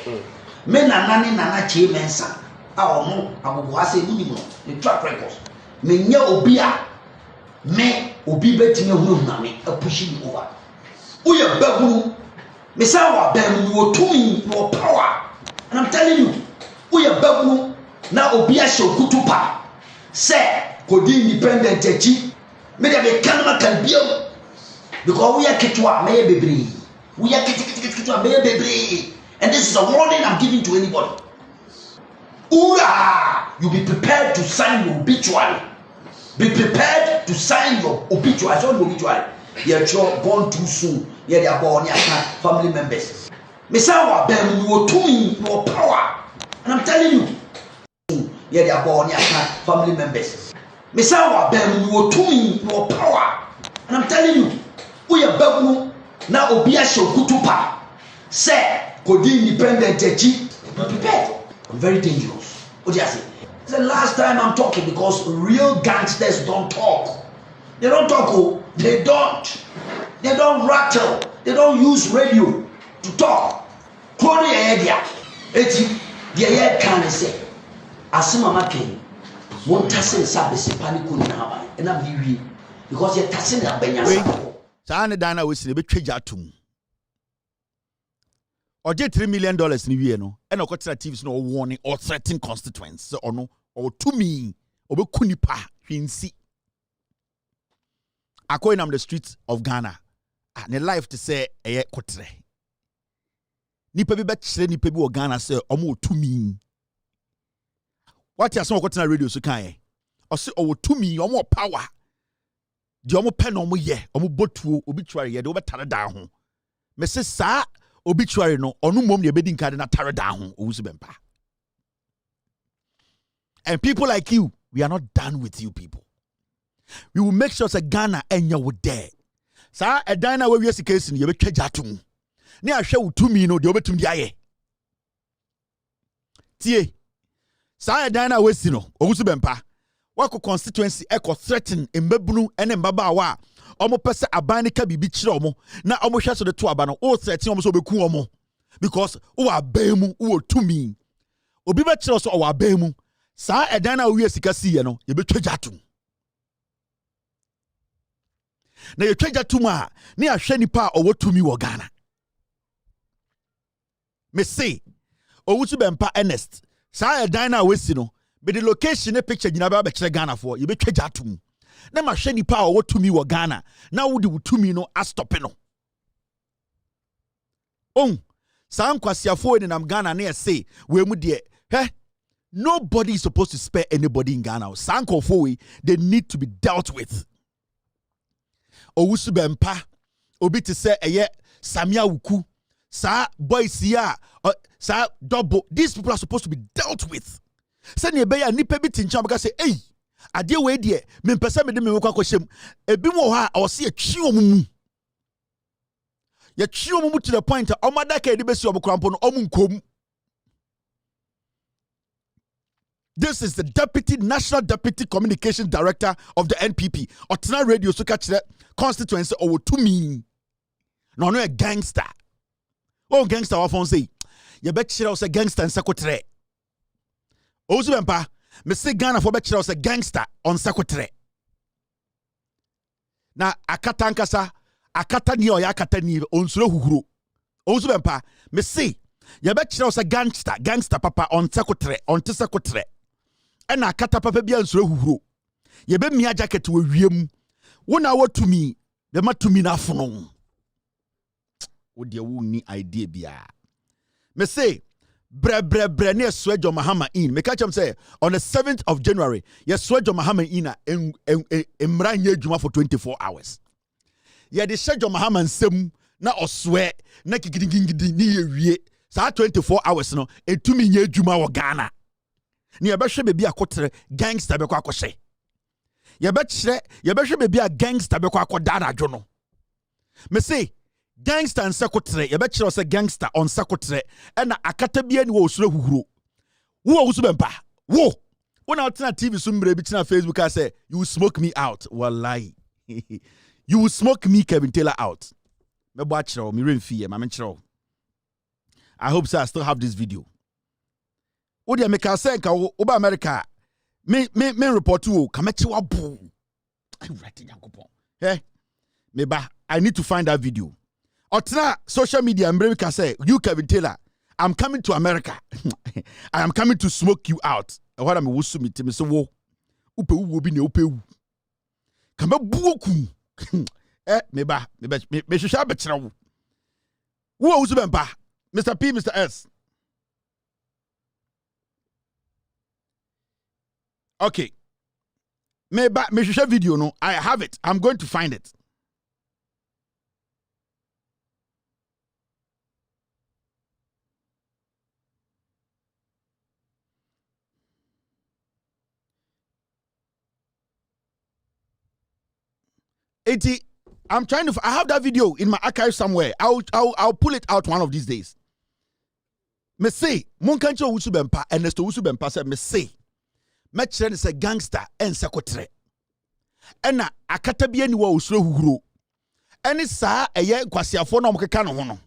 Me nana che mensa. Awomo abubuase minimum. The track records. Me nya obia. Me obi betime hunu na me push me over. Uye bagunu. Me say wa bam no tumi no power. And I'm telling you, uye bagunu na obi a shokutupa. Say kodi independent echi. Me dey be kanama kan biam. Because we are kitwa me bebre. We are kitwa me bebre. And this is a warning I'm giving to anybody. Ura! You be prepared to sign your obituary. Be prepared to sign your obituary. So your obituary. You're born too soon. Yeah, they are born. Family members. Misawa Ben, you are doing your power. And I'm telling you. Yeah, they are born. Family members. Misawa Ben, you are doing your power. And I'm telling you. We are babu na obia shokutupa. Say. Kodi independent echi. Be prepared. I'm very dangerous. What do you say? It's the last time I'm talking because real gangsters don't talk. They don't talk. Oh, they don't. They don't rattle. They don't use radio to talk. Kodi idea. Eti the air can say. Asima maken. Won't tasin sabesi paniku ni haba. And I'm here because you're tasin na benyasa. Sane dana we see be twejatum. Or get $3 million in year no, and a quarter TVs no warning or threatening constituents or no or to me or be kunipa hinsi. I go in on the streets of Ghana and a life to say a quarter. Nipa be betchere nipa bi o Ghana say omo to me. What you say quarter radio so kan e? O say o to me omo power. Di omo pen omo ye, omo botuo obituary ye de obetare da ho. Me say sa obituary no onu mom ne ebedi nka de na tare down ho owusu bempa. And people like you, we are not done with you people. We will make sure say Ghana enya wo there. Sa edana we wiase case ni ye betwa jatum. Ne ahwe wo tumi no de obetum di aye. Tie. Sa edana we si no owusu bempa. Wako constituency eko threaten mbebunu ene mbabaawa omo pese abane ka bibi kire omo na omo hwe so de to aba no o threaten omo so beku omo because o abemu o tumi obi be kire so o abemu sa edan na we sika siye no ye betwa jatum na ye twa jatum a ne ahwe nipa o tumi wo Ghana me say owutu bempa Ernest sa edan na we si no be the location picture nyina ba kire Ghana for ye betwa jatum na ma hwe nipa o tumi wo Ghana na wo de tumi no astop no san kwasiafo ni nam Ghana na say we mu de nobody is supposed to spare anybody in Ghana. San kofo we they need to be dealt with. Owusu bempa obi te say eye Samia Wuku sa boys here sa double, these people are supposed to be dealt with. Send ye be ya nipa bi tincha baka say hey ade we de me mpese me de me kwa kwashem ebi mo ha o se atwi omumu ya twi omumu to the point omada ka ede besi obokrampo no omunkom. This is the National Deputy Communications Director of the NPP. Otena Radio so catch that constituency or to me. No a gangster. Oh gangster wa fon say. You bet chira was a gangster and secretary. Ozubempa, me say Ghana for bet chira was a gangster on secretary. Na akata nkasa, akata ni o ya akata ni onsuro huhuro. Ozubempa, me say you bet chira was a gangster papa on secretary, on to secretary. Ena akata papa bia nsuro huhuro. Ye be mia jacket we wiem. Wona wo to me, be ma to me na fono. Wo de wo ni idea bia. Me say bre ne swear John Mahama in. Me catch him say on the 7th of January, yes swear John Mahama in emra nye juma for 24 hours. Yeah, the swear John Mahama nsem na oswe na kigidingidi ni yewie. Sa 24 hours no etumi nye juma wo Ghana. Ni yebehwe bebi akotre gangster be kwa akose. Yebehwe bebi a gangster be kwa akodara adwo no. Me say gangster and sekotre yebehwe say gangster on sekotre and akata bia ni wo osuro huhuro. Wo wusu bempa. Wo. When I turn TV so mbre bi tina Facebook I say you will smoke me out. Wallahi. You will smoke me Kevin Taylor out. Me bo akire me remfie ma me kire. I hope so I still have this video. Odi America say nka oba America me report to kamechi wabu. I write Yankopon. Hey. Meba I need to find that video. Otna social media America say you Kevin Taylor I'm coming to America. I am coming to smoke you out. What am wusu mi timi so wo. Upe wo bi ne upe wu. Kama buoku. Meba me hwehwa be kire wo. Wo wusu bempa. Mr. P, Mr. S. Okay. Me share video no. I have it. I'm going to find it. I'm trying to. I have that video in my archive somewhere. I'll pull it out one of these days. Me say, mon kancho wusu bempa, Ernesto wusu bempa say me say. Me chere se gangster en sekotre. Ena akata bia ni wa usuro huhuro. Eni saa eye kwasiafo na omkeka no ho no.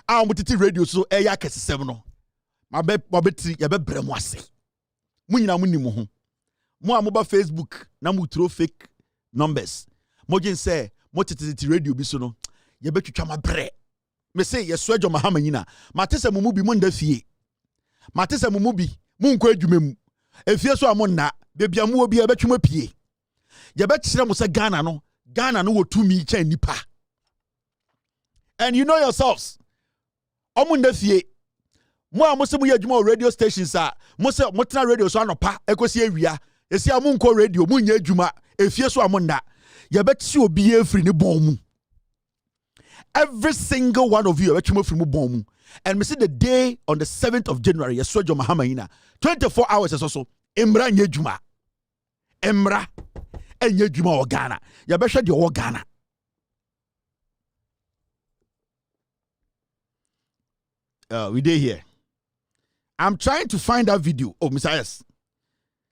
A omtiti radio so eye akesesem no. Mabetri ya bebre mo ase. Munyina munni mo ho. Mo amoba Facebook na mu throw fake numbers. Mo gin say mo titi radio bi so no. Ye betwitwa mabre. Me say ye swejo mahama nyina. Matese mumu bi mo nda fie. Matese mumu bi mu nko adwumem. Efie so amonna bebia mu obi ebetwuma pie. Ye bekire mo se Ghana no wo tumi cha nipa. And you know yourselves. Omunda fie. Mo amose mu ye adwuma radio stations a mo se mo tena radio so anopa ekosi awia. Esi amu nko radio mu nya adwuma efie so amonna. Ye betisi obi efri ne bon mu. Every single one of you and we see the day on the 7th of January, Yeswajo Mahamaina, 24 hours is also Emra Nyejuma. Emra and Nyejuma or Ghana. Yabesha your Ghana. We did here. I'm trying to find that video of Mr. S.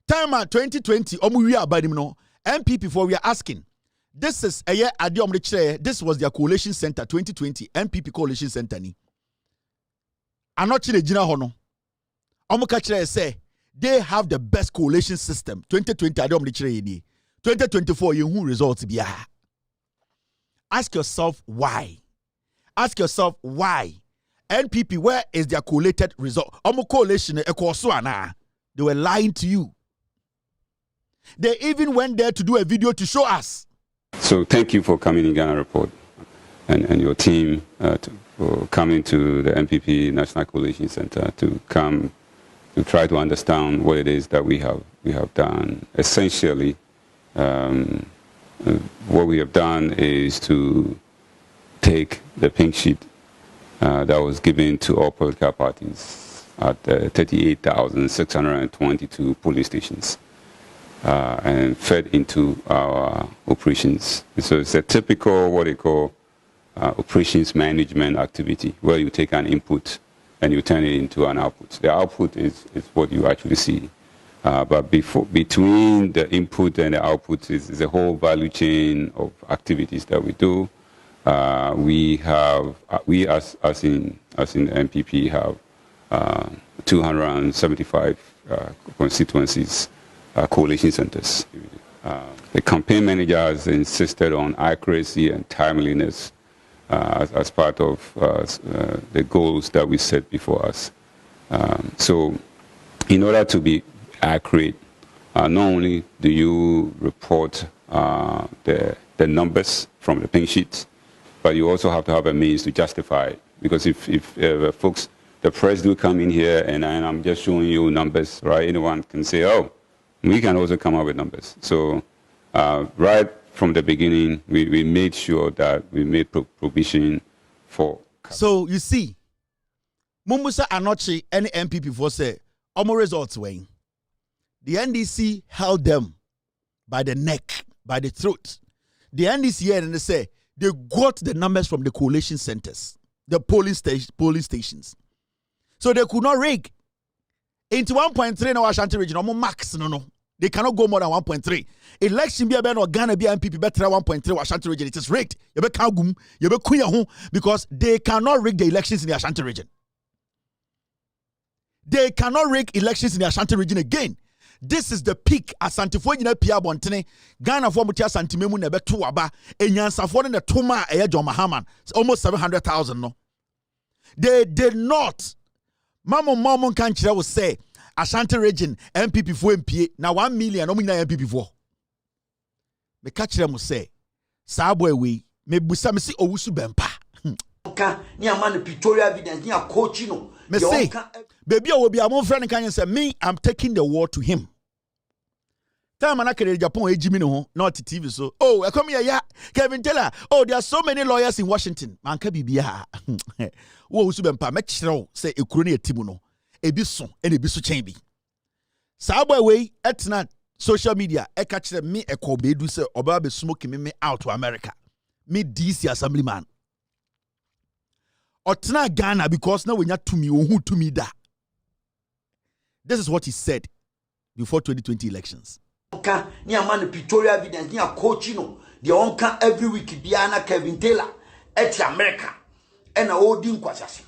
Time at 2020, we are by them no MPP for we are asking. This is a year at the chair. This was their coalition center 2020 MPP coalition center ni. I'm not chile jina hono. Omuka say they have the best coalition system. 2020 at the chair ni. 2024 you who results biya. Ask yourself why. Ask yourself why. NPP, where is their collated result? Omu coalition they were lying to you. They even went there to do a video to show us. So thank you for coming in Ghana Report and your team for coming to the MPP National Coalition Center to come to try to understand what it is that we have done. Essentially, what we have done is to take the pink sheet that was given to all political parties at 38,622 polling stations. And fed into our operations. So it's a typical what they call operations management activity, where you take an input and you turn it into an output. The output is what you actually see. But between the input and the output is a whole value chain of activities that we do. We as in MPP have 275 constituencies. Coalition centers. The campaign manager has insisted on accuracy and timeliness as part of the goals that we set before us. So in order to be accurate, not only do you report the numbers from the pink sheets, but you also have to have a means to justify it. Because if folks the press do come in here and I'm just showing you numbers, right? Anyone can say, oh, we can also come up with numbers. So right from the beginning, we made sure that we made provision for. So you see, Mumusa Anochi, any MPP for say, Omo results weighing. The NDC held them by the neck, by the throat. The NDC here and they say they got the numbers from the coalition centers, the polling stations. So they could not rig. Into 1.3 in our Ashanti region, almost max, no. They cannot go more than 1.3. Election be a ben or Ghana be MPP better 1.3 Ashanti region. It is rigged. You be kagum, you be kuya because they cannot rig the elections in the Ashanti region. They cannot rig elections in the Ashanti region again. This is the peak. Asante fo nyina pia bontene. Ghana fo mutia Asante memu na beto aba. Enyansa fo ne toma eye John Mahaman. Almost 700,000 no. They did not. Mama can chira will say Ashanti region MPP for MPA na 1 million no nyina MPP for. Me catch them will say saa boy we me busa me si owusu bempa. Ni amane pictorial evidence ni a coach no. Me say baby I will be among friend can say me I'm taking the war to him. Time na kere Japan ejimi no ho not TV so oh come here ya Kevin Taylor oh there are so many lawyers in Washington man ka bibia wo usu bempa me kire say ekuro na etimu no ebi so ene ebi so chen bi saa boy we etna social media e ka kire me e ko bedu say oba be smoke me out to America me DC assemblyman otna Ghana because na wenya tumi ohun tumi da. This is what he said before 2020 elections. Ni amane pictorial evidence ni a coach no the onka every week biana Kevin Taylor at America and a holding kwasasi.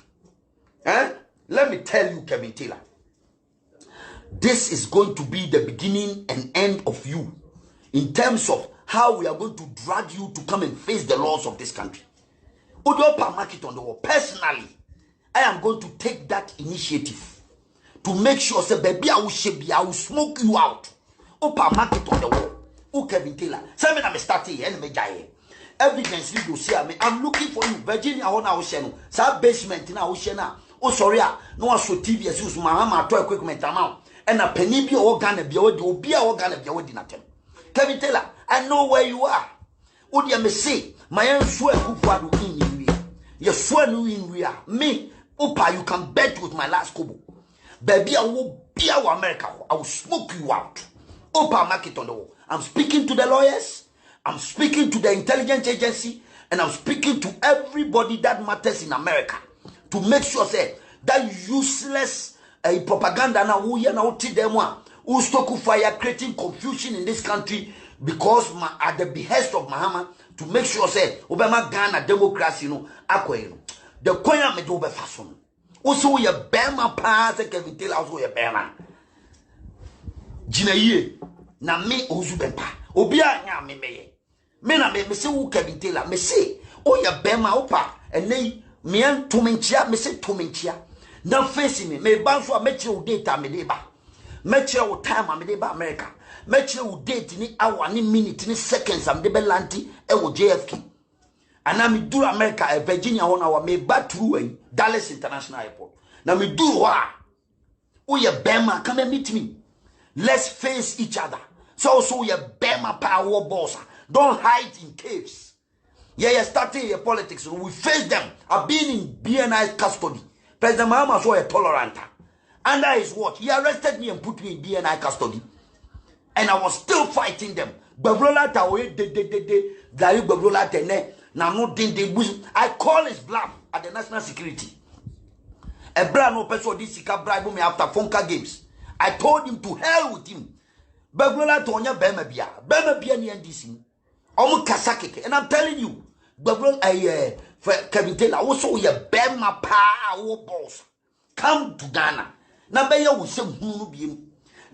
Let me tell you, Kevin Taylor, this is going to be the beginning and end of you in terms of how we are going to drag you to come and face the laws of this country. Odopa market on the wall. Personally, I am going to take that initiative to make sure say baby I will smoke you out. Opa market on the wall. O Kevin Taylor. Say me na me start here and me die. Evidence you see me. I'm looking for you. Virginia hona o share no. Sa basement na o share na. Oh sorry no one so TV as use Mahama to equipment amount. And a penny be organ be odi obi a organ be odi natem. Kevin Taylor, I know where you are. Odi me say my own swear kufuadu in we. You swear no in we are. Me Opa you can bet with my last kobo. Baby I will be our America. I will smoke you out. Opa market on the wall. I'm speaking to the lawyers. I'm speaking to the intelligence agency. And I'm speaking to everybody that matters in America. To make sure say that useless propaganda na who ya na uti them who stock fire creating confusion in this country because at the behest of Mahama to make sure say Obama Ghana democracy no akwa no the koya me do be faso also ye bema pa say Kevin Taylor also ye bema jinaye na me ozu be pa obi anya me meye me na me say who Kevin Taylor me say o ye bema opa enei me an tumenchia me say tumenchia na face me ban so me kire data me dey ba me kire wo time me dey ba America me kire wo date ni hour ni minute ni seconds am dey be lanti e wo JFK and me do America Virginia ho na wa me ba through Dallas International Airport na me do wa o ye bema come and meet me, let's face each other. So ye bema power boss, don't hide in caves. Yeah, starting your politics. We face them. I've been in BNI custody. President Mahama was a tolerant. Under his watch, he arrested me and put me in BNI custody. And I was still fighting them. I call his bluff at the national security. A brand no person this bribe me after Fonka games. I told him to hell with him. Babrola Tonya Bemabia ni NDC. And I'm telling you, Kevin Taylor also ye bema power boss. Come to Ghana. Na be you say hunu biem.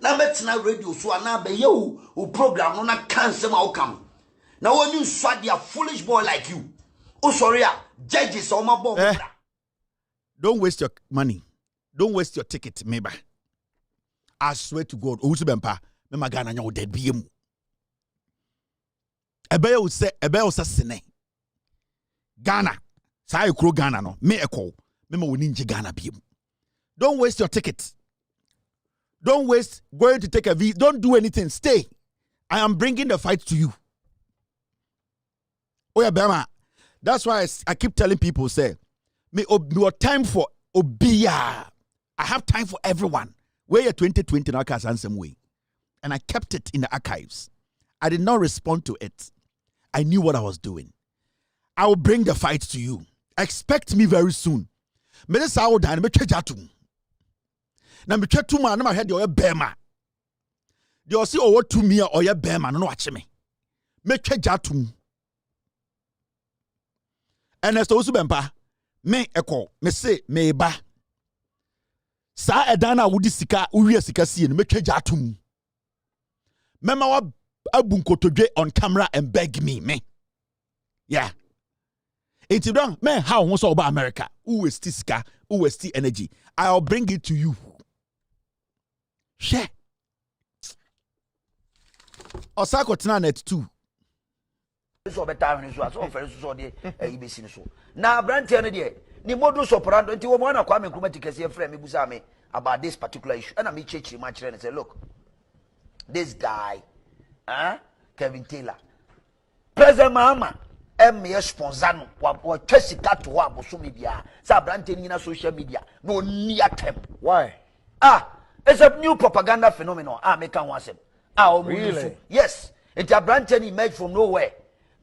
Na betina radio so na be you who program no na cancel ma come. Now when you swat a foolish boy like you. Oh sorry, judges on my bomb. Don't waste your money. Don't waste your ticket, maybe. I swear to God, Usubempa, me Ghana nyawo dead biem. Ebe o se sene Ghana sa ekro Ghana no me eko me ma woni nje Ghana biem Don't waste your ticket. Don't waste going to take a visa. Don't do anything. Stay. I am bringing the fight to you. Oh yeah, Bema. That's why I keep telling people, say, me time for Obia. I have time for everyone. Where your 2020 now can some way. And I kept it in the archives. I did not respond to it. I knew what I was doing. I will bring the fight to you. Expect me very soon. Me this I will die. Me check jatum. Na me check 2 man. Na my head your bema. They see what 2 me or your bema. No watch me. Me check jatum. And as to bempa, me echo, me say me ba. Sa edana wudi sika, uwe sika siye, me check jatum. Mema wa abunkotoje on camera and beg me. Yeah. It's wrong. Man, how wants about America? Who is Tiska? Who is the energy? I'll bring it to you. Share. Osako Tinanet too. So better so so na brantia no de ni modus operandi nti wo mo na kwa me kuma tikese frame me busa me about this particular issue and me chechi ma kire and say look, this guy Kevin Taylor President Mahama sponsor no wa twesika to wa boso media sa brantia ni na social media no ni atem. Why? It's a new propaganda phenomenon. Make one asem. Really? Yes. It's a brantia ni emerged from nowhere.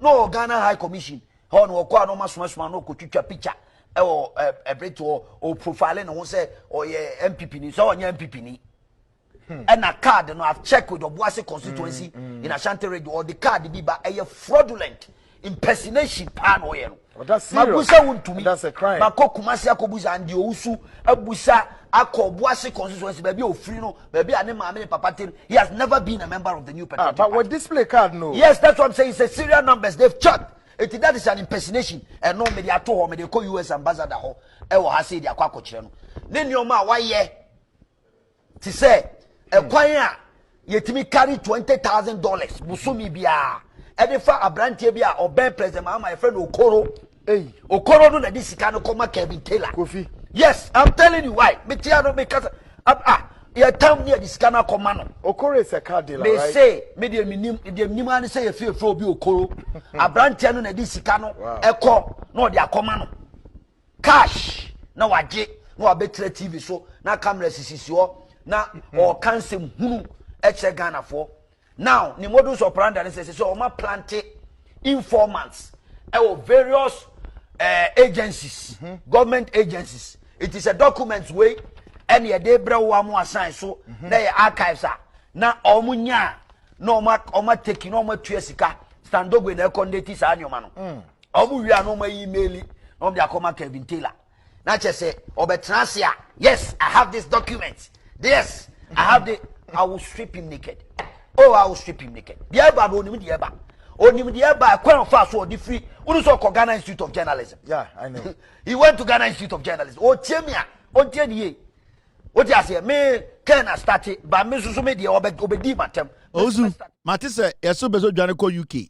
No Ghana High Commission. How no kwa no masuma no ko twitwa picture. Ebreto o profiling no say o ye MPP ni so onye MPP ni. And a card no I've checked with Obuasi constituency in Ashanti Radio or the card be ba fraudulent impersonation pan o ye no. That's serious. That's a crime. Mako kumasi akobuza and the usu abusa ako Obuasi constituency baby o free no baby ane maame papa ten. He has never been a member of the new party. But with display card no. Yes, that's what I'm saying. It's a serial numbers they've checked. That is an impersonation. And no media to home, they call US ambassador ho. Ewo ha say dia kwa kochire no. Ne nyoma wa ye. Ti say e kwan a yetimi carry $20,000 busumi bia. E dey fa abrantie bia oben president my friend Okoro. Hey, Okoro no na di sika no koma Kevin Taylor. Kofi. Yes, I'm telling you why. Me tia no because ya tam near this Ghana command. Okoro is a card dealer, right? They say, media minimum say a few for Okoro. A branch no na this Sicano, Echo, no their command. Cash, no I get no a better TV show, now cameras is your now or cancel who extra Ghana for. Now, the modus operandi says so my planted informants, various agencies, government agencies. It is a document way. And ye de bra wa mo assign so na ye archives na omunya na oma take no ma tua sika standogwe na ekondeti sa anyoma no omu wi ano ma email no dia koma Kevin Taylor na che say obetrase a yes I have this document, yes I have the I will strip him naked. Oh, I will strip him naked. The eba do onim the eba kwan fa so di free unu so ko Ghana Institute of Journalism. Yeah, I know. He went to Ghana Institute of Journalism. O tiemia o tie die. What you say? Me can start it, but me so me dey obedi matem. Ozu, Matisse, yeso bezo dwane ko UK.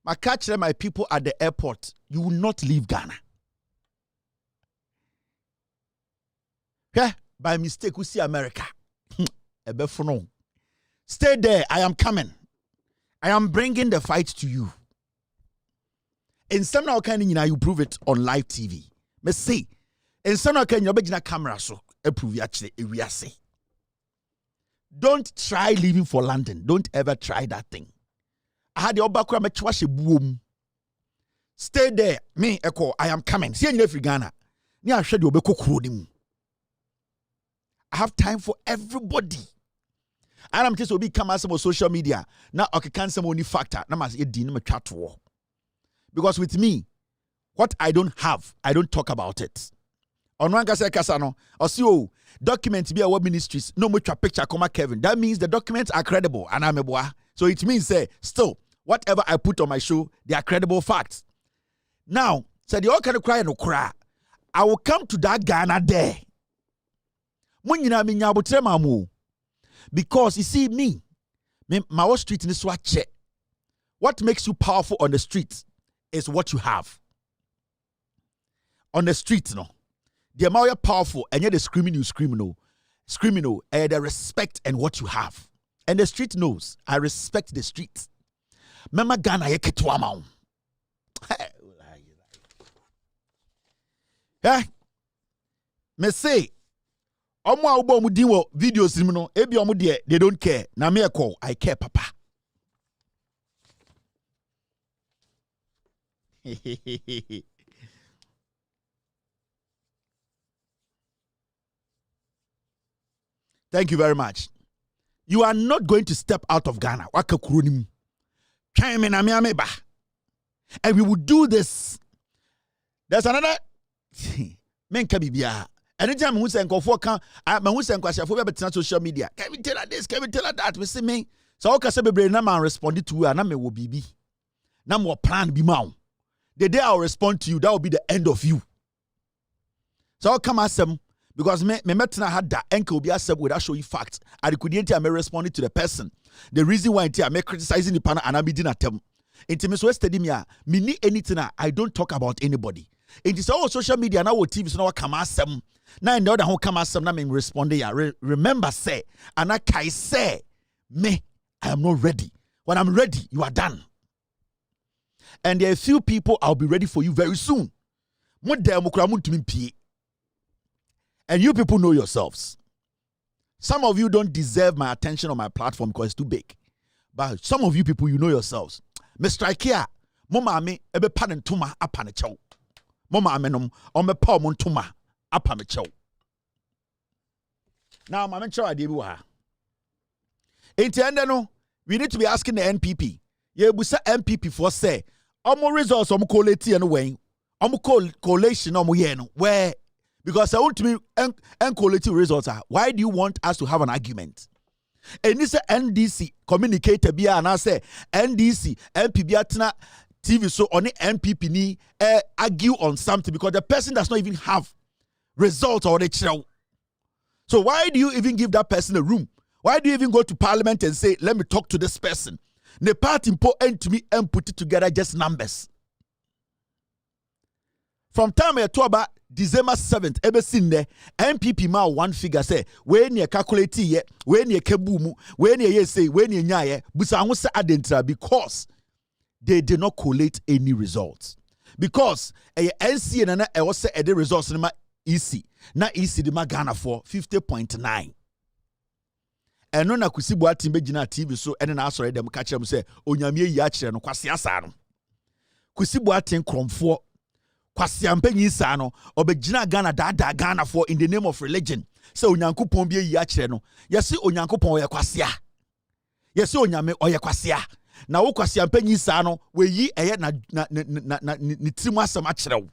Ma catch them my people at the airport. You will not leave Ghana. Yeah, by mistake we see America. Ebefono. Stay there. I am coming. I am bringing the fight to you. In some now kind you prove it on live TV. Me say, in some now kind you be camera so. Don't try leaving for London. Don't ever try that thing. I had the obakwa me chwa boom. Stay there. Me echo. I am coming. See you in Ghana. Ni a shedi obeko kuro. I have time for everybody. And I'm just obi come as some social media. Now okay can some only factor. Na mas edi na me chat war. Because with me, what I don't have, I don't talk about it. On one kasano, or see documents be our ministries, no much a picture comma Kevin. That means the documents are credible, and I'm a boy. So it means still, whatever I put on my show, they are credible facts. Now, said you all can cry no cry. I will come to that Ghana there. Because you see me, my street in this watch. What makes you powerful on the street is what you have. On the street, no. The amount you're powerful, and yet the screaming, the respect and what you have. And the street knows. I respect the street. Mama Ghana yeketwama. Yeah. Me say, omo a ubo mu dinwo videos ni no, ebi omo de they don't care. Na me call, I care, papa. Thank you very much. You are not going to step out of Ghana. And we will do this. There's another men can be bia. Anytime who say go for can I who say go share social media. Can we tell her this? Can we tell her that? We say me. So okay say be na man respond to you na me will bibi. Na mo plan be ma. The day I'll respond to you, that will be the end of you. So I'll come asem because me metna had that enke will be accept without showing facts. I couldn't I may respond to the person. The reason why I may criticizing the panel and I be doing attempt. Intimacy was study me ni anything I don't talk about anybody. It is all social media now with TV so now come asem. Now in the other come asem na me respond ya. Remember say and I can say me I am not ready. When I'm ready, you are done. And there are a few people I'll be ready for you very soon. And you people know yourselves. Some of you don't deserve my attention on my platform because it's too big. But some of you people, you know yourselves. Mr. Ikea, Mama me ebe panen tuma apane chow. Mama amenom ome pa mon tuma apame chow. Now, Mama chow adibu ha. No, we need to be asking the NPP. Ye busa NPP for say. Omo results omo collate and way. Omo collation omo yen where because I want to be collate results are. Why do you want us to have an argument? And this NDC communicator bia and I say NDC NPP atna TV so on the NPP ni argue on something because the person does not even have results or the child. So why do you even give that person a room? Why do you even go to parliament and say, let me talk to this person? The party important to me and put it together just numbers. From time I talk about December 7th, ever seen there, MPP ma one figure say, when you calculate ye, when you kebumu, when you say, when you nyaye, busa adentra because they did not collate any results. Because a NC and I was say the results in my EC, na EC the Ghana for 50.9. And no na kusi boa timbe gina TV so ene na asore dem ka kire mu se onyame yi a kire no kwase asa no kusi boa tin kromfo kwase ampanyi sa no obegina Ghana da Ghana for in the name of religion se onyankopon bi yi a kire no yesi onyankopon oye kwase a yesi onyame oye kwase a na wo kwase ampanyi sa no we yi eye na ni timu asem a kire wo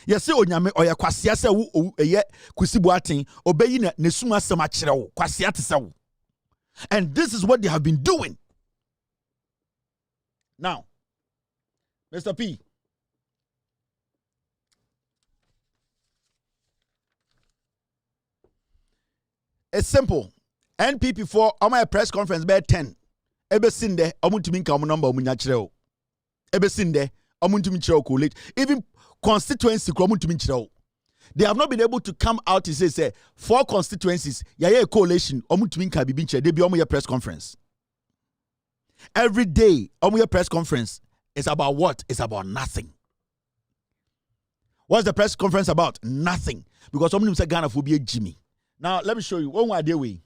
yesi onyame oye kwase a se wo eye kusi boa tin obeyi na nesuma asem a kire wo kwase atese wo. And this is what they have been doing. Now, Mr. P. It's simple. NPP for my press conference by 10. Ebe sinde omuntumi nka omu number omunya kireo. Ebe sinde omuntumi kireo collate. Even constituency omuntumi kireo. They have not been able to come out and say 4 constituencies, a coalition, they be on your press conference. Every day, on your press conference is about what? It's about nothing. What's the press conference about? Nothing. Because someone say Ghana will be a Jimmy. Now, let me show you. One idea way.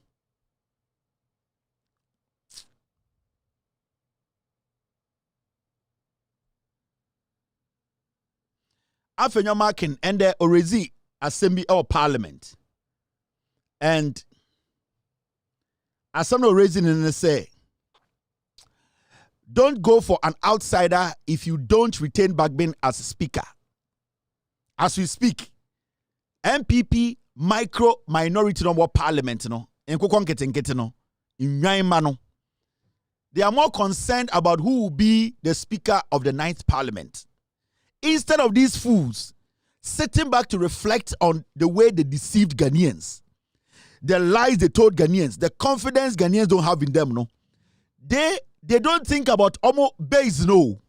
After marking and the already assembly or parliament. And as some raising in the say, don't go for an outsider if you don't retain Bagbin as a speaker. As we speak, MPP micro minority number parliament no they are more concerned about who will be the speaker of the 9th parliament. Instead of these fools sitting back to reflect on the way they deceived Ghanaians, the lies they told Ghanaians, the confidence Ghanaians don't have in them, no. They don't think about Omo base, no.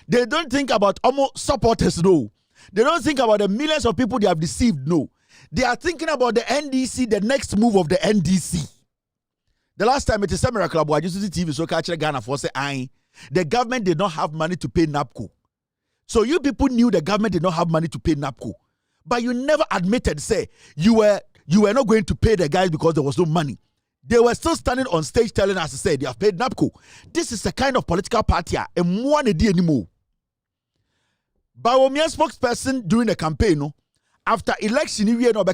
They don't think about Omo supporters, no. They don't think about the millions of people they have deceived. No. They are thinking about the NDC, the next move of the NDC. The last time it is a miracle, I used to see TV, so catch Ghana for say, the government did not have money to pay NAPCO. So you people knew the government did not have money to pay NAPCO. But you never admitted, say, you were not going to pay the guys because there was no money. They were still standing on stage telling us to say they have paid NAPCO. This is a kind of political party, and one idea anymore. Bawumia spokesperson during the campaign, no, after election, you know,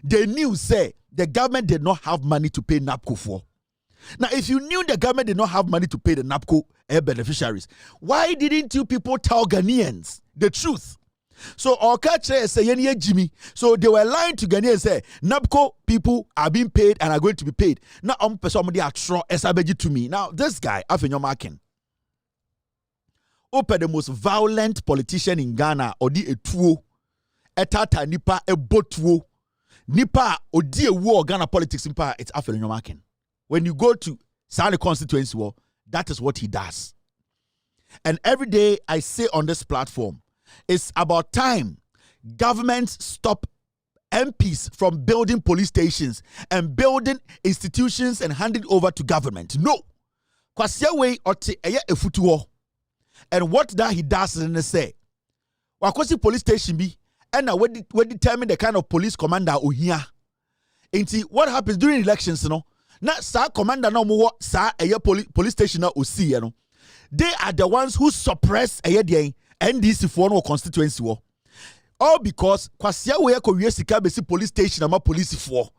they knew, say, the government did not have money to pay NAPCO for. Now, if you knew the government did not have money to pay the NAPCO beneficiaries, why didn't you people tell Ghanaians the truth? So, say, Jimmy. So, they were lying to Ghanaians, say, NAPCO people are being paid and are going to be paid. Now, somebody to me. Now, this guy, Afenyo Makin, open the most violent politician in Ghana, Odi Etuo, Etata Nipa Ebotuo, Nipa Odi Ewo Ghana politics in power, it's Afenyo Makin. When you go to Sani constituency war, that is what he does. And every day I say on this platform, it's about time governments stop MPs from building police stations and building institutions and handing over to government. No. And what that he does is say, wakosi police station be, and we determine the kind of police commander here. And what happens during elections, you know? Na sa commander no mo sa police station na osi you know. They are the ones who suppress the NDC for no constituency war. All because kwasia we ko sika besi police station ama police for.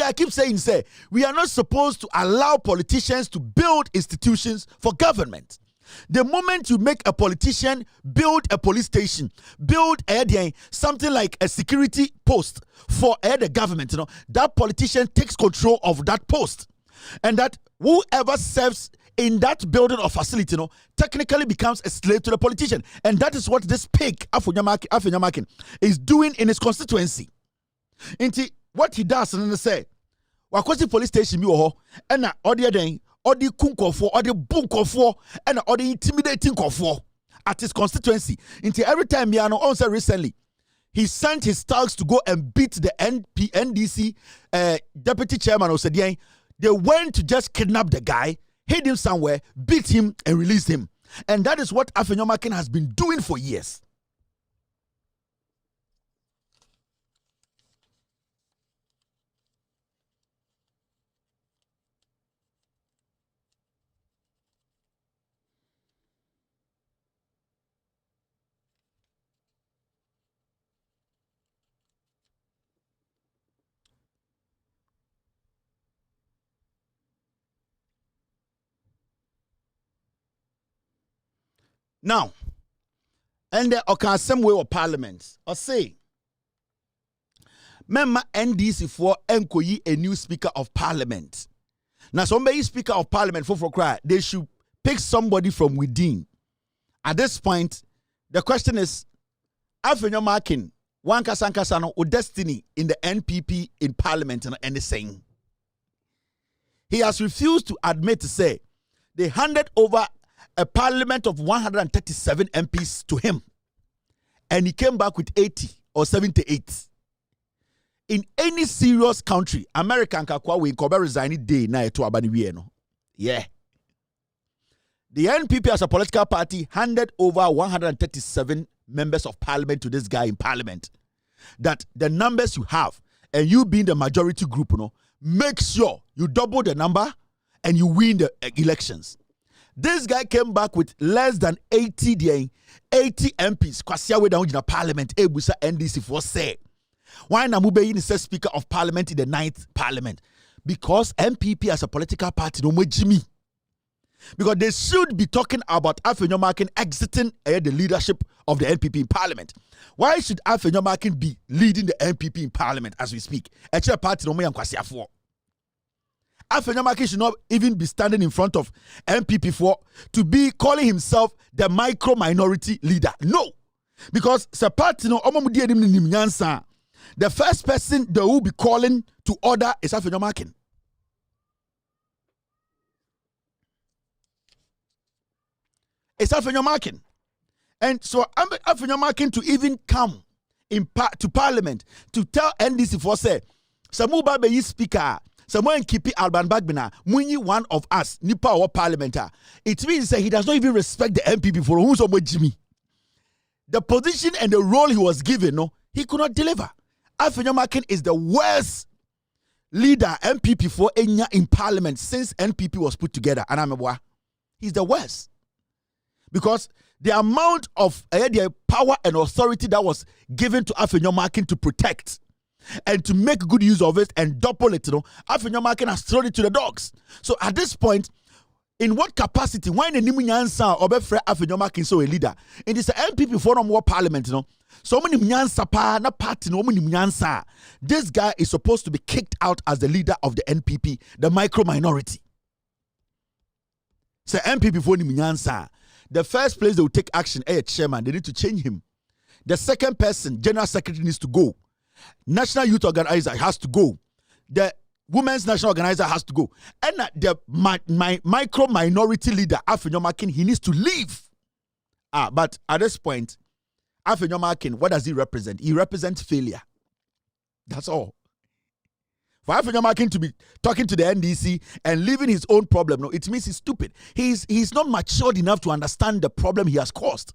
I keep saying say we are not supposed to allow politicians to build institutions for government. The moment you make a politician build a police station, build something like a security post for the government, you know, that politician takes control of that post. And that whoever serves in that building or facility, you know, technically becomes a slave to the politician. And that is what this pig, Afenyo Makin, is doing in his constituency. What he does, and they say, wakosi police station, and na audio den, or the kunkofo, or the bunkofo, and or the intimidating kofo at his constituency. Until every time also recently, he sent his thugs to go and beat the NDC deputy chairman of Sedian. They went to just kidnap the guy, hid him somewhere, beat him, and release him. And that is what Afenyo Makin has been doing for years. Now, and there are some way of parliament or say, member NDC for enkoyi a new speaker of parliament. Now, somebody speaker of parliament for cry, they should pick somebody from within. At this point, the question is, Afenyo Makin, one kasankasano or destiny in the NPP in parliament and the saying. He has refused to admit to say they handed over a parliament of 137 MPs to him. And he came back with 80 or 78. In any serious country, American kakwa we cover resigning day na eto abani no. Yeah. The NPP as a political party handed over 137 members of parliament to this guy in parliament. That the numbers you have, and you being the majority group, make sure you double the number and you win the elections. This guy came back with less than 80 MPs. Kwasia we down in the parliament. Ebusa NDC for say. Why Namube is the speaker of parliament in the 9th parliament? Because MPP as a political party no more Jimmy. Because they should be talking about Afenyo Makin exiting the leadership of the NPP in parliament. Why should Afenyo Makin be leading the NPP in parliament as we speak? Actually, party no more Kwasia for. Afenyo Makin should not even be standing in front of MPP for to be calling himself the micro minority leader. No, because the first person they will be calling to order is Afenyo Makin. It's Afenyo Makin. And so Afenyomakin to even come to Parliament to tell NDC for say, Samuba be speaker, someone keep Alban Bagbina, Muni one of us, Nipa or parliamentar. It means that he does not even respect the MPP for who's over Jimmy. The position and the role he was given, no, he could not deliver. Afenyomakin is the worst leader MPP for Enya in Parliament since NPP was put together. And he's the worst. Because the amount of the power and authority that was given to Afenyomakin to protect and to make good use of it and double it, Afenyomakin has thrown it to the dogs. So at this point, in what capacity, when the Nimunyansa or Befre Afenyomakin so a leader, in this MPP forum war parliament, so many Nyansa pa na party no many Nyansa. This guy is supposed to be kicked out as the leader of the NPP, the micro minority. So MPP for Nyansa. The first place they will take action, chairman, they need to change him. The second person, general secretary, needs to go. National youth organizer has to go. The women's national organizer has to go. And the micro minority leader, Afenyomakin, he needs to leave. But at this point, Afenyomakin, what does he represent? He represents failure. That's all. For Afenyomakin to be talking to the NDC and leaving his own problem, no, it means he's stupid. He's not matured enough to understand the problem he has caused.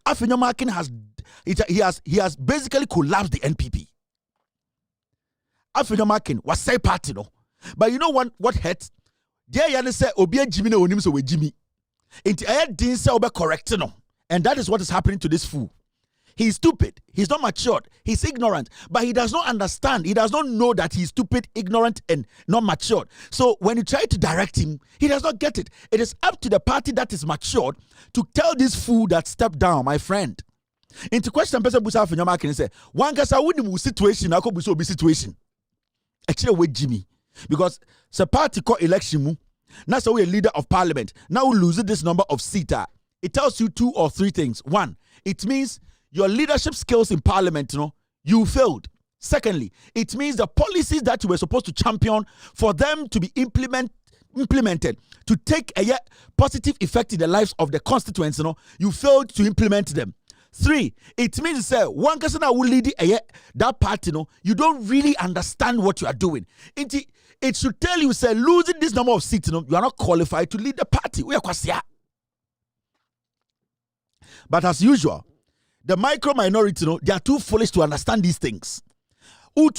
Afenyomakin he has basically collapsed the NPP. Afenyomakin was say party, no. But you know what hurt? There you say Obia Jimmy no onim so we Jimmy. It I didn't say obe correct no. And that is what is happening to this fool. He's stupid. He's not matured. He's ignorant. But he does not understand. He does not know that he's stupid, ignorant, and not matured. So when you try to direct him, he does not get it. It is up to the party that is matured to tell this fool that step down, my friend. Into question person busa Afenyomakin say, one guess I wouldn't situation, I could be so be situation. Actually, with Jimmy. Because the party called election, now so we're leader of parliament. Now we lose this number of seats. It tells you 2 or 3 things. One, it means your leadership skills in parliament, you failed. Secondly, it means the policies that you were supposed to champion for them to be implemented to take a positive effect in the lives of the constituents, you failed to implement them. 3, it means one person that will lead that party, you don't really understand what you are doing. It should tell you, losing this number of seats, you are not qualified to lead the party. But as usual, the micro minority, they are too foolish to understand these things. When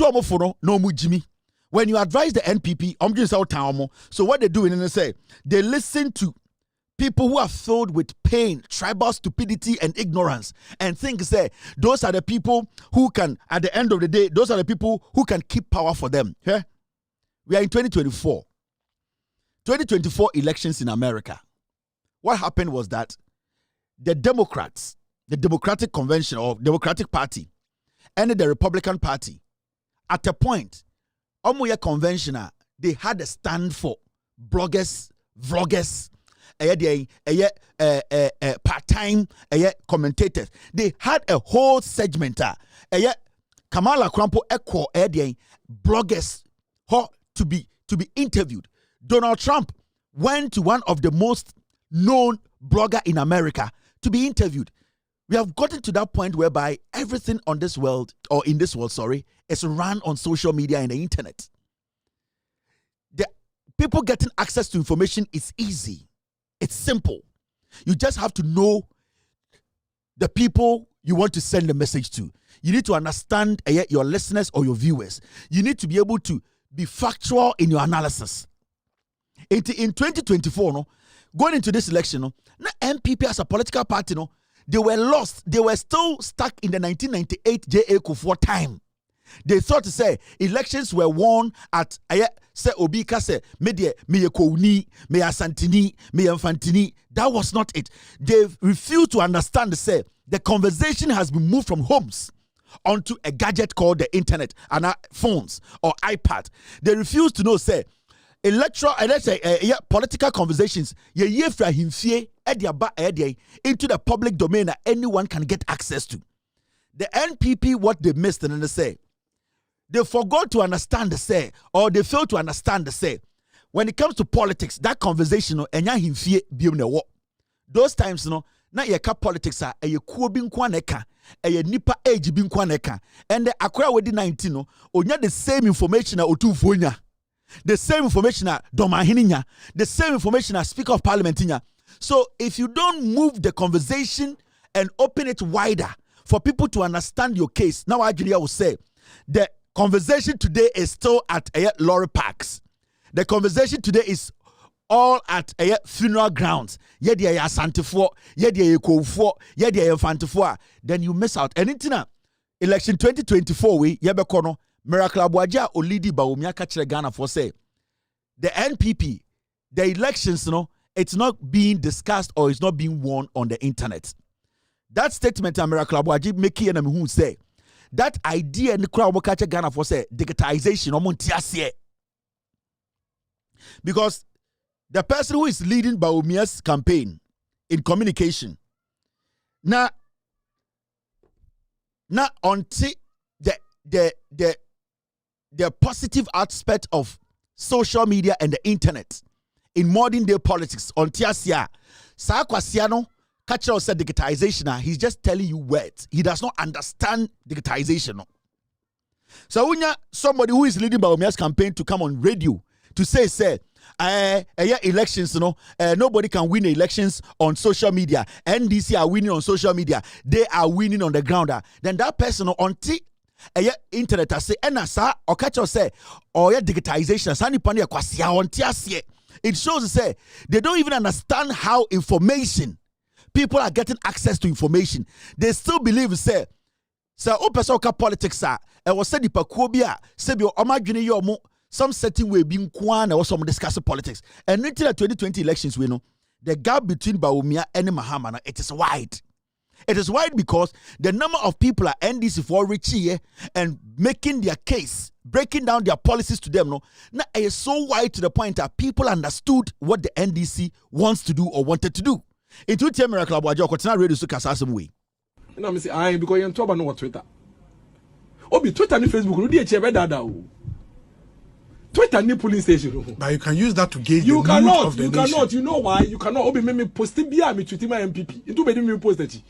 you advise the NPP, so what they do is they listen to people who are filled with pain, tribal stupidity, and ignorance, and think those are the people who can, at the end of the day, those are the people who can keep power for them. Yeah? We are in 2024. 2024 elections in America. What happened was that the Democrats, the Democratic Convention or Democratic Party, and the Republican Party, at a point, conventional, they had a stand for bloggers, vloggers, part-time commentators. They had a whole segment. Kamala Krampo echo bloggers to be interviewed. Donald Trump went to one of the most known blogger in America to be interviewed. We have gotten to that point whereby everything on this world, or in this world, is run on social media and the internet. The people getting access to information is easy. It's simple. You just have to know the people you want to send the message to. You need to understand your listeners or your viewers. You need to be able to be factual in your analysis. In 2024, going into this election, MPP as a political party, they were lost. They were still stuck in the 1998 J.A. Kufuor time. They thought to say elections were won at say Obika say me Kouni, me Asantini, me Infantini. That was not it. They refused to understand say the conversation has been moved from homes onto a gadget called the internet and phones or iPad. They refused to know say electoral political conversations into the public domain that anyone can get access to. The NPP, what they missed and they say, they forgot to understand or they failed to understand when it comes to politics, that conversation those times na yɛka politics a ɛyɛ kuo bi nko na ɛka ɛyɛ nipa age bi nko na ɛka and the akora wedi 19 no onya the same information a otumfo nya the same information a domahini nya the same information a speaker of parliament nya. So if you don't move the conversation and open it wider for people to understand your case, now Adrian will say the conversation today is still at lorry parks. The conversation today is all at funeral grounds. Then you miss out. And in election 2024 we yebekono Miracle Abuaja Olidi Bawumia kachire Ghana for say the NPP, the elections, it's not being discussed or it's not being won on the internet. That statement Miracle Abuaji make and who say that idea in the crowd will catch Ghana for say digitization or because the person who is leading Bawumia's campaign in communication now until the positive aspect of social media and the internet in modern day politics on Tiasia Sakwasiano Kachel said digitization, he's just telling you words. He does not understand digitization. So when somebody who is leading Bawumia's campaign to come on radio to say elections, nobody can win elections on social media. NDC are winning on social media. They are winning on the ground. Then that person on internet say enasa or catch us say or digitization sani pani kwasia on tiasie. It shows say they don't even understand how people are getting access to information. They still believe say opesoka politics e was said the pakobia sebio omadwene yo mo some certain way being kwan or some discussing politics. And until the 2020 elections we know the gap between Bawumia and Mahama it is wide. It is wide because the number of people are NDC for rich here and making their case, breaking down their policies to them. Now it's so wide to the point that people understood what the NDC wants to do or wanted to do. It will tell Miracle Abuaja continue radio so kasa some way. No, me say I because you talk about no Twitter. Obi Twitter and Facebook no dey che dada o. Twitter ni police station. But you can use that to gauge the mood of the nation. You cannot. You know why? You cannot. Obi me post bia me tweet my MPP. Into be me post that.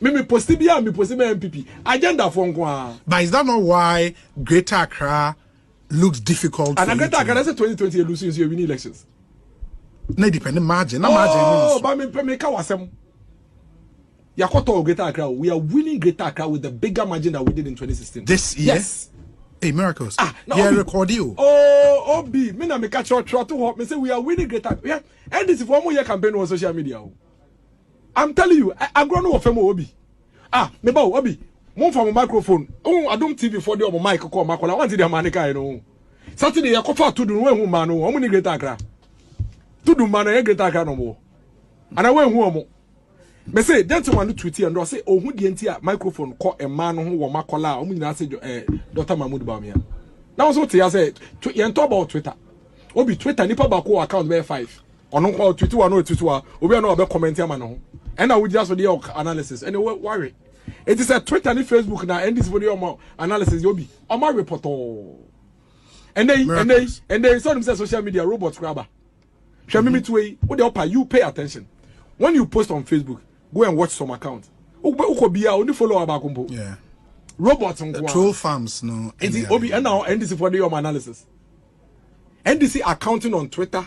Me post bia me post my MPP. Agenda for nko. But is that not why Greater Accra looks difficult? And Greater Accra say 2020 you lose you win elections. No dependent margin. No margin. Oh, but me ka wasem. Yakoto Greater Accra. We are winning Greater Accra with the bigger margin that we did in 2016. This year? Yes. Hey, miracles. No, yeah, record you. Oh, Obi. Me na me catch your trot to hope. Me say we are winning Greater. Yeah. And this is for more year campaign on social media. I'm telling you, I grow no femo Obi. Me ba Obi. Mo from microphone. I don't TV for the mic call makola. I want the manika you know. Saturday ya kofa to do we hu ma no. Omo ni Greater Accra. To do man e Greater Accra no mo. And I went home. Me say gentleman no tweet and say ohun die ntia microphone call a man ho wo makola omu nyina say Dr. Mahmoud Bawumia. Now so tia say you talk about Twitter. Obi Twitter nipa ba ko account be 5. Ono ko tweet wa no tweet wa obi no be comment am no. And I would just for the analysis. And worry. It is a Twitter and Facebook now and this video analysis obi. On my report and they saw them say social media robots grabber. Me to you pay attention. When you post on Facebook, go and watch some account. Only follow about combo. Yeah. Robots troll farms, no. Obi and now NDC for the analysis. NDC accounting on Twitter,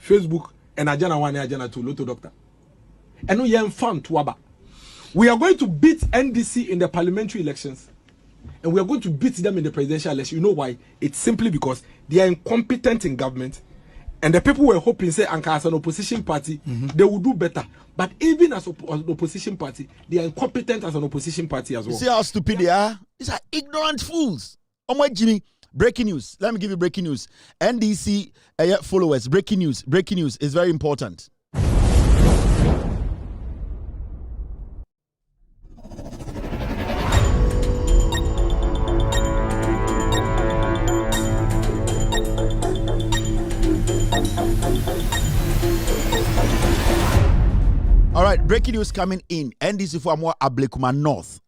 Facebook, and Agenda 1 and Agenda 2, Lotto Doctor. And we are fun to Aba. We are going to beat NDC in the parliamentary elections. And we are going to beat them in the presidential election. You know why? It's simply because they are incompetent in government. And the people were hoping, say, as an opposition party, they would do better. But even as an opposition party, they are incompetent as an opposition party as well. You see how stupid they are? These are ignorant fools. Oh my Jimmy, breaking news. Let me give you breaking news. NDC followers, breaking news. Breaking news is very important. All right, breaking news coming in. NDC for more Ablekuma North.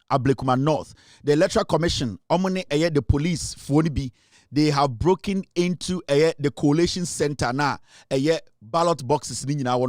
The Electoral Commission, omone the police for be they have broken into the collation center now. Ballot boxes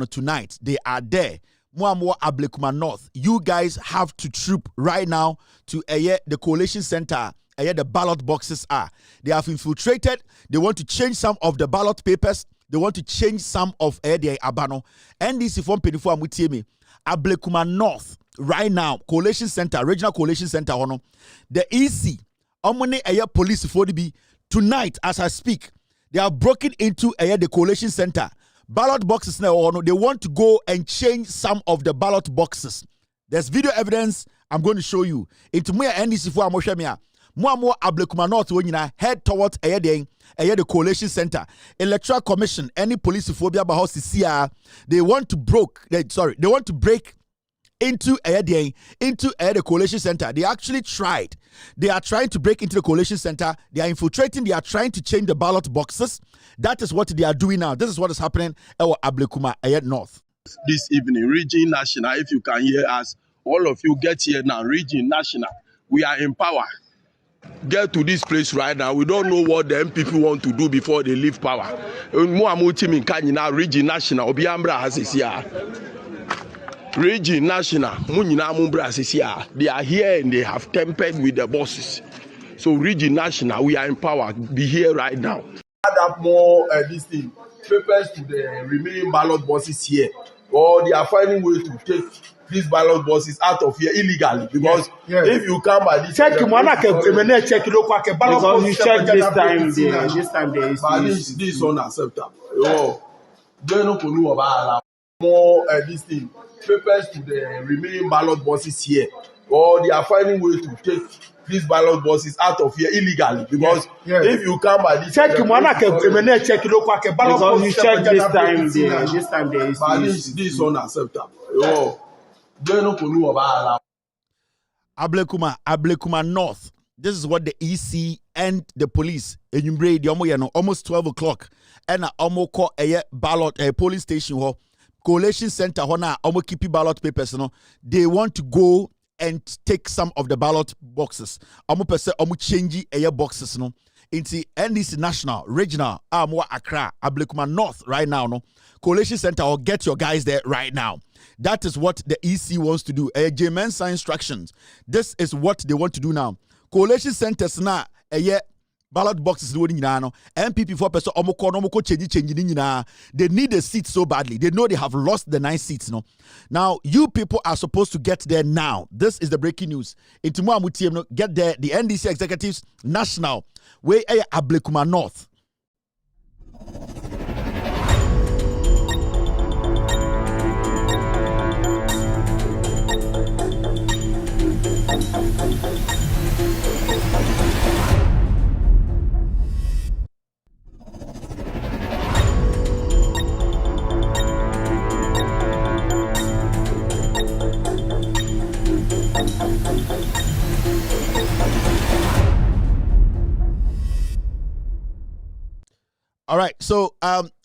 tonight. They are there. More Ablekuma North. You guys have to troop right now to the collation center. The ballot boxes are. They have infiltrated. They want to change some of the ballot papers. They want to change some of the Abano. And this is from Pedifo Amutiemi. Ablekuma North. Right now, collation center, regional collation center, the EC, Omone police for the be tonight as I speak. They are broken into the collation center. Ballot boxes now, they want to go and change some of the ballot boxes. There's video evidence I'm going to show you. Into me NDC for Amoshemia. More Ablekuma North when you head towards the collation center. Electoral Commission, any police phobia bahos they want to break into the collation center. They actually tried. They are trying to break into the collation center. They are infiltrating. They are trying to change the ballot boxes. That is what they are doing now. This is what is happening at Ablekuma North. This evening, Region National, if you can hear us, all of you get here now. Region National, we are in power. Get to this place right now. We don't know what the MPP want to do before they leave power. Region National, Obiambra has this year. Region National, they are here and they have tempered with the bosses. So Region National, we are in power. Be here right now. Add up more this thing, papers to the remaining ballot bosses here, or they are finding ways to take these ballot bosses out of here illegally. Because if you come by this, check because you check this time. This time there is this is unacceptable. They no know about more this thing. Papers to the remaining ballot boxes here, or they are finding ways to take these ballot boxes out of here illegally. Because if you come by this, check because you check this time. This time there is this is unacceptable. They no know about Ablekuma North. This is what the EC and the police almost 12 o'clock and call a ballot polling station collation center keep ballot papers they want to go and take some of the ballot boxes change boxes into NDC national regional Accra Ablekuma North right now collation center or get your guys there right now. That is what the EC wants to do. J-Mensa instructions. This is what they want to do now. Collation centers now ballot boxes MPP 4% change. They need a seat so badly. They know they have lost the 9 seats. Now you people are supposed to get there now. This is the breaking news. Get there. The NDC executives national way Ablekuma North. All right, so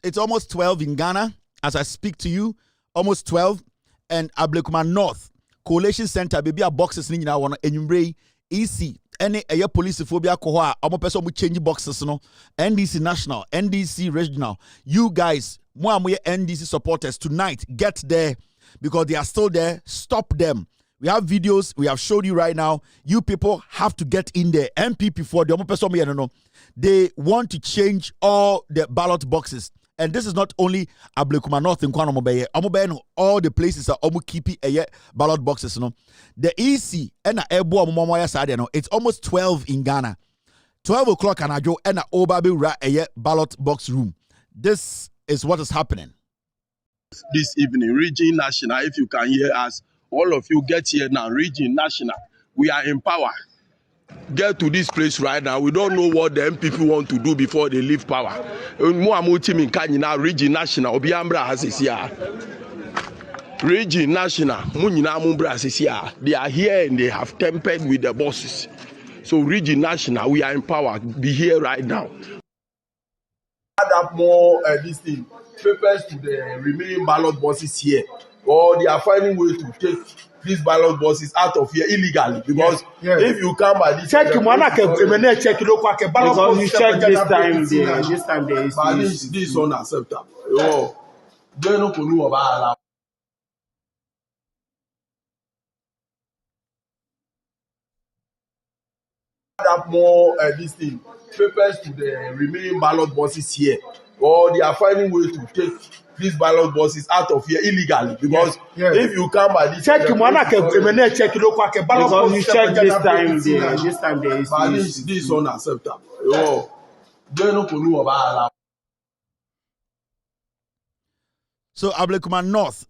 it's almost 12 in Ghana as I speak to you. Almost 12, and Ablekuma North Collation Center baby boxes ni nyina wono enyumbre EC any police phobia ko ho a person change boxes no NDC national, NDC regional. You guys, mo NDC supporters tonight, get there because they are still there. Stop them. We have videos we have showed you right now. You people have to get in there. MPP for the person they want to change all the ballot boxes. And this is not only Ablekuma North in Kwano, all the places are keep ballot boxes. The EC and it's almost 12 in Ghana. 12 o'clock and I go and Obabi ballot box room. This is what is happening. This evening, Region National, if you can hear us, all of you get here now. Region National, we are in power. Get to this place right now. We don't know what the MPP want to do before they leave power. Region National, Obiambra has this year. Region National, they are here and they have tempered with the bosses. So Region National, we are in power. Be here right now. Add up more this thing, papers to the remaining ballot bosses here, or they are finding ways to take these ballot boxes out of here illegally because if you come by this check because you check this time there is but this unacceptable. Oh, they no know about up more this thing papers to the remaining ballot boxes here, or they are finding ways to take these ballot boxes out of here illegally because if you come by this check because you check this time there is this unacceptable. Oh, they no know about. So Ablekuma North,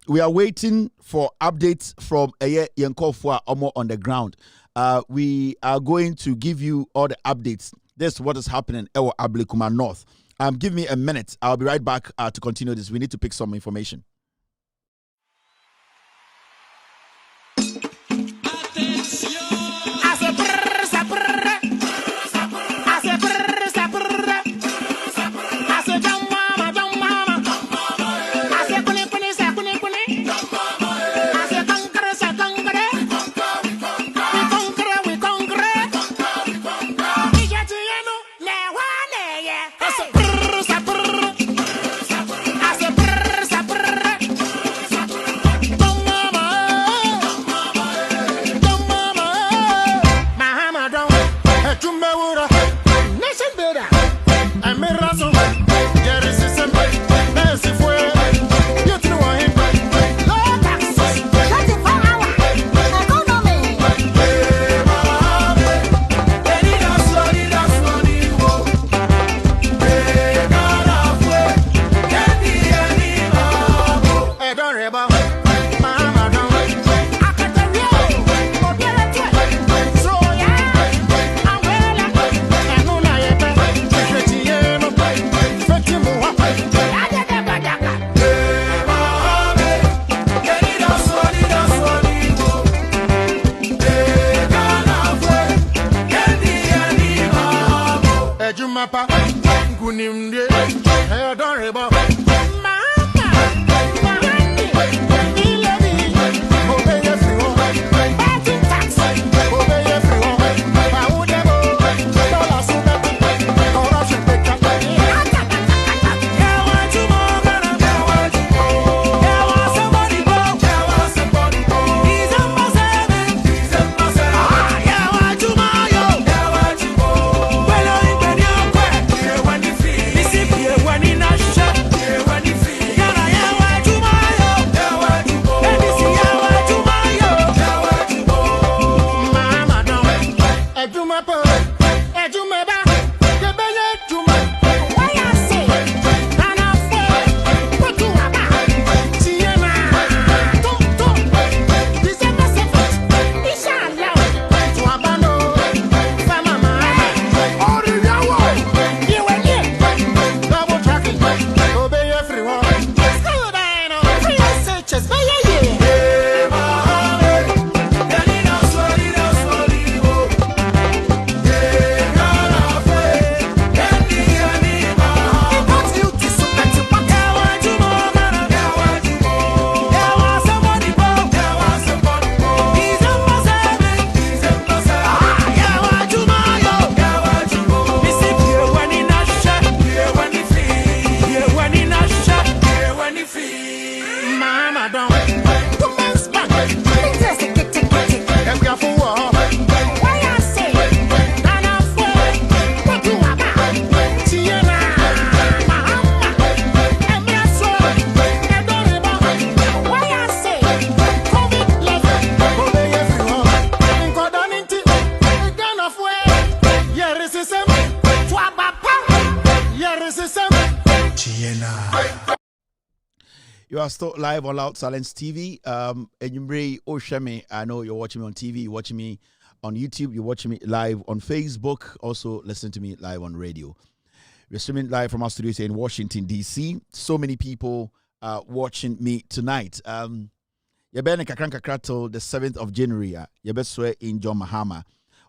we are waiting for updates from Eye Yenkofwa Omo on the ground. We are going to give you all the updates. This is what is happening at Ablekuma North. Give me a minute. I'll be right back to continue this. We need to pick some information. You are still live on Loud Silence TV. I know you're watching me on TV, you're watching me on YouTube, you're watching me live on Facebook, also listen to me live on radio. We're streaming live from our studios here in Washington, D.C. So many people watching me tonight. You've been in Kakran till the 7th of January. You've been in John Mahama.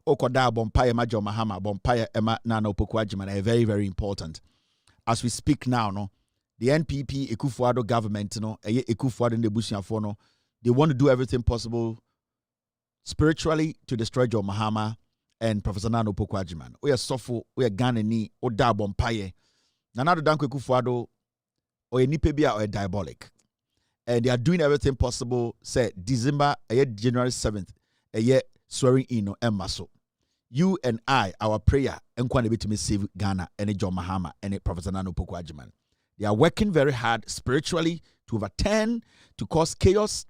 Okoda Bompire Ma John Mahama, Bompire Emma Nano Pokwajima, very, very important. As we speak now, no, the NPP Ekufuado government, no, Ekufuado in the Bushia no, they want to do everything possible spiritually to destroy John Mahama and Professor Nana Opoku-Agyeman. We are suffer, we are Ghanaian, or da bompaye. Nana Dankwa Akufo-Addo or a nipebia or a diabolic. And they are doing everything possible. Say December, January 7th, a year swearing in or Emmaso. You and I, our prayer, and to save Ghana and John Mahama and Professor Nana Opoku-Agyeman. They are working very hard spiritually to overturn, to cause chaos.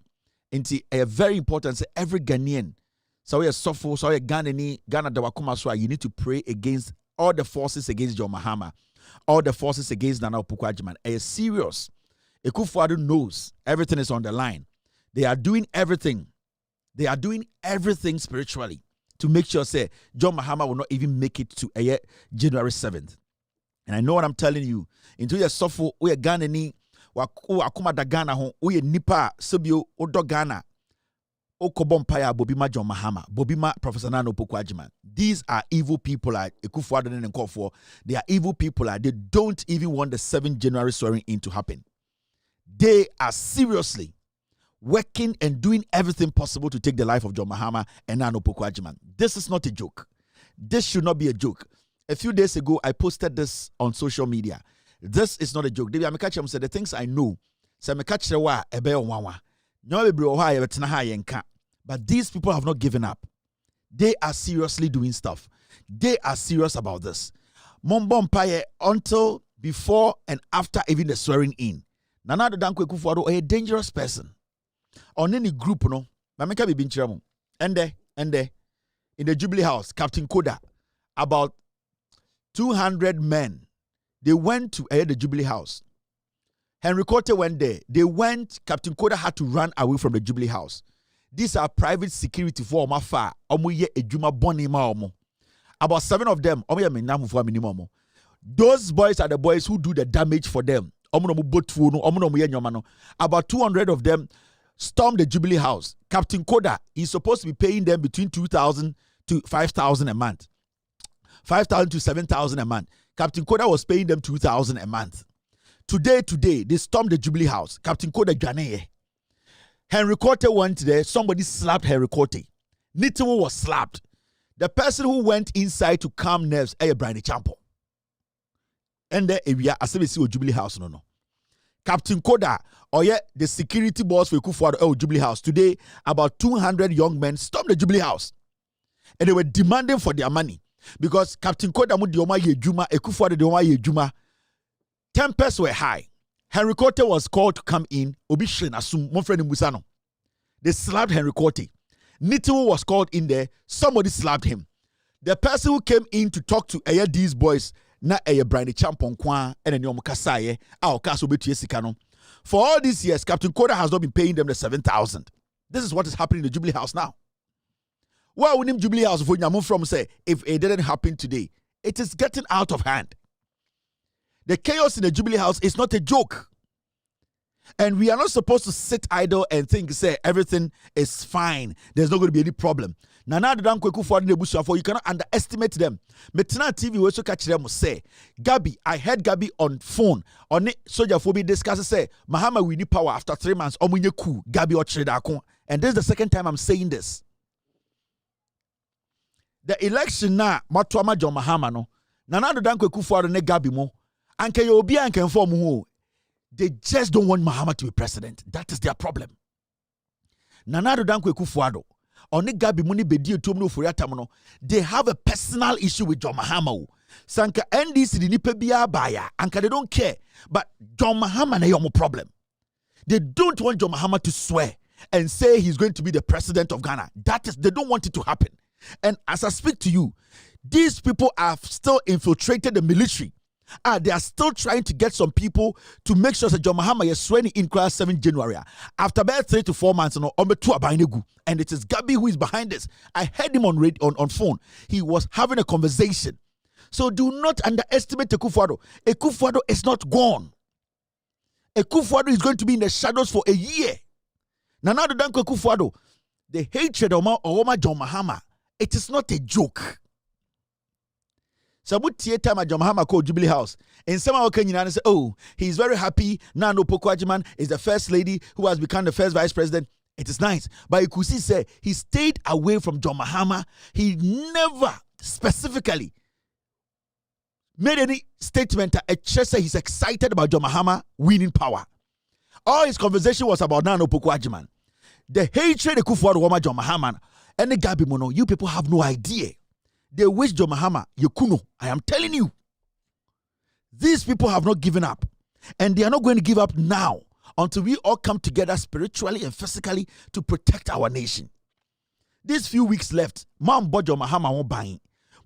Into a very important, say every Ghanaian. So we are suffer, so we are Ghana Dawakuma, so you need to pray against all the forces against John Mahama, all the forces against Nana Opoku-Agyeman. It's serious. Akufo-Addo knows everything is on the line. They are doing everything. They are doing everything spiritually to make sure, say, John Mahama will not even make it to January 7th. And I know what I'm telling you. Into your suffer, we are Ghana ni wakuma da Ghana ho, we are nipa subio odo Ghana. Okobompaya Bobima John Mahama, Bobima Professor Nana Opoku-Agyeman. These are evil people like Akufo-Addo and Nkofor. They are evil people like they don't even want the 7th January swearing in to happen. They are seriously working and doing everything possible to take the life of John Mahama and Nana Opoku-Agyeman. This is not a joke. This should not be a joke. A few days ago, I posted this on social media. This is not a joke. David Amekachem said the things I know. But these people have not given up. They are seriously doing stuff. They are serious about this. Mombompaye until before and after even the swearing in. Nana Dankwa Akufo-Addo a dangerous person. On any group, no. Mameka be binchiramu. And there, in the Jubilee House, Captain Koda, about 200 men, they went to the Jubilee House. Henry Cote went there. They went, Captain Koda had to run away from the Jubilee House. These are private security for Omafa. About 7 of them, those boys are the boys who do the damage for them. About 200 of them stormed the Jubilee House. Captain Koda is supposed to be paying them between 2,000 to 5,000 a month. 5,000 to 7,000 a month. Captain Koda was paying them 2,000 a month. Today, they stormed the Jubilee House. Captain Koda Ghanaian. Henry Cote went there. Somebody slapped Henry Cote. Nitiwo was slapped. The person who went inside to calm nerves, Brian Champo. And there, we are a Jubilee House. No. Captain Koda, the security boss for Akufo-Addo Jubilee House. Today, about 200 young men stormed the Jubilee House. And they were demanding for their money. Because Captain Koda mu dioma ye juma, Akufo-Addo dioma ye juma. Tempers were high. Henry Cote was called to come in. Obi Shren Asum, my friend Musano. They slapped Henry Cote. Nitiwo was called in there. Somebody slapped him. The person who came in to talk to these boys, na Brian Champon Kwan and Nyom Kasaye, our castle betu yesikano. For all these years, Captain Koda has not been paying them the 7,000. This is what is happening in the Jubilee House now. Well, we name Jubilee House for Nyamu from say, if it didn't happen today, it is getting out of hand. The chaos in the Jubilee House is not a joke. And we are not supposed to sit idle and think, say, everything is fine. There's not going to be any problem. Nana Dankwa Akufo-Addo, you cannot underestimate them. Metna TV we also catch them say, Gabi, I heard Gabi on phone, on it, soldier for me discuss, say, Mahama we need power after 3 months, Gabi Ochredakon. And this is the second time I'm saying this. The election na Matuama John Mahama no, Nana Dankwa Akufo-Addo ne Gabi mo, anke yo obi anke inform ho. They just don't want Mahama to be president. That is their problem. Nana Dankwa Akufo-Addo, oni Gabi muni bedi etom fori atam. They have a personal issue with John Mahama. Sanka NDC di nipa biya baya, anka they don't care. But John Mahama na yomo problem. They don't want John Mahama to swear and say he's going to be the president of Ghana. They don't want it to happen. And as I speak to you, these people have still infiltrated the military. They are still trying to get some people to make sure that John Mahama is swearing in class 7 January. After about 3 to 4 months, and it is Gabi who is behind this. I heard him on phone. He was having a conversation. So do not underestimate Akufo-Addo. Akufo-Addo is not gone. Akufo-Addo is going to be in the shadows for a year. Nana Dankwa Akufo-Addo, the hatred of John Mahama, it is not a joke. Sabu time at John Mahama called Jubilee House. And someone came in and said, oh, he's very happy. Nana Opoku-Agyeman is the first lady who has become the first vice president. It is nice. But you could see, say, he stayed away from John Mahama. He never specifically made any statement that just say he's excited about John Mahama winning power. All his conversation was about Nana Opoku-Agyeman. The hatred they could for John Mahama and the Gabi Mono, you people have no idea. They wish John Mahama, you kuno. I am telling you. These people have not given up. And they are not going to give up now until we all come together spiritually and physically to protect our nation. These few weeks left, Mam Bojo Mahama won't buy.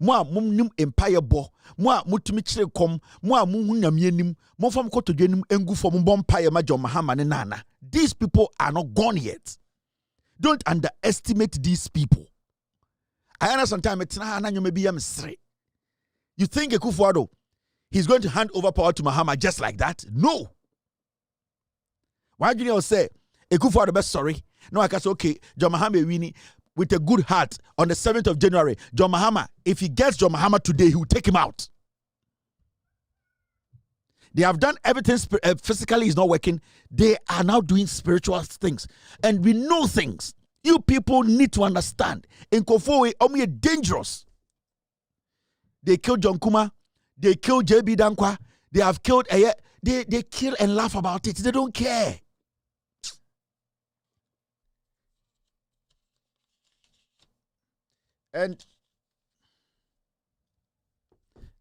Moi mum empire bo, moi mutumi chire kom, moi munyamienim, mo fam koto dwenim engu fom bompire ma John Mahama ne nana. These people are not gone yet. Don't underestimate these people. I understand time it's na maybe I'm straight. You think Akufo-Addo he's going to hand over power to Mahama just like that? No. Why do you say Akufo-Addo best sorry? No, I can say okay, John Mahama winning with a good heart on the 7th of January. John Mahama, if he gets John Mahama today, he will take him out. They have done everything physically is not working. They are now doing spiritual things. And we know things. You people need to understand. In Kofowe, are dangerous. They killed John Kuma. They killed JB Dankwa. They have killed they kill and laugh about it. They don't care. And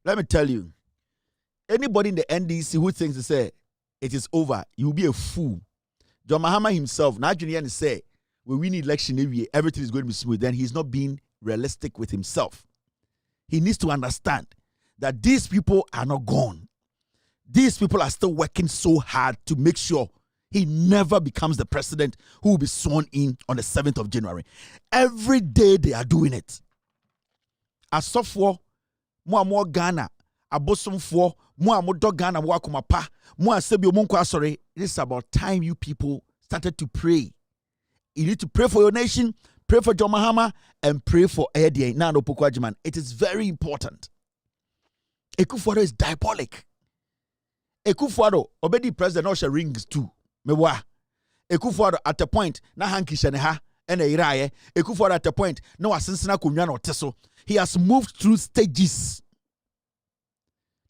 let me tell you, anybody in the NDC who thinks to say it is over, you'll be a fool. John Mahama himself, now Junior say, when we need election, everything is going to be smooth. Then he's not being realistic with himself. He needs to understand that these people are not gone. These people are still working so hard to make sure he never becomes the president who will be sworn in on the 7th of January. Every day they are doing it. As software, more Ghana, abosomfo, more dog Ghana, wakumapa, more sebio munko sorry. This is about time you people started to pray. You need to pray for your nation, pray for John Mahama, and pray for Nana Opoku-Agyeman. It is very important. Akufo-Addo is diabolic. Akufo-Addo, already president, also rings too. Mewa. Akufo-Addo at a point, na hanki sheneha, ene iraye. Akufo-Addo at a point, no asinsina kunyan or teso. He has moved through stages.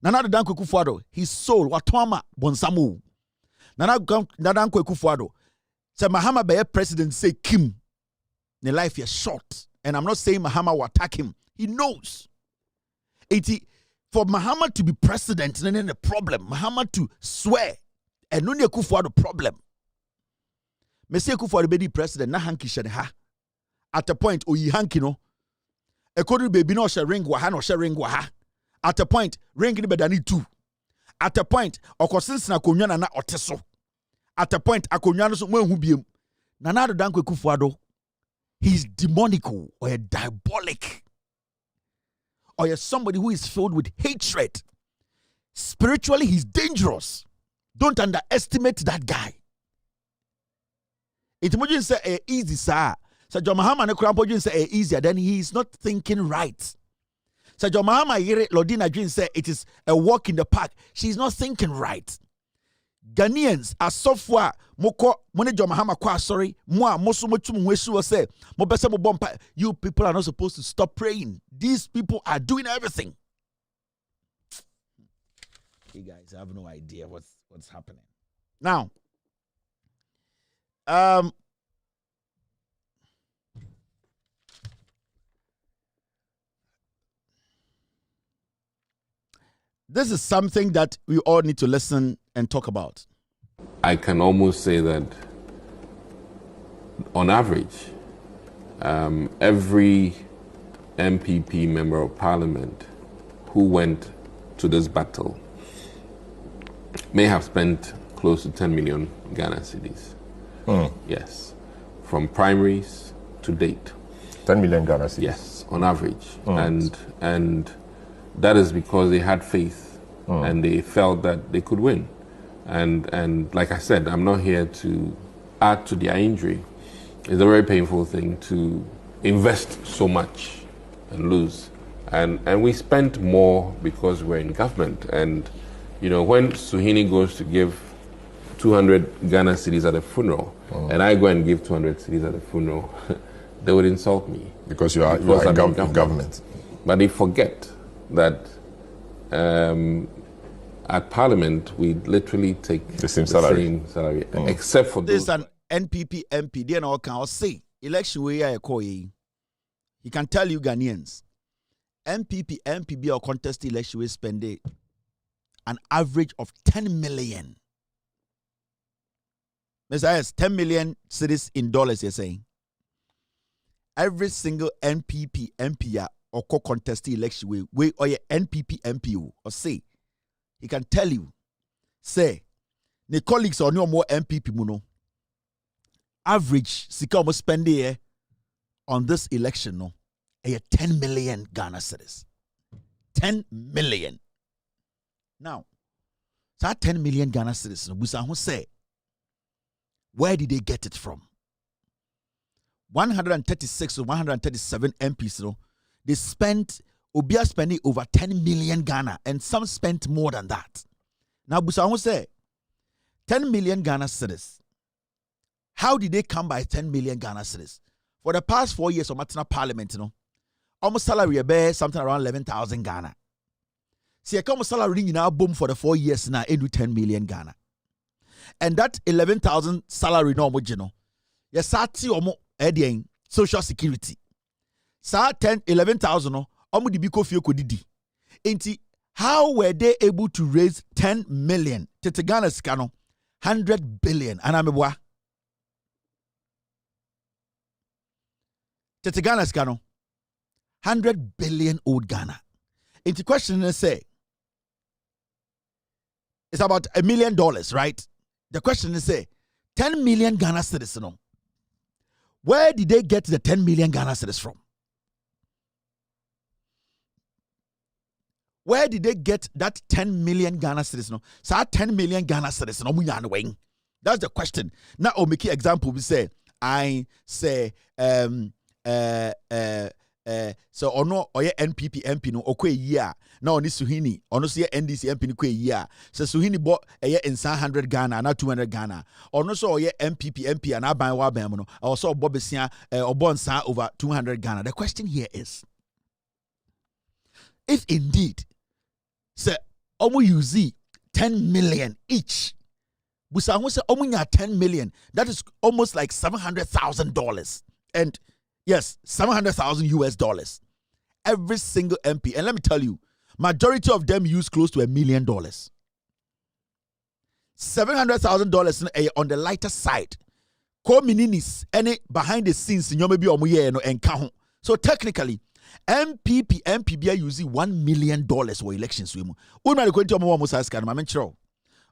Nana Danko Akufo-Addo, his soul, watwama bonsamu. Nana Danko Akufo-Addo, say Mahama be president say Kim. The life is short. And I'm not saying Mahama will attack him. He knows. For Mahama to be president, then the problem. Mahama to swear. And no Akufo-Addo problem. Mese Akufo-Addo be president, na hanki sheneha. At a point, oyi hanki no. Ekodu baby no she ring waha no she ring waha. At a point, ring ni bedani too. At a point, okosinsi na konwa na oteso. At a point, akonwa no so mwen hu biem. Nana Danko Akufo-Addo, he's demonical or a diabolic. Or you're somebody who is filled with hatred. Spiritually, he's dangerous. Don't underestimate that guy. Intimidation say easy, sir. So John Mahama ne Krampo say easier, then he is not thinking right. So John Mahama yere Lodina Jin say it is a walk in the park. She's not thinking right. Ghanaians are software moko money John Mahama kwa sorry mo moso motum wesu say mo bese mo bompa. You people are not supposed to stop praying. These people are doing everything. You guys have no idea what's happening. Now, this is something that we all need to listen and talk about. I can almost say that on average, every MPP member of parliament who went to this battle may have spent close to 10 million Ghana cedis. Yes, from primaries to date. 10 million Ghana cedis? Yes, on average. And that is because they had faith and they felt that they could win. And like I said, I'm not here to add to their injury. It's a very painful thing to invest so much and lose. And we spent more because we're in government. And, you know, when Suhini goes to give 200 Ghana cedis at a funeral, and I go and give 200 cedis at a funeral, they would insult me. Because you are government. But they forget that at Parliament, we literally take the same salary except for this. This is an NPP MP. They now can say election where you call he can tell you Ghanaians, MPP or contest election will spend an average of 10 million. Messiah, 10 million cedis in dollars, you're saying. Every single NPP MP or co-contest election we or your NPP MP or say, he can tell you, say, the colleagues or no more MPP muno average sika almost spend here on this election no, 10 million Ghana cedis. 10 million. Now, that 10 million Ghana cedis no, busa who say, where did they get it from? 136 or 137 MPs, no, they spent, Obia spending over 10 million Ghana, and some spent more than that. Now, Busa say, 10 million Ghana cedis. How did they come by 10 million Ghana cedis? For the past 4 years of Matana Parliament, you know, almost salary bear something around 11,000 Ghana. See, I come salary in our boom for the 4 years now, into 10 million Ghana. And that 11,000 salary no more, you know. Yes, sati omo edien social security. Sa 11,000 no, omo di biko fie kodidi. Enti, how were they able to raise 10 million? Tete Ghana skano 100 billion. Anamebwa. Tete Ghana skano 100 billion old Ghana. Enti question is say, it's about $1 million, right? The question is say, 10 million Ghana cedis, no? Where did they get the 10 million Ghana cedis from? Where did they get that 10 million Ghana cedis, no? So 10 million Ghana cedis, no? That's the question. Now, I'll make an example. We say, I say, so ono oye NPP MP no okwe year na oni Suhini ono so NDC MP no kwe year so Suhini bo eye insa 100 Ghana na 200 Ghana ono so oye MPP MP and aban wa ban no also obo besia obo nsa over 200 Ghana. The question here is, if indeed say omo use 10 million each, busa ho say omo nya 10 million, that is almost like $700,000, and yes, $700,000 US. Every single MP. And let me tell you, majority of them use close to $1 million. $700,000 on the lighter side. Co-mininis, any behind the scenes, so technically, MPP are using $1 million for elections.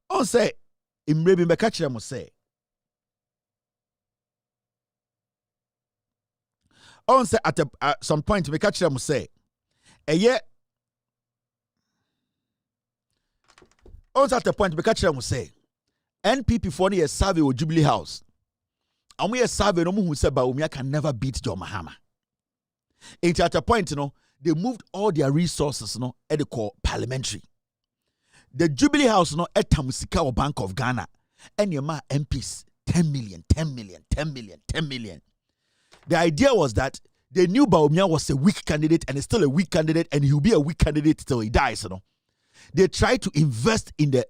On say, Imrebi Mekachira must say, on say at some point, we catch them say, a year. On at the point, we catch them say, NPP for a survey or Jubilee House. And we a survey no who said Bawumia can never beat John Mahama. It's at a point, you know, they moved all their resources, you know, at the core parliamentary. The Jubilee House, you know, at Tamusika or Bank of Ghana, and your MPs 10 million. The idea was that they knew Bawumia was a weak candidate and is still a weak candidate, and he'll be a weak candidate till he dies, you know. They tried to invest in their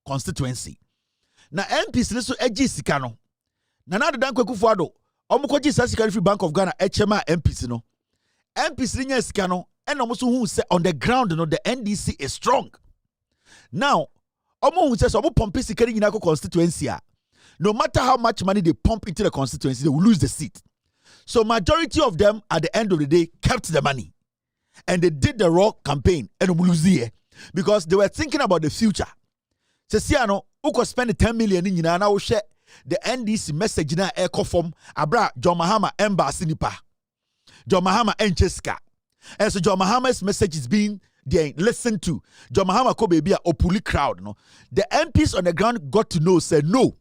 constituency. Now MPs so edgy sikano. Nana the Danko Kufuado, Omukoji Sasikari Free Bank of Ghana, HMA MPs, you know. MPs linya sikano, and almost who say on the ground, you know, the NDC is strong. Now, Omo who says Omo Pompi Sikari Inako constituency, no matter how much money they pump into the constituency, they will lose the seat. So majority of them at the end of the day kept the money. And they did the raw campaign and because they were thinking about the future. Sesiano, who could spend 10 million in now share the NDC message na echo form abra John Mahama embassy nipa. John Mahama encheska. And so John Mahama's message is being listened to. John Mahama ko baby a opuli crowd, no. The MPs on the ground got to know, said no.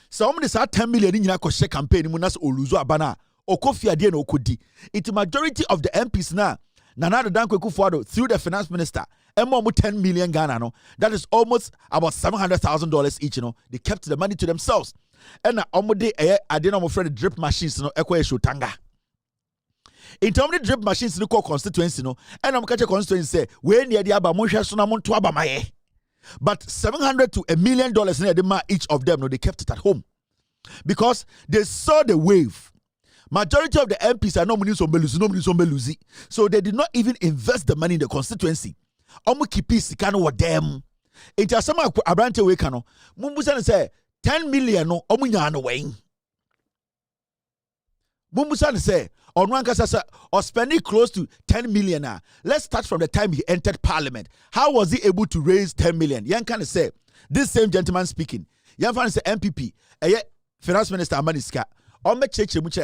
So how many 10 million in ko share campaign munas oluzo abana. Okofia die no okodi. It's majority of the MPs now. Nana Dankwa Kufuado through the finance minister Emo 10 million Ghana, no. That is almost about $700,000 each, you know. They kept the money to themselves. And na omode I didn't know the drip machines, no, ekwe shotanga. In terms of the drip machines, no call constituency, no. And I'm catch a constituency say, we near the aba monhwe so na monto aba maye. But $700 to $1 million near each of them, no, they kept it at home. Because they saw the wave. Majority of the MPs are not money sombeluzi. So they did not even invest the money in the constituency. Omu kipi sikano wa dem. It has some abrante we kano. Mumbusan say 10 million no omu nyano wein. Mumbusan say Onwankasa or spending close to 10 million. Let's start from the time he entered parliament. How was he able to raise 10 million? Yan can say this same gentleman speaking. Yan fan say MPP. Finance Minister Amaniska.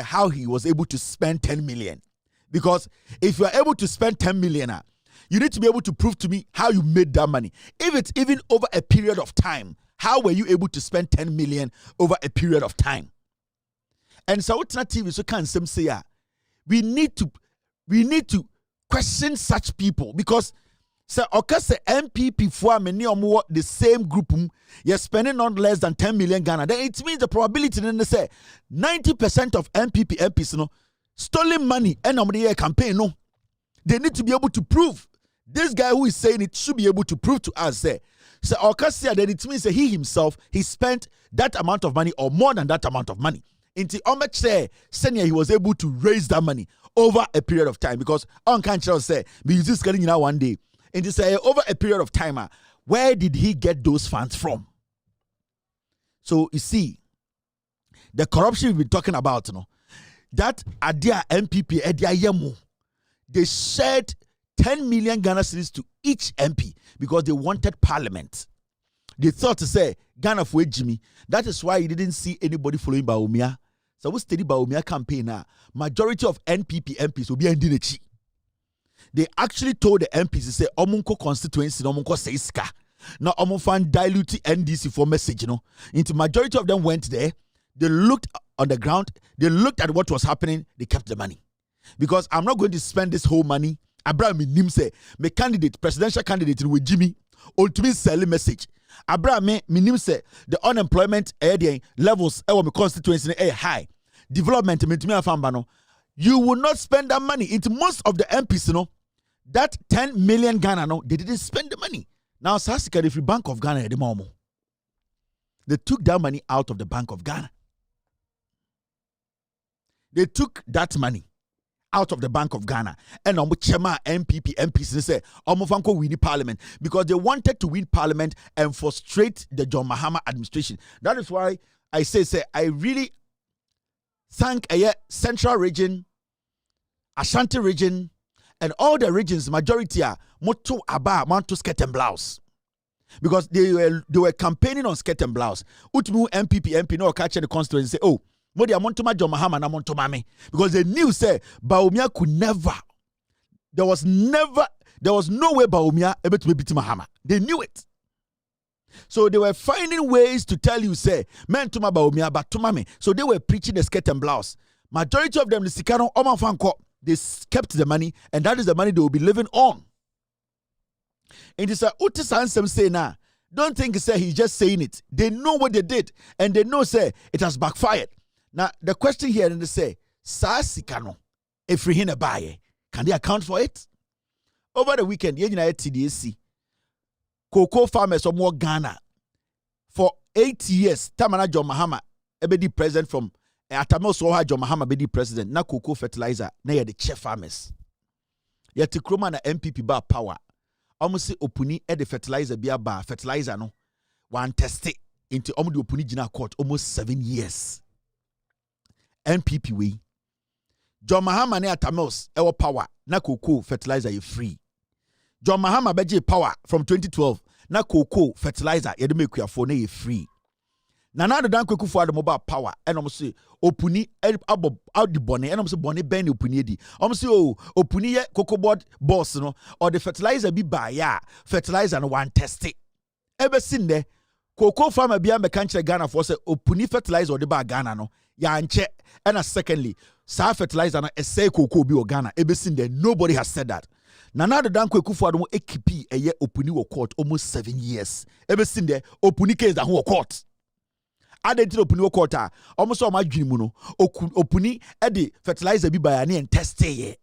How he was able to spend 10 million. Because if you are able to spend 10 million, you need to be able to prove to me how you made that money. If it's even over a period of time, how were you able to spend 10 million over a period of time? And so what's not TV so can some say we need to question such people because say MPP for many or the same group you're spending not less than 10 million Ghana. Then it means the probability then they say 90% of MPs no stolen money and the campaign no. They need to be able to prove. This guy who is saying it should be able to prove to us then it means that he himself he spent that amount of money or more than that amount of money. Into Omech say senior he was able to raise that money over a period of time because on can't say we use this getting now one day. And to say over a period of time, where did he get those funds from? So you see, the corruption we've been talking about, you know, that Adia MPP, Adia Yemu, they shared 10 million Ghana cedis to each MP because they wanted parliament. They thought to say, Ghana for Jimmy. That is why you didn't see anybody following Baumia. So we study Baumia campaign now. Majority of NPP MPs will be in Dinechi. They actually told the MPs to say, Omunko constituency, Omunko seiska. Now, Omunfan dilute NDC for message, you know. Into majority of them went there. They looked on the ground. They looked at what was happening. They kept the money. Because I'm not going to spend this whole money. Abraham Nimse, my candidate, presidential candidate with Jimmy, ultimately selling message. Abraham Nimse, the unemployment levels my constituency high. Development, you will not spend that money. Into most of the MPs, you know, that 10 million Ghana, no, they didn't spend the money. Now, Sasika, the Free Bank of Ghana, the Momo, they took that money out of the Bank of Ghana. They took that money out of the Bank of Ghana. And Chema MPP MPs, they say, Omofanko win Parliament because they wanted to win Parliament and frustrate the John Mahama administration. That is why I say, I really thank Central Region, Ashanti Region, and all the regions, majority are Moto Aba, Manto Skirt and Blouse. Because they were campaigning on skirt and blouse. Utmu MPP MP no catch the constituency say, oh, Modi Amontoma John Mahama na Montomame. Because they knew say Baumia could never. There was no way Baumia able to beat Mahama. They knew it. So they were finding ways to tell you, say, men to my Baumia, but to mame. So they were preaching the skirt and blouse. Majority of them, the Sikano, Omafanko, they kept the money, and that is the money they will be living on. And it's a Utis Ansem say now. Don't think say he's just saying it. They know what they did, and they know say it has backfired. Now the question here, and they say, Sa Sikano, if we hina buy, can they account for it? Over the weekend, United TDAC, cocoa farmers or more Ghana for 8 years. Tamana John Mahama, ebedi president from Atamo Soha John Mahama bedi president. Na cocoa fertilizer. Na the chef farmers. Yeti kroma na MPP bar power. Almost opuni the fertilizer be bar fertilizer no. One test it into the opuni jina court almost 7 years. MPP we. John Mahama ne Atamos ewo power. Na cocoa fertilizer you free. John Mahama beji power from 2012. Na cocoa fertilizer yede make you for na free. Na na dan kweku for the mobile power and say opuni abo out the bonnet and say bonnet ben opuni di. Say oh opuni ye cocoa board boss no or the fertilizer be buy ya fertilizer no one test it. Ever seen there cocoa farmer be am country Ghana for say opuni fertilizer or the ba Ghana no ya nche and secondly sa fertilizer na say cocoa be o Ghana. Ever seen there nobody has said that. Nana Dankwa Kufuor mo ekipi eye opuni wo court almost 7 years. Ever seen there opuni case that who court. Identity opuni wo court almost so adwini mu no opuni e de fertilizer bi bayane and test ye.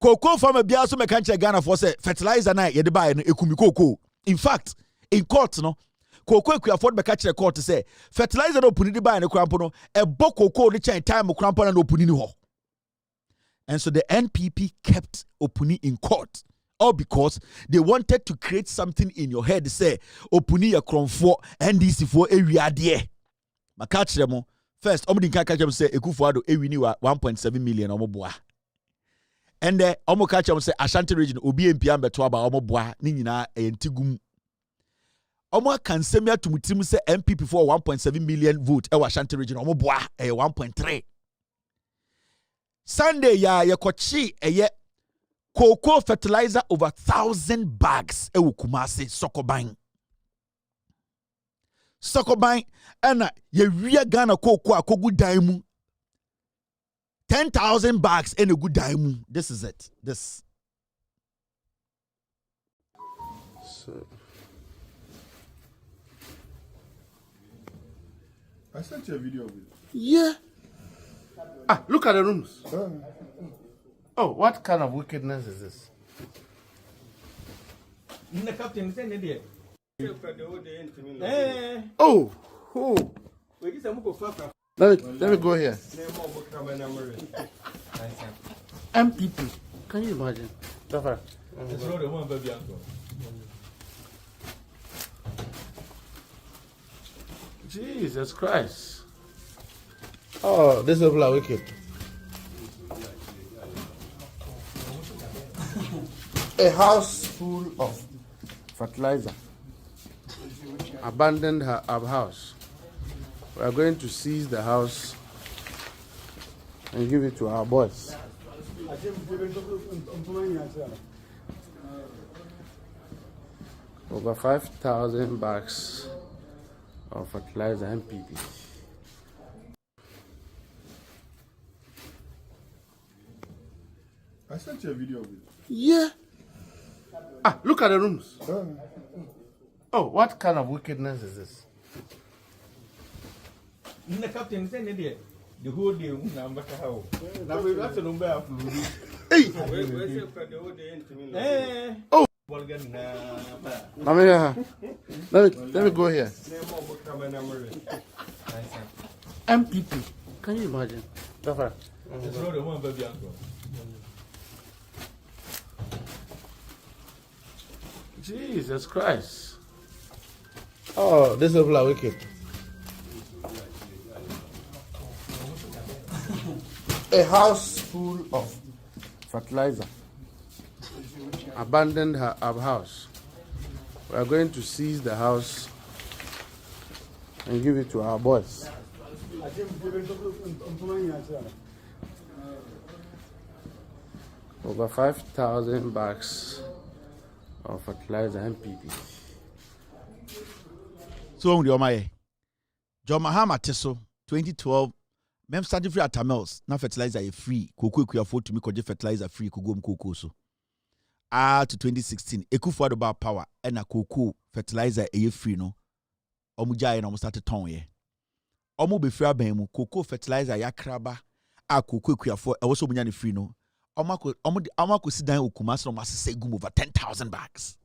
Cocoa farmer bia so meka nche Ghana for say fertilizer na ye de buy no ekumi cocoa. In fact, in court no Cocoa Kufuor meka nche court say fertilizer no opuni de buy no krampo no e bo cocoa no chen time krampo na opuni ni ho. And so the NPP kept Opuni in court, all because they wanted to create something in your head. Say Opuni ya kronfo NDC for area there. Makachiremo first. Omudi kakachem say Ekufuor ewini wa 1.7 million omoboa. And then omokachem say Ashanti region obi MP ambeto aba omoboa ni nyina entigum. Omo kansemia tumutim say NPP for 1.7 million vote e wa Ashanti region omoboa 1.3. Sunday ya kochi eye cocoa fertilizer over 1,000 bags e Kumasi Sokoban ena ye wia Ghana cocoa akogu daimu 10,000 bags in a good daimu. This is it. This. So I sent you a video of it. Yeah. Look at the rooms. Oh, what kind of wickedness is this? Oh. Let me go here. MPP. Can you imagine? Jesus Christ. Oh, these people are wicked. A house full of fertilizer. Abandoned her house. We are going to seize the house and give it to our boys. Over 5,000 bags of fertilizer MPP. I sent you a video of it. Yeah. Look at the rooms. Oh, what kind of wickedness is this? The captain said the whole day how. That's a number of Oh. Let me go here. MPP. Can you imagine? Jesus Christ. Oh, these people are wicked. A house full of fertilizer. Abandoned her house. We are going to seize the house and give it to our boys. Over 5,000 bags of fertilizer MPP. So on the Omaye. John Mahama Teso 2012. Mem started free at Tamils. Now fertilizer is free. Cocoa you afford to make fertilizer free. Cocoa cocoa so. To 2016. Ekufuor about power. And a cocoa fertilizer is free no. Omuja and almost started ton ye. Omu be free abemu. Cocoa fertilizer ya kraba. Cocoa you afford. Also be free no. Omu sit down Kumasi no must say gum over 10,000 bags.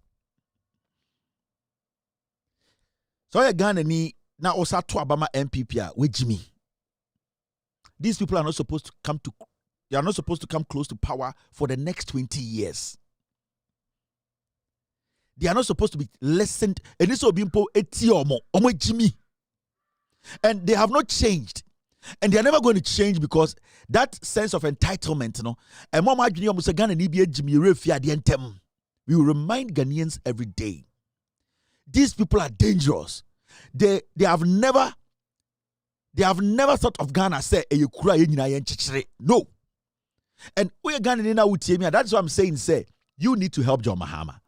So you Ghana ni na osa to Abama MPP with Jimmy. These people are not supposed to come to. They are not supposed to come close to power for the next 20 years. They are not supposed to be listened. And this will be omo Jimmy. And they have not changed. And they are never going to change because that sense of entitlement, and we will remind Ghanaians every day. These people are dangerous. They have never thought of Ghana say no. And we are Ghana now with that's what I'm saying. Say you need to help John Mahama.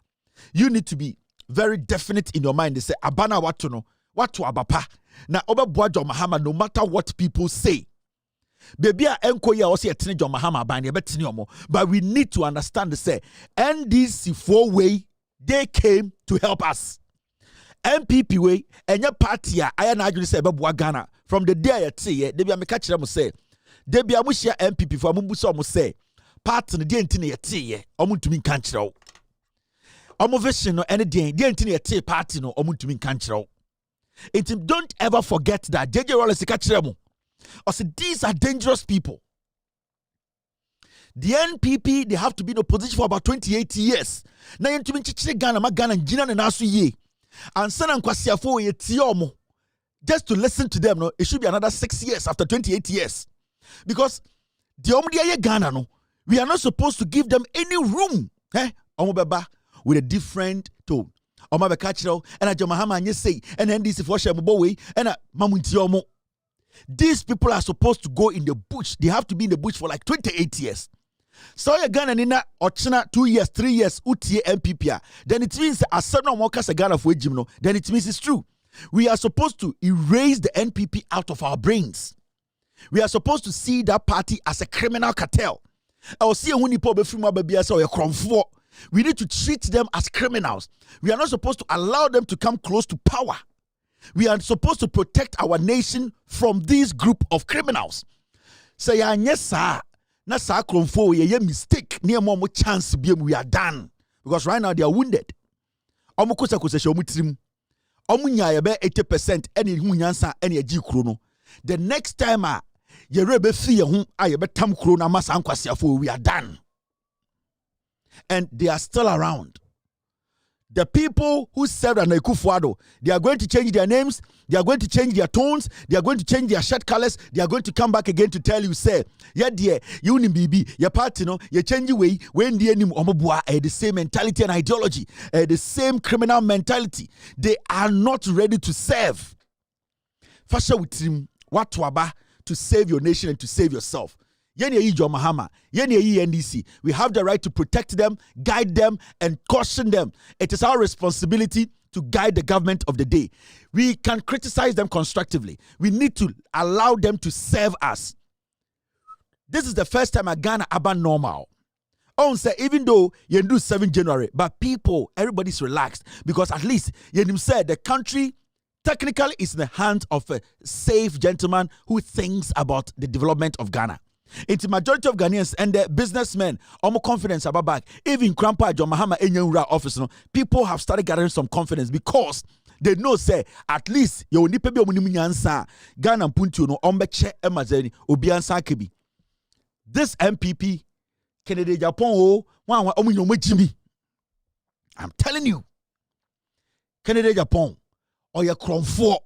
You need to be very definite in your mind. They say Abana what to abapa. Now over John Mahama, no matter what people say. Baby a enko ya also yetene John Mahama ban ye betene omo. But we need to understand the say NDC 4-way they came to help us. MPP way enye party a aya na adwene say beboa Ghana from the day I say ye debi ameka kire mo say debi amuhia MPP for ambuso omo say party no de ntine yete ye omo ntumi nka kire wo omo vision no ene de ntine yete party no omo ntumi nka kire wo. Don't ever forget that JJ Wallace ka kire mo. I said these are dangerous people. The NPP, they have to be in opposition for about 28 years. Now you ntumi nchichire Ghana ma Ghana njina na naso ye. And send and kwasiafo ye tiomo. Just to listen to them, no, it should be another 6 years after 28 years. Because the Omdia Ghana, no, we are not supposed to give them any room. Omobeba with a different tone. Omabekachiro, and a Jamahama and you say, and then this for Shamobowe, and a Mamuntiomo. These people are supposed to go in the bush. They have to be in the bush for like 28 years. So you Ghana nina or China 2 years, 3 years, UTA MPP. Then it means a certain workers a Ghana for Jimno. Then it means it's true. We are supposed to erase the NPP out of our brains. We are supposed to see that party as a criminal cartel. We need to treat them as criminals. We are not supposed to allow them to come close to power. We are supposed to protect our nation from this group of criminals. Say yes, sir. Na sa kromfo ye mistake near more chance we are done because right now they are wounded. Omo kosa omo trim. Omo nya ye be 80% any hu nyansa any agi kuro no. The next time ye rebe fi ye hu ye be tam kuro na masa ankwasiafo we are done. And they are still around. The people who served under Akufo-Addo, they are going to change their names, they are going to change their tones, they are going to change their shirt colors, they are going to come back again to tell you, say, yeah, dear, you ni bibi, your party, no, you change your way, when the enemy omobua, the same mentality and ideology, the same criminal mentality. They are not ready to serve. Fasha with him, what to save your nation and to save yourself. John Mahama, NDC. We have the right to protect them, guide them, and caution them. It is our responsibility to guide the government of the day. We can criticize them constructively. We need to allow them to serve us. This is the first time Ghana about normal. Say even though you do 7 January, but people, everybody's relaxed because at least you said the country technically is in the hands of a safe gentleman who thinks about the development of Ghana. It's the majority of Ghanaians and the businessmen are more confidence about back. Even Grandpa John Mahama Enyura office, people have started gathering some confidence because they know say at least you need to be omunyansa Ghana puntu no ombeche emazeni obiansa kebi. This MPP Kennedy Japan I'm telling you, Kennedy Japan or your Cronfort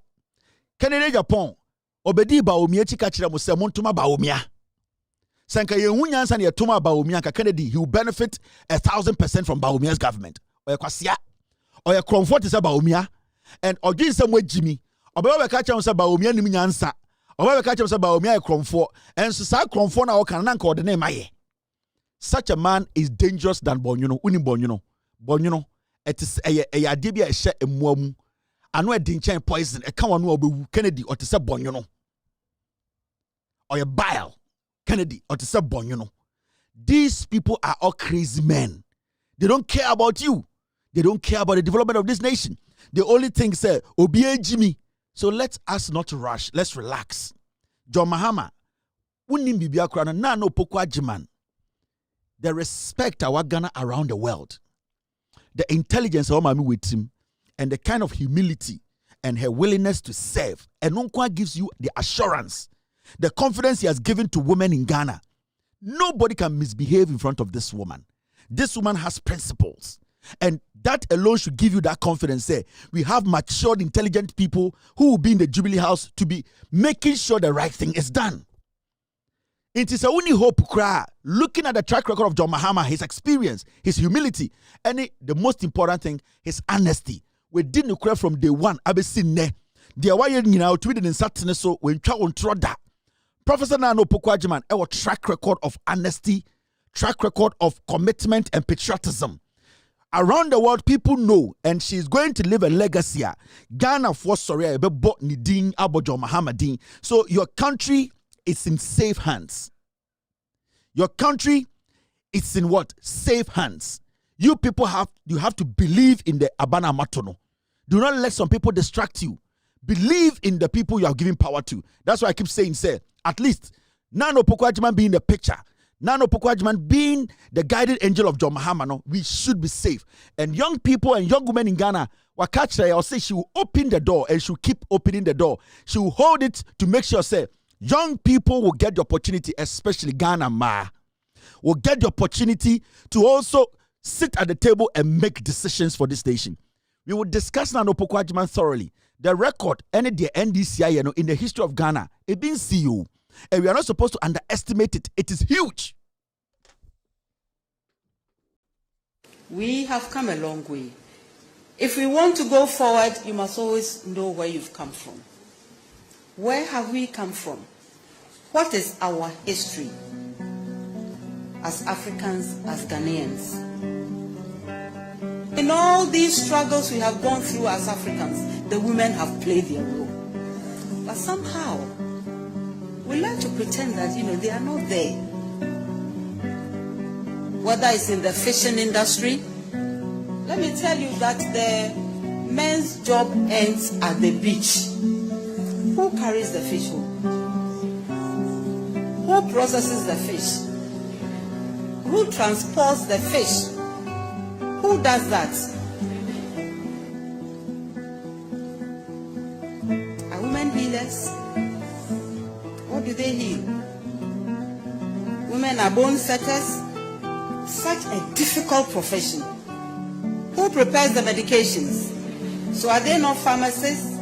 Kennedy Japan obedi ba omia chika chira mo se montuma ba omia. Sanka Yehunya San Yatuma Baumia Kennedy, he will benefit 1,000% from Baumia's government. Or your Kwasia, or your comfort is about Baumia, and or give some way Jimmy, or Baba Catcher was about Baumia Niminyansa, or Baba Catcher was about Baumia comfort, and Sasa Comfort or Canan called the name Aye. Such a man is dangerous than Bonuno, Bonuno, it is a Adibia shet a mwom. I know a dinchain poison, a common Kennedy or to say Bonuno, or your bile. Kennedy or to say bon, these people are all crazy men. They don't care about you. They don't care about the development of this nation. The only thing say, Obie Jimmy. So let us not rush. Let's relax. John Mahama, unim bibia krana na no pokwa jiman. The respect our Ghana around the world, the intelligence of Mami with him, and the kind of humility and her willingness to serve. And Nonkwa gives you the assurance. The confidence he has given to women in Ghana. Nobody can misbehave in front of this woman. This woman has principles. And that alone should give you that confidence. Say, we have matured, intelligent people who will be in the Jubilee House to be making sure the right thing is done. It is a only hope cry. Looking at the track record of John Mahama, his experience, his humility, and the most important thing, his honesty. We didn't cry from day one. I've seen ne. The away now tweeted in Saturday so when Chow on Troda. Professor Nano Pokwajiman, our track record of honesty, track record of commitment and patriotism. Around the world, people know, and she's going to leave a legacy. Ghana for sorry, bought Nidin Abojo Muhammadin. So your country is in safe hands. Your country is in what? Safe hands. You people have to believe in the Abana Matono. Do not let some people distract you. Believe in the people you are giving power to. That's why I keep saying, say, at least Nano Pokwajman being the picture, Nano Pokwajman being the guided angel of John Mahama, no, we should be safe. And young people and young women in Ghana, Wakachra, I'll say she will open the door and she'll keep opening the door. She will hold it to make sure, say, young people will get the opportunity, especially Ghana Ma, will get the opportunity to also sit at the table and make decisions for this nation. We will discuss Nano Pokwajman thoroughly. The record, any the NDCI, in the history of Ghana, it been CEO. And we are not supposed to underestimate it. It is huge. We have come a long way. If we want to go forward, you must always know where you've come from. Where have we come from? What is our history as Africans, as Ghanaians? In all these struggles we have gone through as Africans, the women have played their role. But somehow, we like to pretend that, they are not there. Whether it's in the fishing industry, let me tell you that the men's job ends at the beach. Who carries the fish home? Who processes the fish? Who transports the fish? Who does that? Are women healers? What do they heal? Women are bone setters. Such a difficult profession. Who prepares the medications? So are they not pharmacists?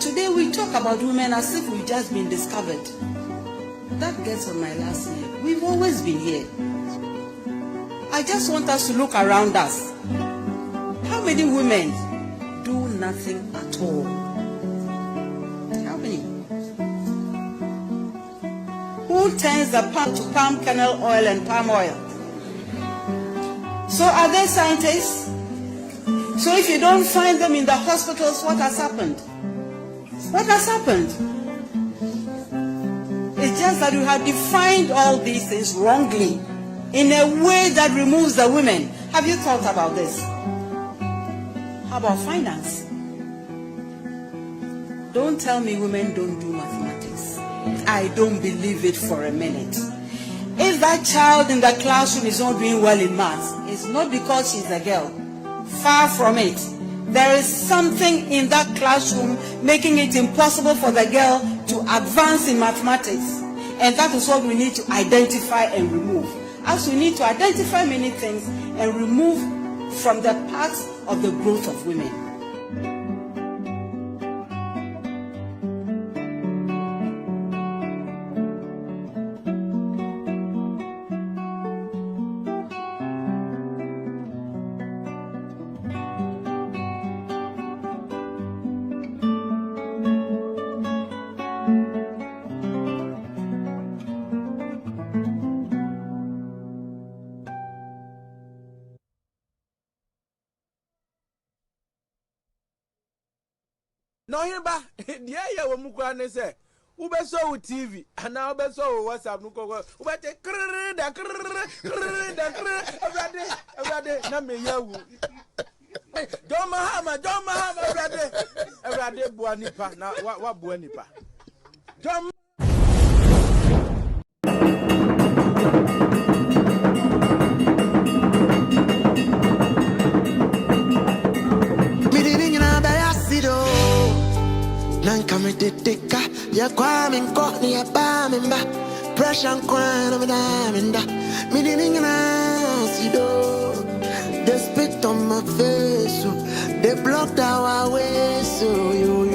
Today we talk about women as if we've just been discovered. That gets on my last name. We've always been here. I just want us to look around us. How many women do nothing at all? How many? Who turns the palm to palm kernel oil and palm oil? So are they scientists? So if you don't find them in the hospitals, what has happened? What has happened? It's just that you have defined all these things wrongly in a way that removes the women. Have you thought about this? How about finance? Don't tell me women don't do mathematics. I don't believe it for a minute. If that child in the classroom is not doing well in maths, it's not because she's a girl. Far from it. There is something in that classroom making it impossible for the girl to advance in mathematics. And that is what we need to identify and remove. As we need to identify many things and remove from the parts of the growth of women. No, himba, yeah, we mukwane say. Ube so with TV, and now ube so WhatsApp. Nuko ube te everyday, na me yawu. Don't mahama, everyday buanipa, na wa buanipa. Don't. Nankame teteka ya kwame nkoni ya bamemba pressure nkwana mdaminda midiningina sido they spit on my face they blocked our way so yo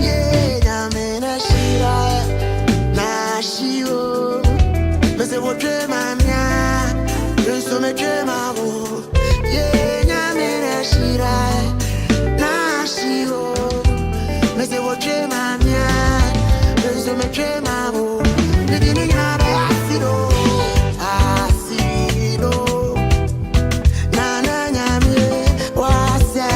yeah nyamena shira na shio mese wotre mamia renso me trema wo yeah nyamena shira na shio me say what dream I'm yeah, me say me dream I'm oh, me didn't have acido, na na nyame wasa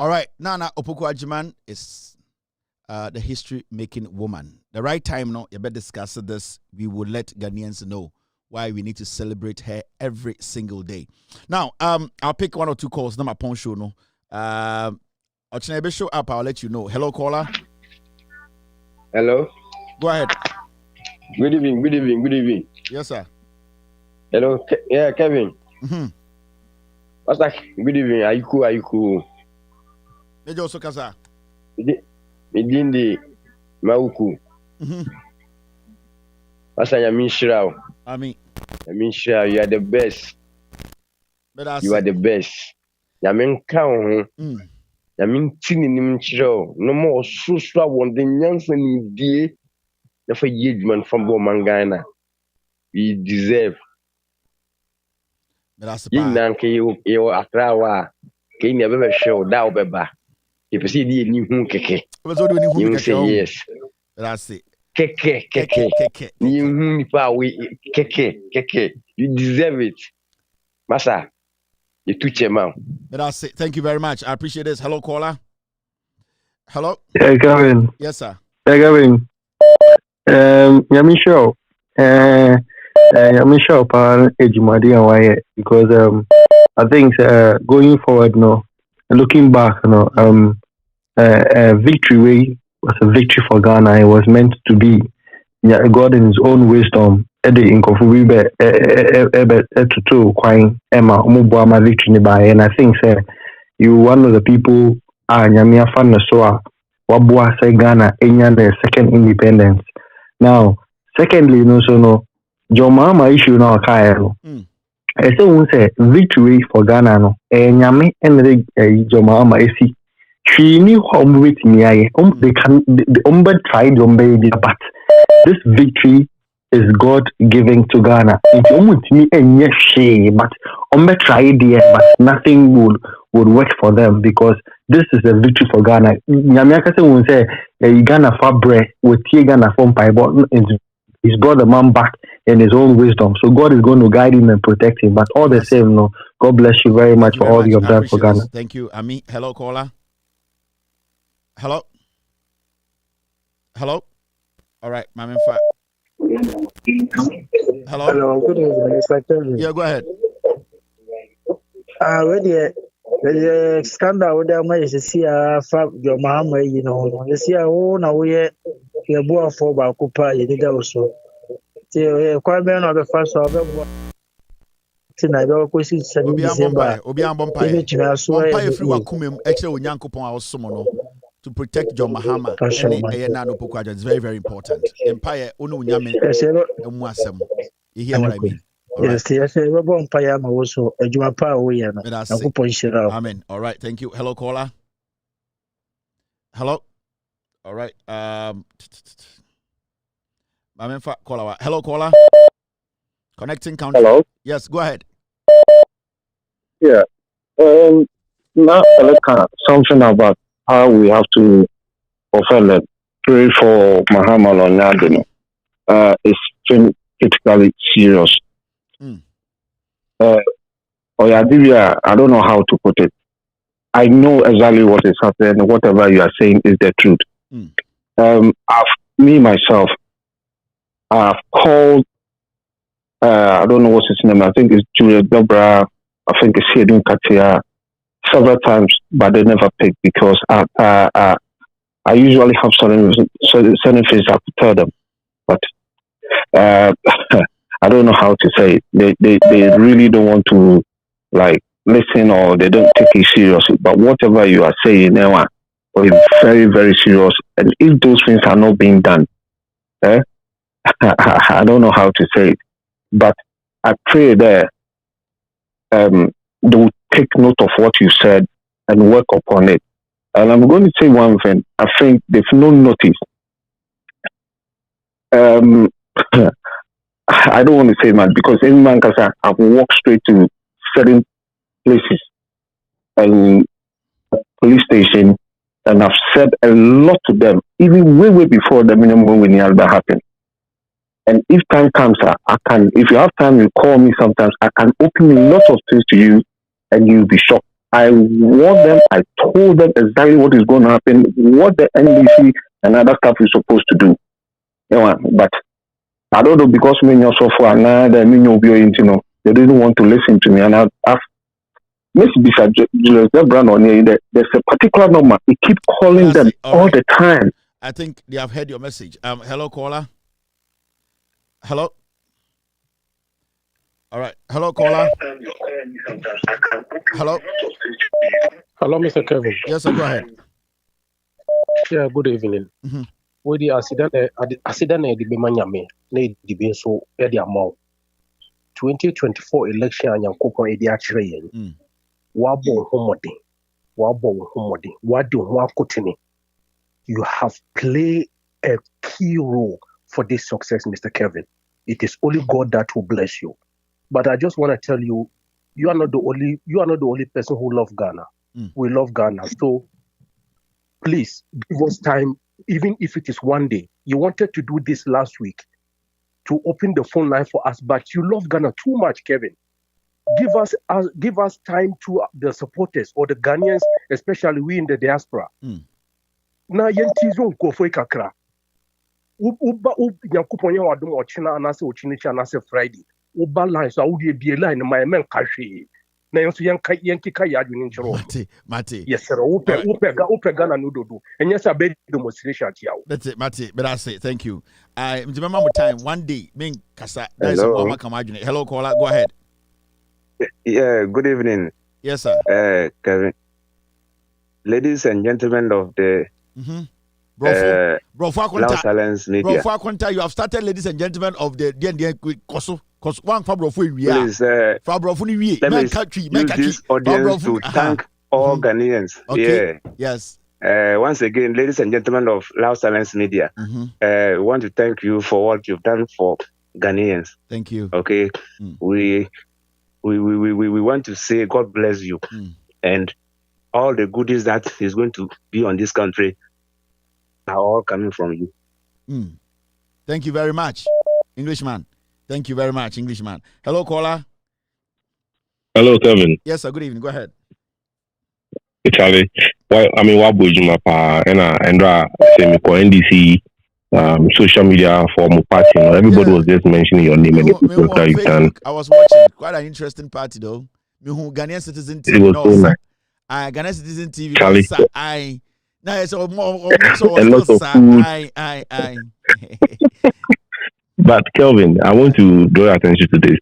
All right, Nana Opoku Ajiman is the history-making woman. The right time now, you better discuss this. We will let Ghanaians know why we need to celebrate her every single day. Now, I'll pick 1 or 2 calls. Now my phone show no. I'll show up. I'll let you know. Hello, caller. Hello. Go ahead. Good evening. Good evening. Good evening. Yes, sir. Hello. Yeah, Kevin. Mm-hmm. What's that? Good evening. Are you cool? Are you cool? Nejo Sokasa. Midindi Mauku. What's that? Yamin Shirao. Ami. Yamin Shirao. You are the best. You are the best. Yamin Kao. Yamin Tini Nimchiro. No more Susra one the Yansen dear. Never Yidman from Bomangana. We deserve. Yinanke you atrawa. Can you ever show that beba? If you see the new keke, you say yes. That's it. Keke. New keke. You deserve it. Masa, you touch your mouth. That's it. Thank you very much. I appreciate this. Hello, caller. Hello. Yeah, Kevin. Yes, sir. Yeah, Kevin. Yami show. Yami show pan Ejimadi and why because I think going forward no, looking back no, victory way was a victory for Ghana. It was meant to be. Yeah, God in His own wisdom. Ede inkofu be to kwine Emma umubuama victory ni ba. And I think you one of the people Nyami afan na so wabua say Ghana enya the second independence. Now, secondly, John Mahama issue now Kairo. I say we say victory for Ghana no. Nyame and John Mahama esi. She knew how with me. They can the tried but this victory is God giving to Ghana. It's me and yes she, but tried but nothing would work for them because this is a victory for Ghana. Nyamiaka say Ghana fabre with Ghana from Bible he's brought the man back in his own wisdom. So God is going to guide him and protect him. But all the same, God bless you very much for all you have done for Ghana. This. Thank you, Ami. Hello, caller. Hello. All right, Mama. Hello. Hello. Good evening, Mr. Kevin. Yeah, go ahead. The scandal with them is to see your mama, you see a own away your boy for Bakupa, you did also. Quite many of the first of them. Tonight, all questions in December. Obian Bompire free Wakumim, actually, Yankopon Somono to protect John Mahama. It's very, very important. Empire, Unu Yamin, and Mwasem. You hear what I mean? Yes, yes, Empire also a Jumapa away. Amen. All right, thank you. Hello, caller. Hello. All right. Caller. Hello, caller. Connecting country. Hello. Yes, go ahead. Yeah. Now let's something about how we have to pray for Mahama Lonyadino. It's critically serious. I don't know how to put it. I know exactly what is happening. Whatever you are saying is the truth. Myself, I've called. I don't know what's his name. I think it's Julia Dobra. I think it's Hedun Katia several times, but they never pick because I usually have certain things I could tell them, but I don't know how to say it. They really don't want to listen or they don't take it seriously. But whatever you are saying now is very, very serious. And if those things are not being done, I don't know how to say it. But I pray that they will take note of what you said and work upon it. And I'm going to say one thing. I think they've not noticed. I don't want to say much because any man can say I've walked straight to certain places and police station and I've said a lot to them, even way before the minimum when Yalba happened. And if time comes, I can, if you have time, you call me sometimes, I can open a lot of things to you and you'll be shocked I warned them. I told them exactly what is going to happen, what the NDC and other stuff is supposed to do. You know, but I don't know because me so far now that me they didn't want to listen to me, and I've Miss Bishop Julius Brand on here. There's a particular number. He keep calling them all the time. I think they have heard your message. Hello, caller. Hello. All right. Hello, caller. Hello. Hello, Mr. Kevin. Yes, sir. Go ahead. Yeah, good evening. With the accident, the Bemanyame, need the being so at the amount. 2024 election and Yankoko Edia Train. Wabo Homodi. What do Wakutini? You have played a key role for this success, Mr. Kevin. It is only God that will bless you. But I just want to tell you, you are not the only person who loves Ghana. We love Ghana. So please give us time, even if it is one day. You wanted to do this last week to open the phone line for us, but you love Ghana too much, Kevin. Give us time to the supporters or the Ghanaians, especially we in the diaspora. Na yentizo nkofo kakra. Uba nyankopon ya wadom ochina anase ochinichi anase Friday. Uba line so awudi ebie line my men kahwe. Na yenso yenkika ya adwini nchiro. Mate. Yes sir. Upe Ghana nudodo. Enye sa be demonstration chiawo. That's it, Mate. But I say thank you. I remember my time one day being kasa. That's a mama come adwini. Hello caller, go ahead. Yeah, good evening. Yes, sir. Kevin. Ladies and gentlemen of the Bro, Loud Silence Media. Bro, you have started, ladies and gentlemen of the Koso. Because one Fabro Please, let me use this audience to thank all Ghanaians. Okay. Yeah. Yes. Once again, ladies and gentlemen of Loud Silence Media, we want to thank you for what you've done for Ghanaians. Thank you. Okay. We want to say God bless you and all the goodies that is going to be on this country are all coming from you. Thank you very much, Englishman. Thank you very much, Englishman. Hello, caller. Hello, Kevin. Yes, sir. Good evening. Go ahead. Charlie, what boy you and Andra say me call NDC social media for my party. Everybody was just mentioning your name and the people that you can. I was watching quite an interesting party though. Ghanaian Citizen TV. It was so nice. Ghanaian Citizen TV. Charlie. Now it's a lot of food. But Kelvin, I want to draw your attention to this.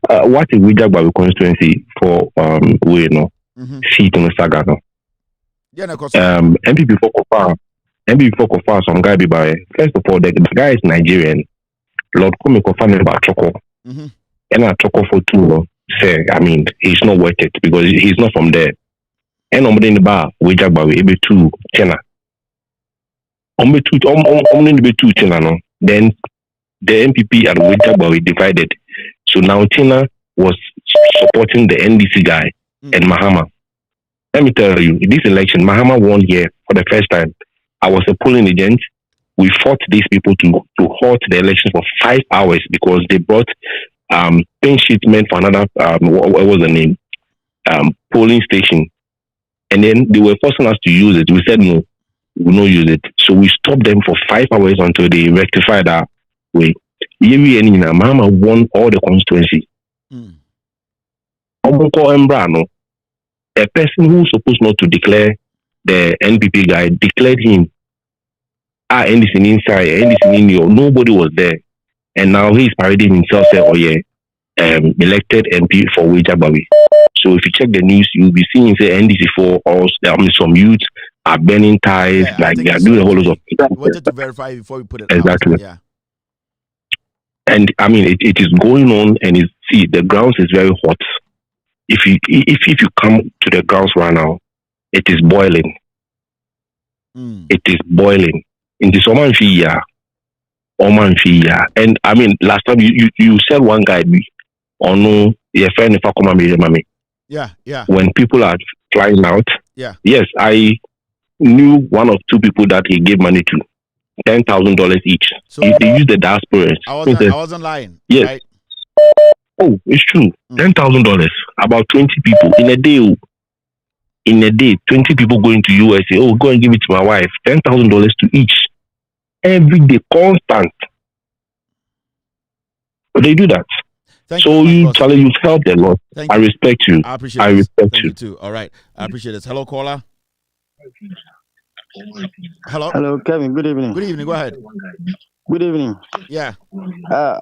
What is Wijagbawi constituency for seat in the saga? MP before Kofa, some guy be by. First of all, the guy is Nigerian. Lord Kumi Kofa me about Choco. And I Choco for two. Say, I mean, he's not worth it because he's not from there. And I'm in the bar, Wijagbawi, ebe two chena. I'm in the two chena no. Then the MPP and Wijagbawi divided. So now Chena was supporting the NDC guy and Mahama. Let me tell you, this election, Mahama won here for the first time. I was a polling agent. We fought these people to halt the elections for 5 hours because they brought pin shipment for another, what was the name? Polling station. And then they were forcing us to use it. We said no, we will not use it. So we stopped them for 5 hours until they rectified our way. Mahama won all the constituency. A person who's supposed not to declare the NPP guy declared him. NDC inside, NDC in your nobody was there. And now he's parading himself say, oh yeah, elected MP for Wijagbawi. So if you check the news, you'll be seeing say NDC for us, some youths are burning ties, like they are doing a whole lot of things. We wanted to verify before we put it exactly. Out. Yeah. And I mean it is going on and the grounds is very hot. If you come to the grounds right now, it is boiling. It is boiling. In the Oman Fia. And I mean last time you said one guy or no your friend if I come and yeah. When people are flying out. Yeah. Yes, I knew one or two people that he gave money to. $10,000 each. So if they use the diaspora. I wasn't lying. Yes. Right? Oh, it's true. $10,000. About 20 people in a day. in a day, 20 people going to USA. Oh, go and give it to my wife. $10,000 to each. Every day, constant. But they do that. Thank so you, you, Charlie, you've helped a lot. Thank I you. respect you. I appreciate I it. respect Thank you. you too. All right. I appreciate it. Hello, caller. Hello. Hello, Kevin. Good evening. Good evening. Go ahead. Good evening. Yeah.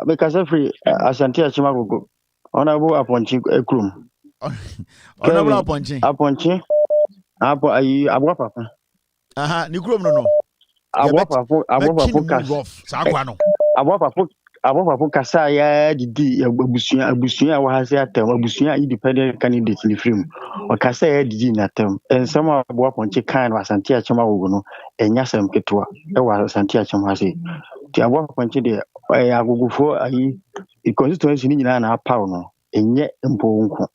Because every Ashanti Achimagogo, Honorable Aponchi Ekrum. Honorable Aponchi. Aponchi. Abwa Papa. Nikrum no. Abwa Papa. Rough. Sakwano. Abwa Papa Kasa ya didi abusuya wa hase atem abusuya independent candidate in the film. O kasa ya didi na atem. And some Abwa Aponchi kind wa Ashanti Achimagogo no enya sem ketua. E wa Ashanti Achimase. Ti Abwa Aponchi de agogofo ayi constituency ni nyina na apaw no enye mpo nko.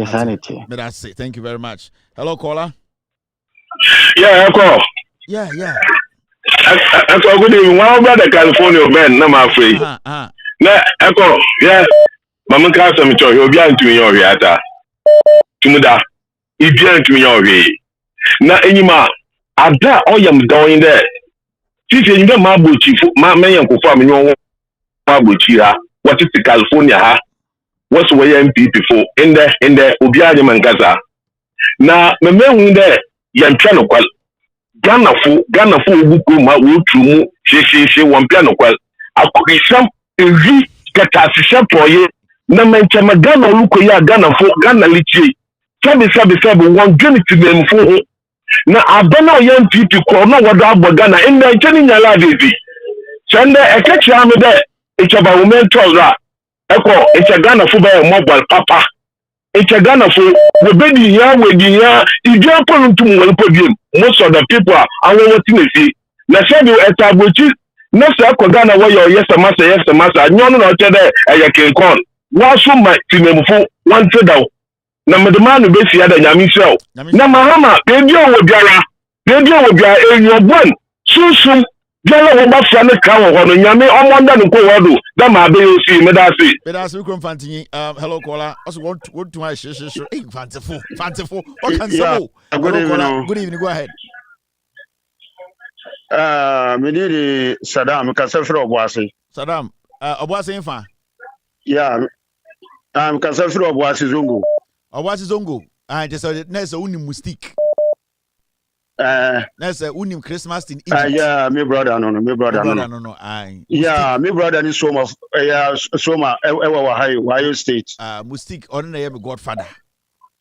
Sanity. But that's it. Thank you very much. Hello, caller. Yeah, Echo. Yeah. Echo, good evening. One brother California Ben, no my free. Na Echo, yeah. Mama ka some cho, you be antu your hiata. Tumuda. You be antu your hi. Na enyima ada oyam down there. Sisi enyima mabuchi ma men ko me no mabuchi ha. What is California ha? What's where MPP for in the Obiani Mangaza. Na me mehu de yantwa no kwal. Ghana fo obuku ma wo tumu hye wampia no kwal. Akokisam evi katasisha poye na menchama Ghana luko ya Ghana lichi. Sabi won dwene tibem fo ho. Na abana o MPP ko no wodo abo Ghana in na nchani nyala adezi. Sende ekechia me de echaba women toza. Eko echa Ghana fo ba mobile papa. Echa Ghana fo we bedi ya ija pon ntum won podium. Most of the people are what see. Na shebi etabochi na se ko Ghana wo yes masa nyon na chede eye kenkon. Wa so ma tinemfo wan tredaw. Na medema no be sia da nyame sel. Na mahama bebi o biara enyobon susum Jalo wo ba fa ne ka wo no nyame omonda no ko wodo da ma be osi me da si. Hello caller. Also want to share. Hey, fanciful. What can say? Good evening. Good evening. Go ahead. Me di Saddam ka se fro Obuasi. Saddam, Obuasi infa. Yeah. Ka se fro Obuasi Zongo. Obuasi Zongo. Just next uni mystique. That's unim Christmas in Egypt. Yeah, me brother no. No. Yeah, me brother ni Soma. Soma. Ohio State. Mystique. On na be Godfather.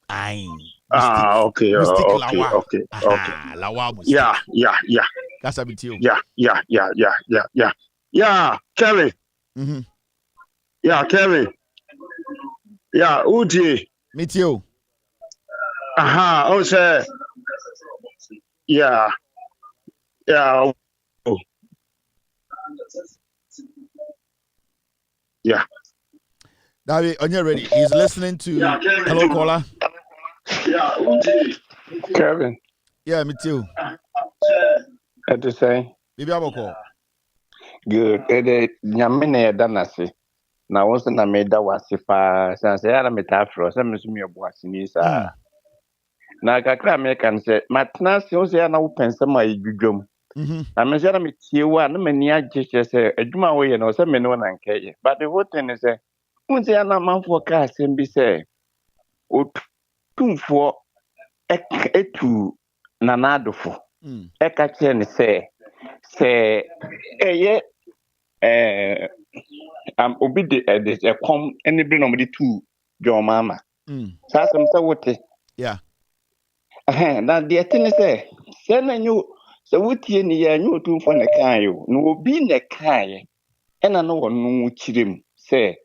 Aye. Okay. Mystique Okay. Lawa Mystique. Yeah. That's a bit you. Yeah, Kevin. Mm-hmm. Yeah, Kevin. Yeah, Uji. Meet you. Oh, sir. Yeah. Oh. Yeah. David, on you ready? He's listening to hello caller. Yeah, Kevin. Yeah, me too. What to say? Bibi aboko. Good. Nyamene danasi. Na wonse na me da wase pa. Sanse ya na metafro. Se me sumi obuasi ni sa. Na kakra me kan se matna se wonse ya na wo pensem a idwudwom. Na me se na me tie wa na mani agye se adwuma wo ye no se me no na nkeye. But the whole thing is say wonse ya na manfo ka asem bi se otumfo etu nanadofo. Eka kye ne se eye obi de kom anybody no de tu John Mama. Sa asem se wote. Yeah. Na the thing say na you so wotie ni ya nyu otumfo ne kan yo. No obi ne kan ena no wonu kirem say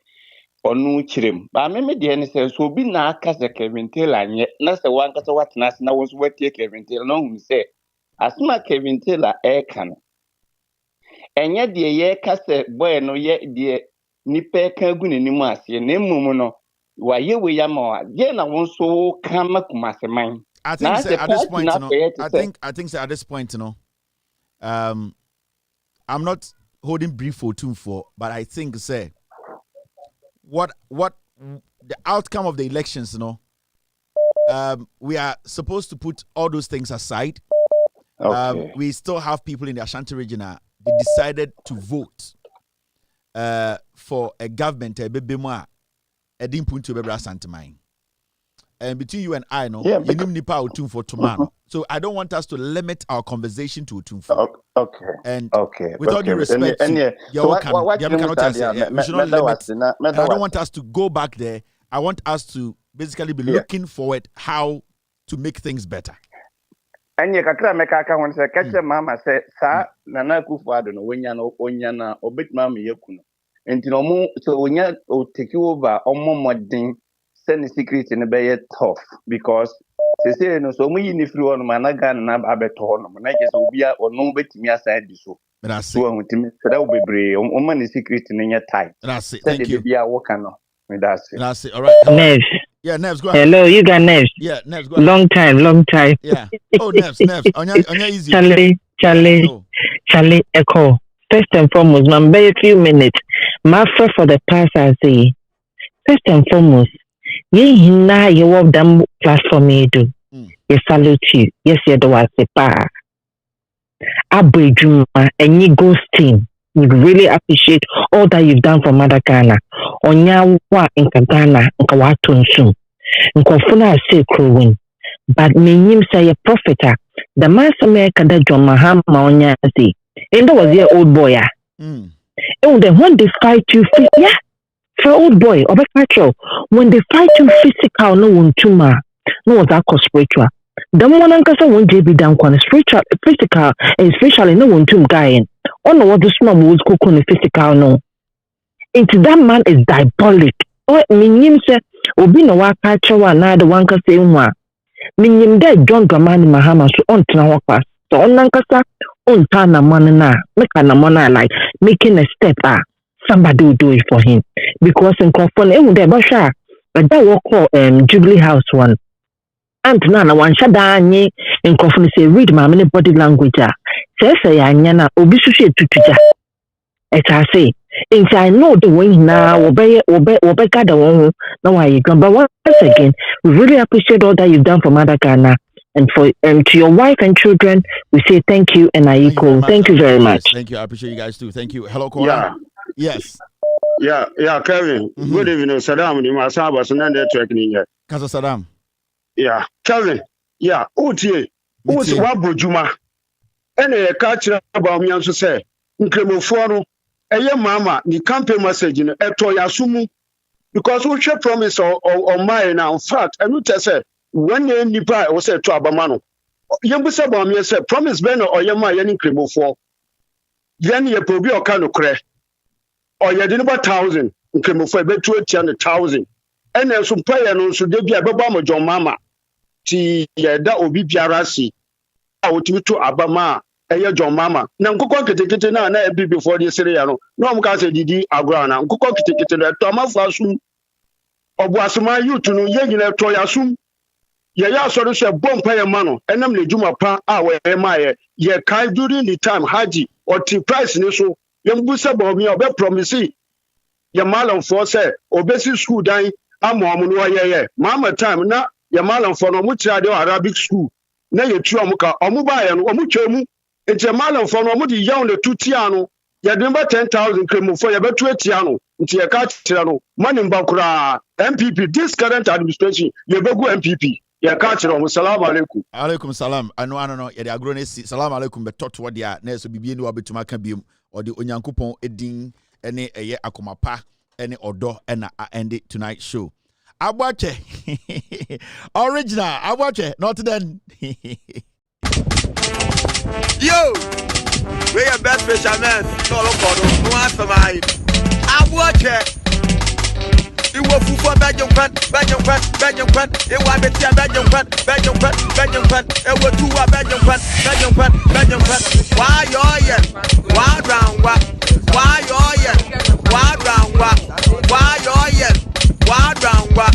onu kirem. Ba me de ne say so obi na aka se Kevin Taylor anye na se wan kasa watena se na wonso watie Kevin Taylor no hu say asma Kevin Taylor kan enye de ye kasa boy no ye de nipa kan gu nenim ase na emum no wa ye we ya ma ye na wonso kan makumaseman. I think at this point, I think at this point, I'm not holding brief for two for, but I think what the outcome of the elections, we are supposed to put all those things aside. We still have people in the Ashanti region. They decided to vote for a government. And between you and I, no, for tomorrow. So I don't want us to limit our conversation to Utumfo. Okay. And with all due respect, we should not limit. And I don't want us to go back there. I want us to basically be looking forward how to make things better. And you can make a count. Catch your mama said, Sir, Nana Kufado, Onya na obit mammy yakuno. And no more so when you take you over on more ding, send the secret in the bay tough because they say no so many if you on Managan and Abeton, Managers will be or no bit me aside so. But I see one with me, so that will be brave on many secret in your tight. That's it. Thank you. Be a worker. That's it. All right. Neves. Yeah, Neves, go ahead. Hello, you got Neves. Yeah, Neves, go ahead. Long time. Yeah. Oh, Neves. On your easy. Charlie, echo. First and foremost, man, by a few minutes. My friend for the past, I say. First and foremost, you work them platform you do. You salute you. Yes, you do as a pa. Abujuma and you ghost team. We really appreciate all that you've done for Mother Ghana. Onya wa in Ghana, nkawatunsu. Nkofuna say crowing. But me say a prophet. The man America that John Mahama onya say. And that was your old boy. And then when they fight you, for old boy, when they fight you physical, no one tumor, no was that spiritual. The one uncle won't be down on spiritual, physical, and especially no one tum guy. Oh no, what the small would cook on the physical, no. Into that man is diabolic. Oh, meaning say, Obi no wa catch one, the one can say one. Meaning that John Dramani Mahama so on to our class. So on Nankasa, on Tana Manana, make an amona like making a step. Somebody will do it for him. Because in Confon, there, Basha, but that will call Jubilee House one. And Nana one shadani in Confon say, read my many body language. Say, Yana, Obisushi to as I say, and I know the way now, obey the one. No, I can. But once again, we really appreciate all that you've done for Mother Ghana. And for to your wife and children, we say thank you and I equal. Thank you very much. Thank you. I appreciate you guys too. Thank you. Hello, Cora. Yeah. Yes. Yeah, Kevin. Good evening, Saddam. You must have us another tracking here. Casa Saddam. Yeah, Kevin. Yeah, Uti. Uti Wabujuma. And a catcher about me also say, Nkremofono. Eye mama, the campaign message in Etoyasumu. Because we should promise on mine now. In fact, I would say, when you nipa was said to Abamano. Yambusa Bamia said, promise Ben or Yama Yanin Cremo for. Yan ye probi or kind of crash. Or you didn't 1,000 in Cremo for about 200,000. And then some prayer and also there be a Babama John Mama. Ti that will be Piarasi. I would to Abama. John Mama. Now, Coco Kitty now be before the Syriano. No one can say Didi Agrana. Coco Kitty Thomas Fasum. Or Wasuma, you to know Yang Toyasum. Ya sort of bomb pay mano, and I'm the Juma Pa, our Maya. Ye kai during the time Haji or T price in so. Young Busa Bommy or Bet Promisee. Yamalan for say, or basic school dying. I'm Mamunua, Mama time now. Yamalan for no much Arabic school. Now you Chuamuka, Omuba and Omuchemu. It's a man for no money young the 2 tiano. You remember 10,000 cremo for your better tiano. It's your catchano. Money Bakura, MPP, this current administration, you go MPP. Your catchano. Salam alaikum. Alaikum salam. I know. You're grown. Salam alaikum. But talk to what they are. Next, be being able to make a beam or the Onyankupon Edin, any a akomapa, any odo, and I end it tonight's show. I watch it. Original. I watch it. Not then. Yo, we're your best fisherman. No, no answer mine. I watch it. You will for Belgium Quant. It will be a Belgium Quant. It will do a Belgium Quant. Why you're yet? Why round what? Why you're yet? Why round what? Why you're yet? Why round what?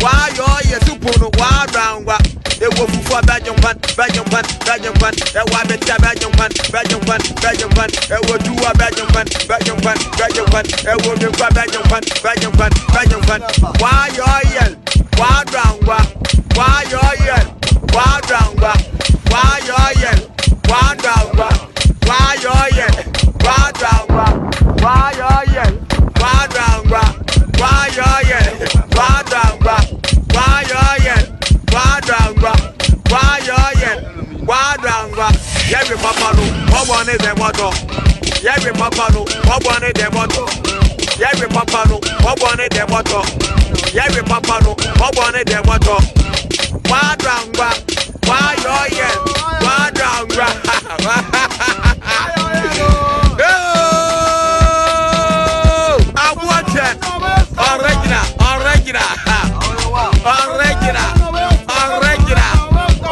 Why you're yet? Supono, why round what? It will for Belgium Quant. It will be a Belgium Quant. It will do a Belgium Quant. It will do a Belgium Quant. Why you're yet? Why round what? why you're yet, why drangwa, why you're yet, why drangwa, why you're yet, why drangwa, why you're yet, why drangwa, why you're yet, why drangwa, why you're yet, why drangwa, why you're yet, why drangwa. Every papa no, what one is the motto? Every papa no, what one is the motto? Every papa no, what one is the motto? Every papa no, what one is the motto? Why drangwa, why you're yet, why drangwa? I want it. Original.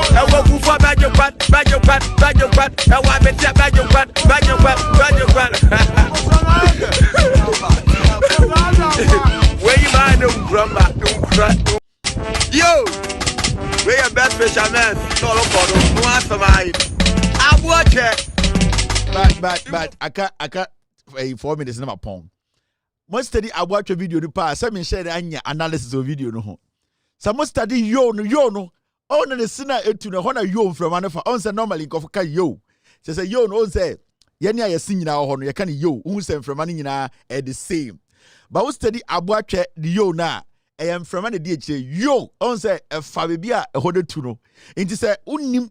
I will go for bad. I want to tell bad. Where you mind to yo, we are best fishermen. No answer mine. I watch it. But I can't 4 minutes in my pong. Most study I watch a video the past. Some share anya analysis of video no. Some study yo no. On the sinner to the honor yo from another on say normally go for yo. She say yo no say yenya ya sin na ho no ya kan yo. Who say from any na the same. But we study I watch the yo na. I am from any DH yo on say a fabia a hoder to no. Inti say unim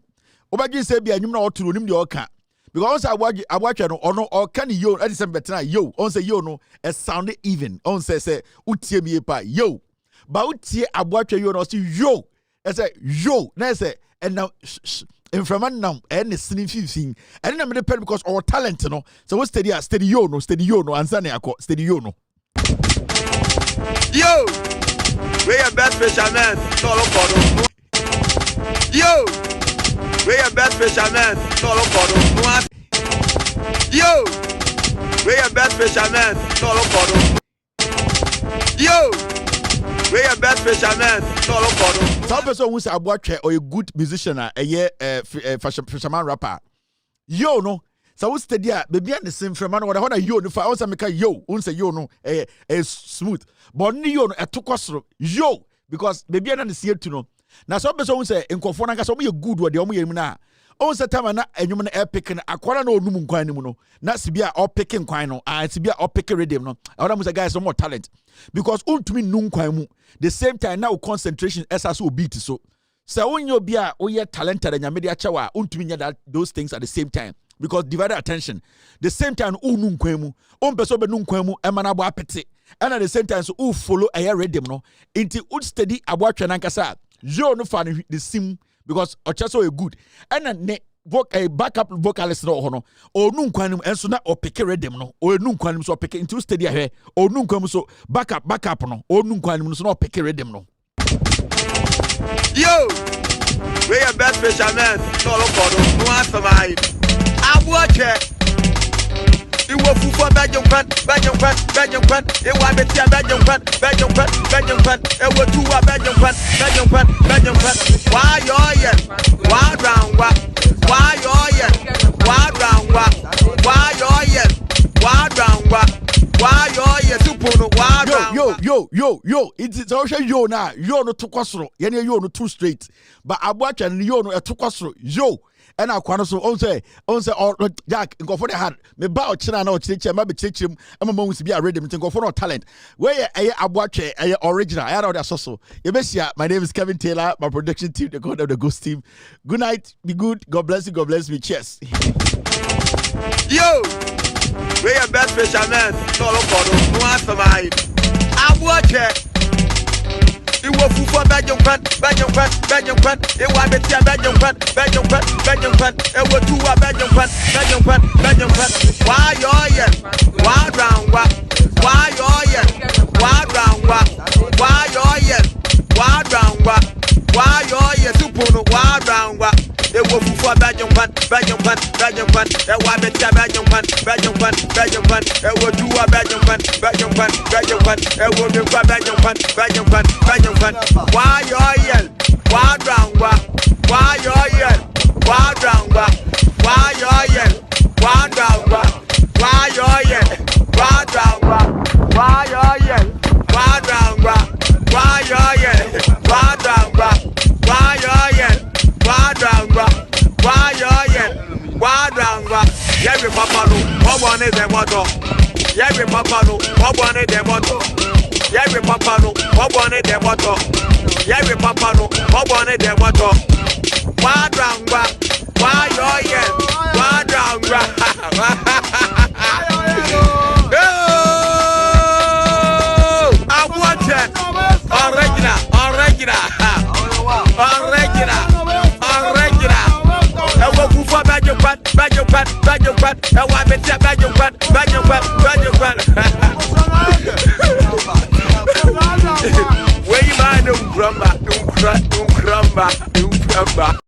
obagi say be anyum na otu nim de oka. Because I watch no or can yo at the better yo on say yo no a sound even on say utie me pa yo. But utie I watch yo no see yo. I say yo na say and now in from now and the sniff 15 and I'm depend because our talent no so we steady yo no answer na akọ steady yo no. Yo, we are best fishermen. Yo, we are best fishermen. Yo, we are best fishermen. Yo, we are best fishermen. Some person who say Abuache or a good musician, fisherman rapper. Yo no. So we steady baby and the same from man what I yo no for also make yo unse yo no smooth but ni yo no etokosro yo because baby and the same to no na so person say nkofo na ka so me good what the omo yem na on say time na enwum na epic na akwara na onum nkwan nim no na sibia o picking nkwan no sibia o pick rhythm no awara mu say guys some more talent because untumi nu nkwan mu the same time now concentration esas o beat so onyo bia o ye talented nyame de achewa untumi nya that those things at the same time. Because divided attention. The same time, nu nkwemu. Peso be nu nkwemu emana bo apete. And at the same time, so follow a rhythm no. Inti steady abwatwe nankasa. Yo no fan the sim because ochaso e good. And then a backup vocalist no hono. O nu nkwanu enso na opeke rhythm no. O nu nkwanu so opeke into steady ahe. O nu nkwemu so backup no. O nu nkwanu so na opeke rhythm no. Yo, we are best fishermen. No answer mine. I watch it. You will for Belgium. It was a Belgium. It was two Belgium. Why you're yet? Why round? Why you're yet? Why round? Why you're yet? Why round? Why you're yet? Yo. It's also yo na. Yo no to kwasro. Yene yo no too straight. But I watch and yo no to kwasro. Yo. And I quite so on say Jack go for the hand. Me ba ochina na ochiche ma be chechim am mo be a rhythm go for no talent. Where I watch a original. I know that so. My name is Kevin Taylor, my production team, the God of the Ghost team. Good night, be good. God bless you, God bless me. Cheers. Yo, we are best fishermen. No answer mine. I watch it. You will for Belgium. It was a Belgium. It was two Belgium. Why you're yet? Why round? Why you're yet? Why round? Why you're yet? Why round? Why you're yet? Super why round? It was for Belgium. It was Belgium. It was two Belgium. Why you're yet? Why round? Why you're yet? Why round? Why you're yet? Why round? Why you're yet? Why round? Why you're yet? Why round? Why you're yet? Why round? Every papa no, what one is the motto? Every papa no, what one is the motto? Every papa no, what one is the motto? Every papa no, what one is the motto? Wadranga, why oh yeah, wadranga. I want it. Original. I will go for bad. I want me to bad. Where you mind, don't crumble.